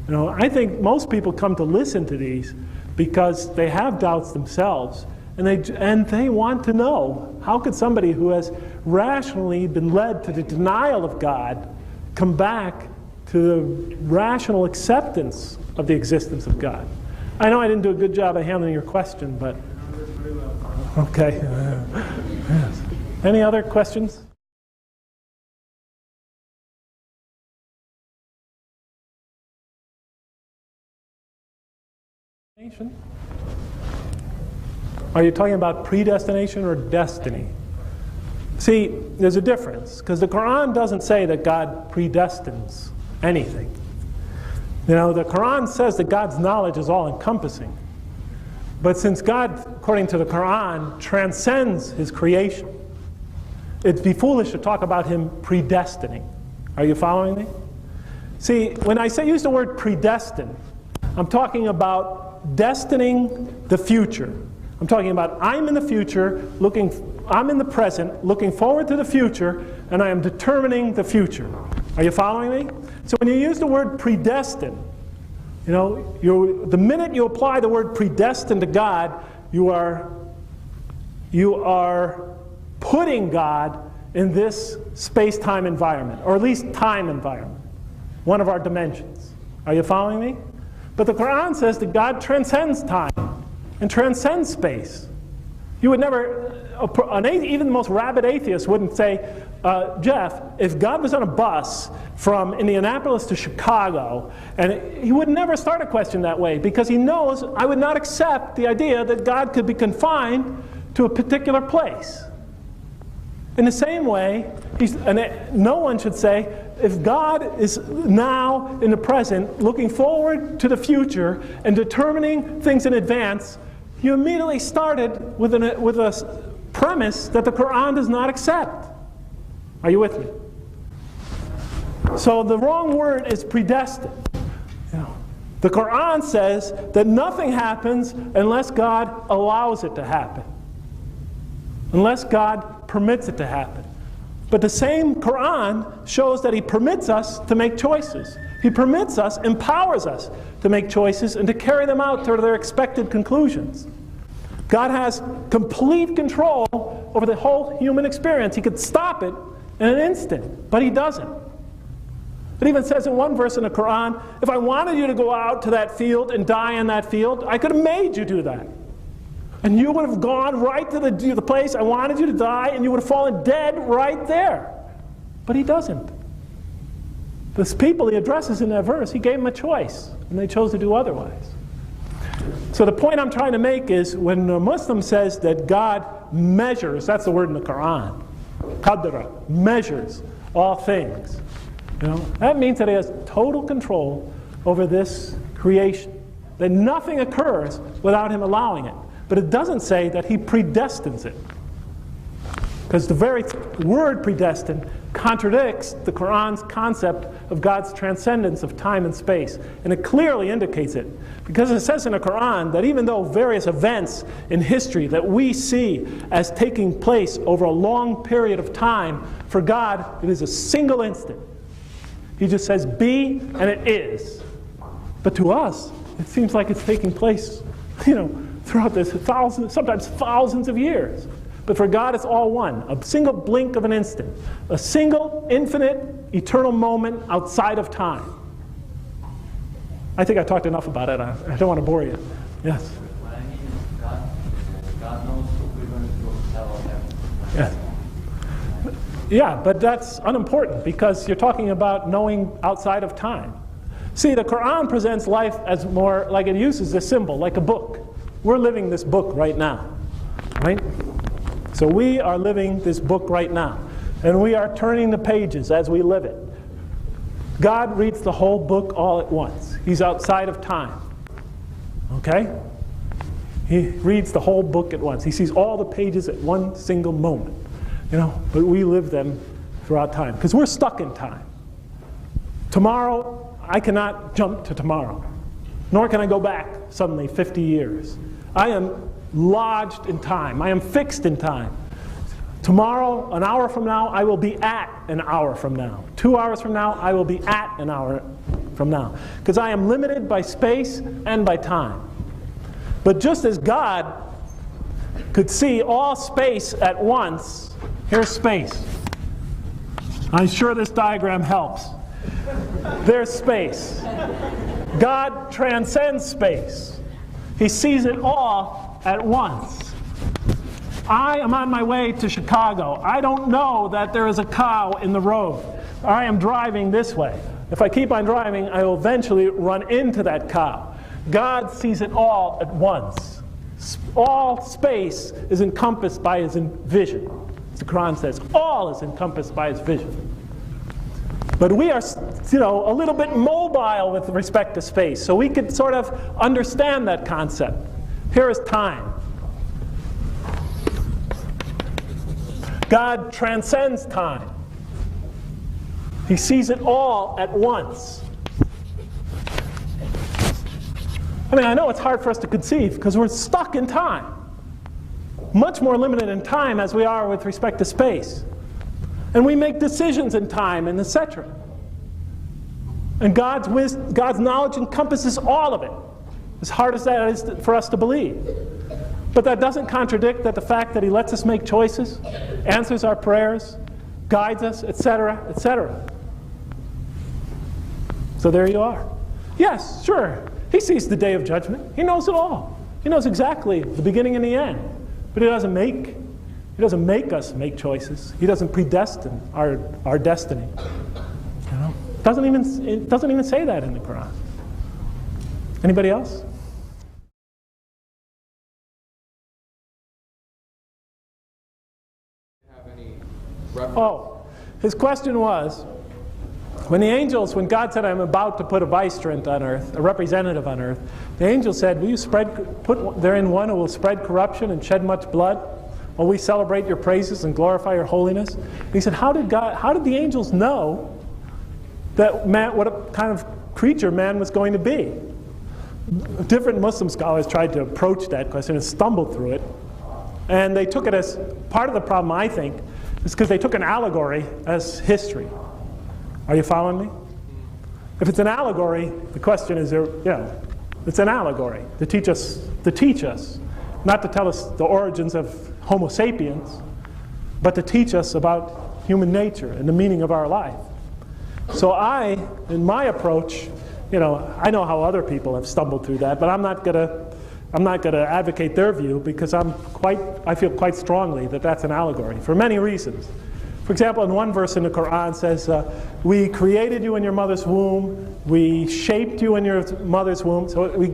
You know, I think most people come to listen to these because they have doubts themselves, and they want to know, how could somebody who has rationally been led to the denial of God come back to the rational acceptance of the existence of God? I know I didn't do a good job of handling your question, but okay. Yes. Any other questions? Are you talking about predestination or destiny? See, there's a difference, because the Quran doesn't say that God predestines anything. You know, the Quran says that God's knowledge is all-encompassing. But since God, according to the Quran, transcends his creation, it'd be foolish to talk about him predestining. Are you following me? See, when I use the word predestined, I'm talking about destining the future. I'm talking about I'm in the future, I'm in the present, looking forward to the future, and I am determining the future. Are you following me? So when you use the word predestined, you know, the minute you apply the word predestined to God, you are putting God in this space-time environment, or at least time environment, one of our dimensions. Are you following me? But the Quran says that God transcends time and transcends space. You would never, even the most rabid atheist wouldn't say, Jeff, if God was on a bus from Indianapolis to Chicago, and he would never start a question that way, because he knows I would not accept the idea that God could be confined to a particular place. In the same way, no one should say, if God is now in the present, looking forward to the future and determining things in advance, you immediately started with a premise that the Quran does not accept. Are you with me? So the wrong word is predestined. You know, the Quran says that nothing happens unless God allows it to happen, unless God permits it to happen. But the same Quran shows that he permits us to make choices. He permits us, empowers us to make choices and to carry them out to their expected conclusions. God has complete control over the whole human experience. He could stop it in an instant, but he doesn't. It even says in one verse in the Quran, if I wanted you to go out to that field and die in that field, I could have made you do that. And you would have gone right to the place I wanted you to die, and you would have fallen dead right there. But he doesn't. The people he addresses in that verse, he gave them a choice, and they chose to do otherwise. So the point I'm trying to make is, when a Muslim says that God measures, that's the word in the Quran, qadra, measures all things. That means that he has total control over this creation. That nothing occurs without him allowing it. But it doesn't say that he predestines it. Because the very word predestined contradicts the Quran's concept of God's transcendence of time and space. And it clearly indicates it. Because it says in the Quran that even though various events in history that we see as taking place over a long period of time, for God it is a single instant. He just says be, and it is. But to us, it seems like it's taking place, throughout this sometimes thousands of years. But for God, it's all one. A single blink of an instant. A single, infinite, eternal moment outside of time. I think I talked enough about it. I don't want to bore you. Yes? What I mean is God knows what we're going to do and tell him. Yes. Yeah, but that's unimportant because you're talking about knowing outside of time. See, the Quran presents life as more like it uses a symbol, like a book. We're living this book right now, right? So we are living this book right now, and we are turning the pages as we live it. God reads the whole book all at once. He's outside of time, okay? He reads the whole book at once. He sees all the pages at one single moment, but we live them throughout time, because we're stuck in time. Tomorrow, I cannot jump to tomorrow, nor can I go back suddenly 50 years. I am lodged in time. I am fixed in time. Tomorrow, an hour from now, I will be at an hour from now. 2 hours from now, I will be at an hour from now. Because I am limited by space and by time. But just as God could see all space at once, here's space. I'm sure this diagram helps. There's space. God transcends space. He sees it all at once. I am on my way to Chicago. I don't know that there is a cow in the road. I am driving this way. If I keep on driving, I will eventually run into that cow. God sees it all at once. All space is encompassed by his vision. As the Quran says, all is encompassed by his vision. But we are, a little bit mobile with respect to space, so we could sort of understand that concept. Here is time. God transcends time. He sees it all at once. I know it's hard for us to conceive because we're stuck in time. Much more limited in time as we are with respect to space. And we make decisions in time and etc. And God's knowledge encompasses all of it. As hard as that is for us to believe. But that doesn't contradict the fact that he lets us make choices, answers our prayers, guides us, etc., etc. So there you are. Yes, sure. He sees the day of judgment. He knows it all. He knows exactly the beginning and the end. But he doesn't make us make choices. He doesn't predestine our destiny. It doesn't even say that in the Quran. Anybody else? Oh, his question was, when God said, I'm about to put a vicegerent on earth, a representative on earth, the angel said, will you put therein one who will spread corruption and shed much blood? Will we celebrate your praises and glorify your holiness? And he said, how did the angels know that what kind of creature man was going to be? Different Muslim scholars tried to approach that question and stumbled through it. And they took it as part of the problem, I think, is because they took an allegory as history. Are you following me? If it's an allegory, the question is, it's an allegory to teach us, not to tell us the origins of Homo sapiens, but to teach us about human nature and the meaning of our life. So in my approach, I know how other people have stumbled through that, but I'm not gonna advocate their view because I feel quite strongly that that's an allegory for many reasons. For example, in one verse in the Quran says, we created you in your mother's womb, we shaped you in your mother's womb, so we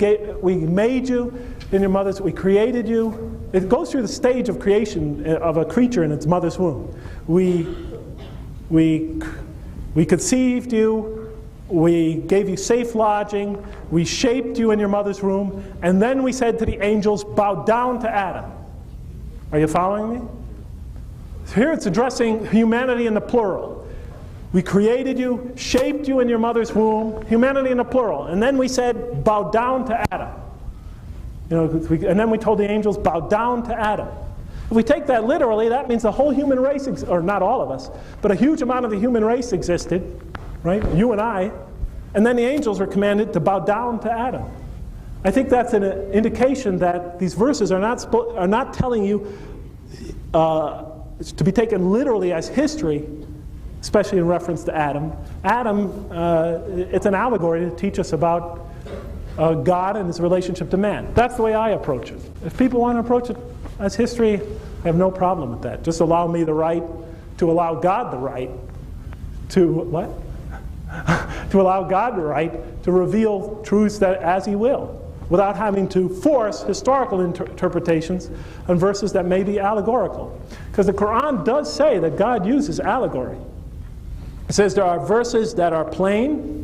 made you in your mother's, we created you. It goes through the stage of creation of a creature in its mother's womb. We conceived you, we gave you safe lodging, we shaped you in your mother's womb, and then we said to the angels, bow down to Adam. Are you following me? Here it's addressing humanity in the plural. We created you, shaped you in your mother's womb, humanity in the plural. And then we said, bow down to Adam. You know, and then we told the angels, bow down to Adam. If we take that literally, that means the whole human race, or not all of us, but a huge amount of the human race existed, right? You and I. And then the angels were commanded to bow down to Adam. I think that's an indication that these verses are not telling you to be taken literally as history, especially in reference to Adam. Adam, it's an allegory to teach us about God and his relationship to man. That's the way I approach it. If people want to approach it as history, I have no problem with that. Just allow me the right to allow God the right to, what? To allow God the right to reveal truths that as he will, without having to force historical interpretations on verses that may be allegorical. Because the Quran does say that God uses allegory. It says there are verses that are plain,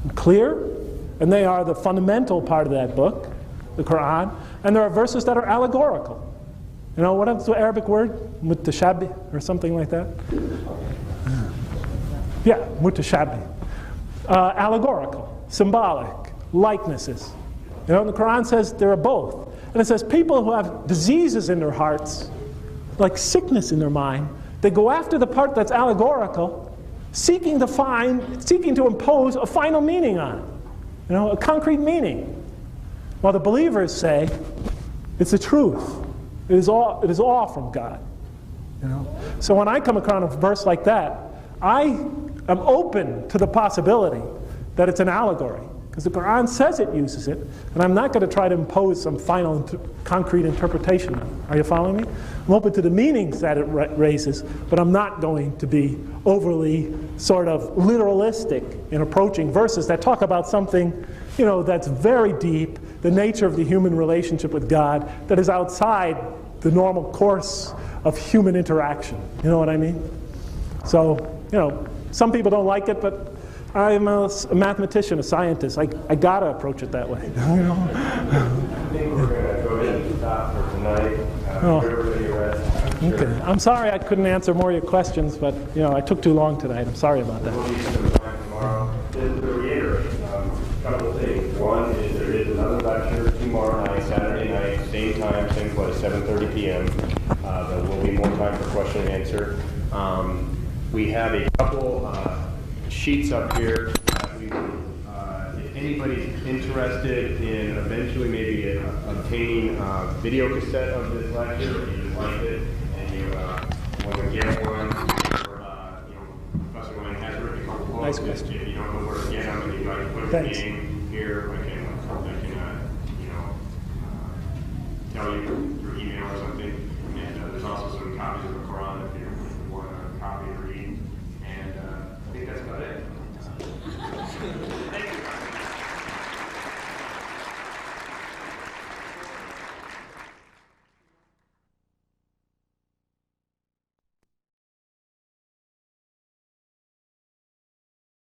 and clear, and they are the fundamental part of that book, the Quran, and there are verses that are allegorical. You know, what's the Arabic word? Mutashabih, or something like that? Yeah, mutashabih. Allegorical, symbolic, likenesses. You know, the Quran says there are both. And it says people who have diseases in their hearts, like sickness in their mind, they go after the part that's allegorical, seeking to impose a final meaning on it. You know, a concrete meaning. While the believers say, it's the truth. It is all from God. You know? So when I come across a verse like that, I am open to the possibility that it's an allegory. Because the Quran says it uses it, and I'm not going to try to impose some final concrete interpretation on it. Are you following me? I'm open to the meanings that it raises, but I'm not going to be overly sort of literalistic in approaching verses that talk about something, you know, that's very deep, the nature of the human relationship with God, that is outside the normal course of human interaction. You know what I mean? So, you know, some people don't like it, but I'm a mathematician, a scientist. I gotta approach it that way. I think we're going to go ahead and stop for tonight. Okay. I'm sorry I couldn't answer more of your questions, but you know I took too long tonight. I'm sorry about that. We'll need some time tomorrow. Just to reiterate a couple of things. One is there is another lecture tomorrow night, Saturday night, same time, same place, 7:30 p.m. There will be more time for question and answer. We have a couple sheets up here. If anybody's interested in eventually maybe obtaining a video cassette of this lecture, and you like it, and you want to get one, or Professor Wayne has written a couple books. Nice question. If you don't know where to get them, and you'd like to put a name here, I can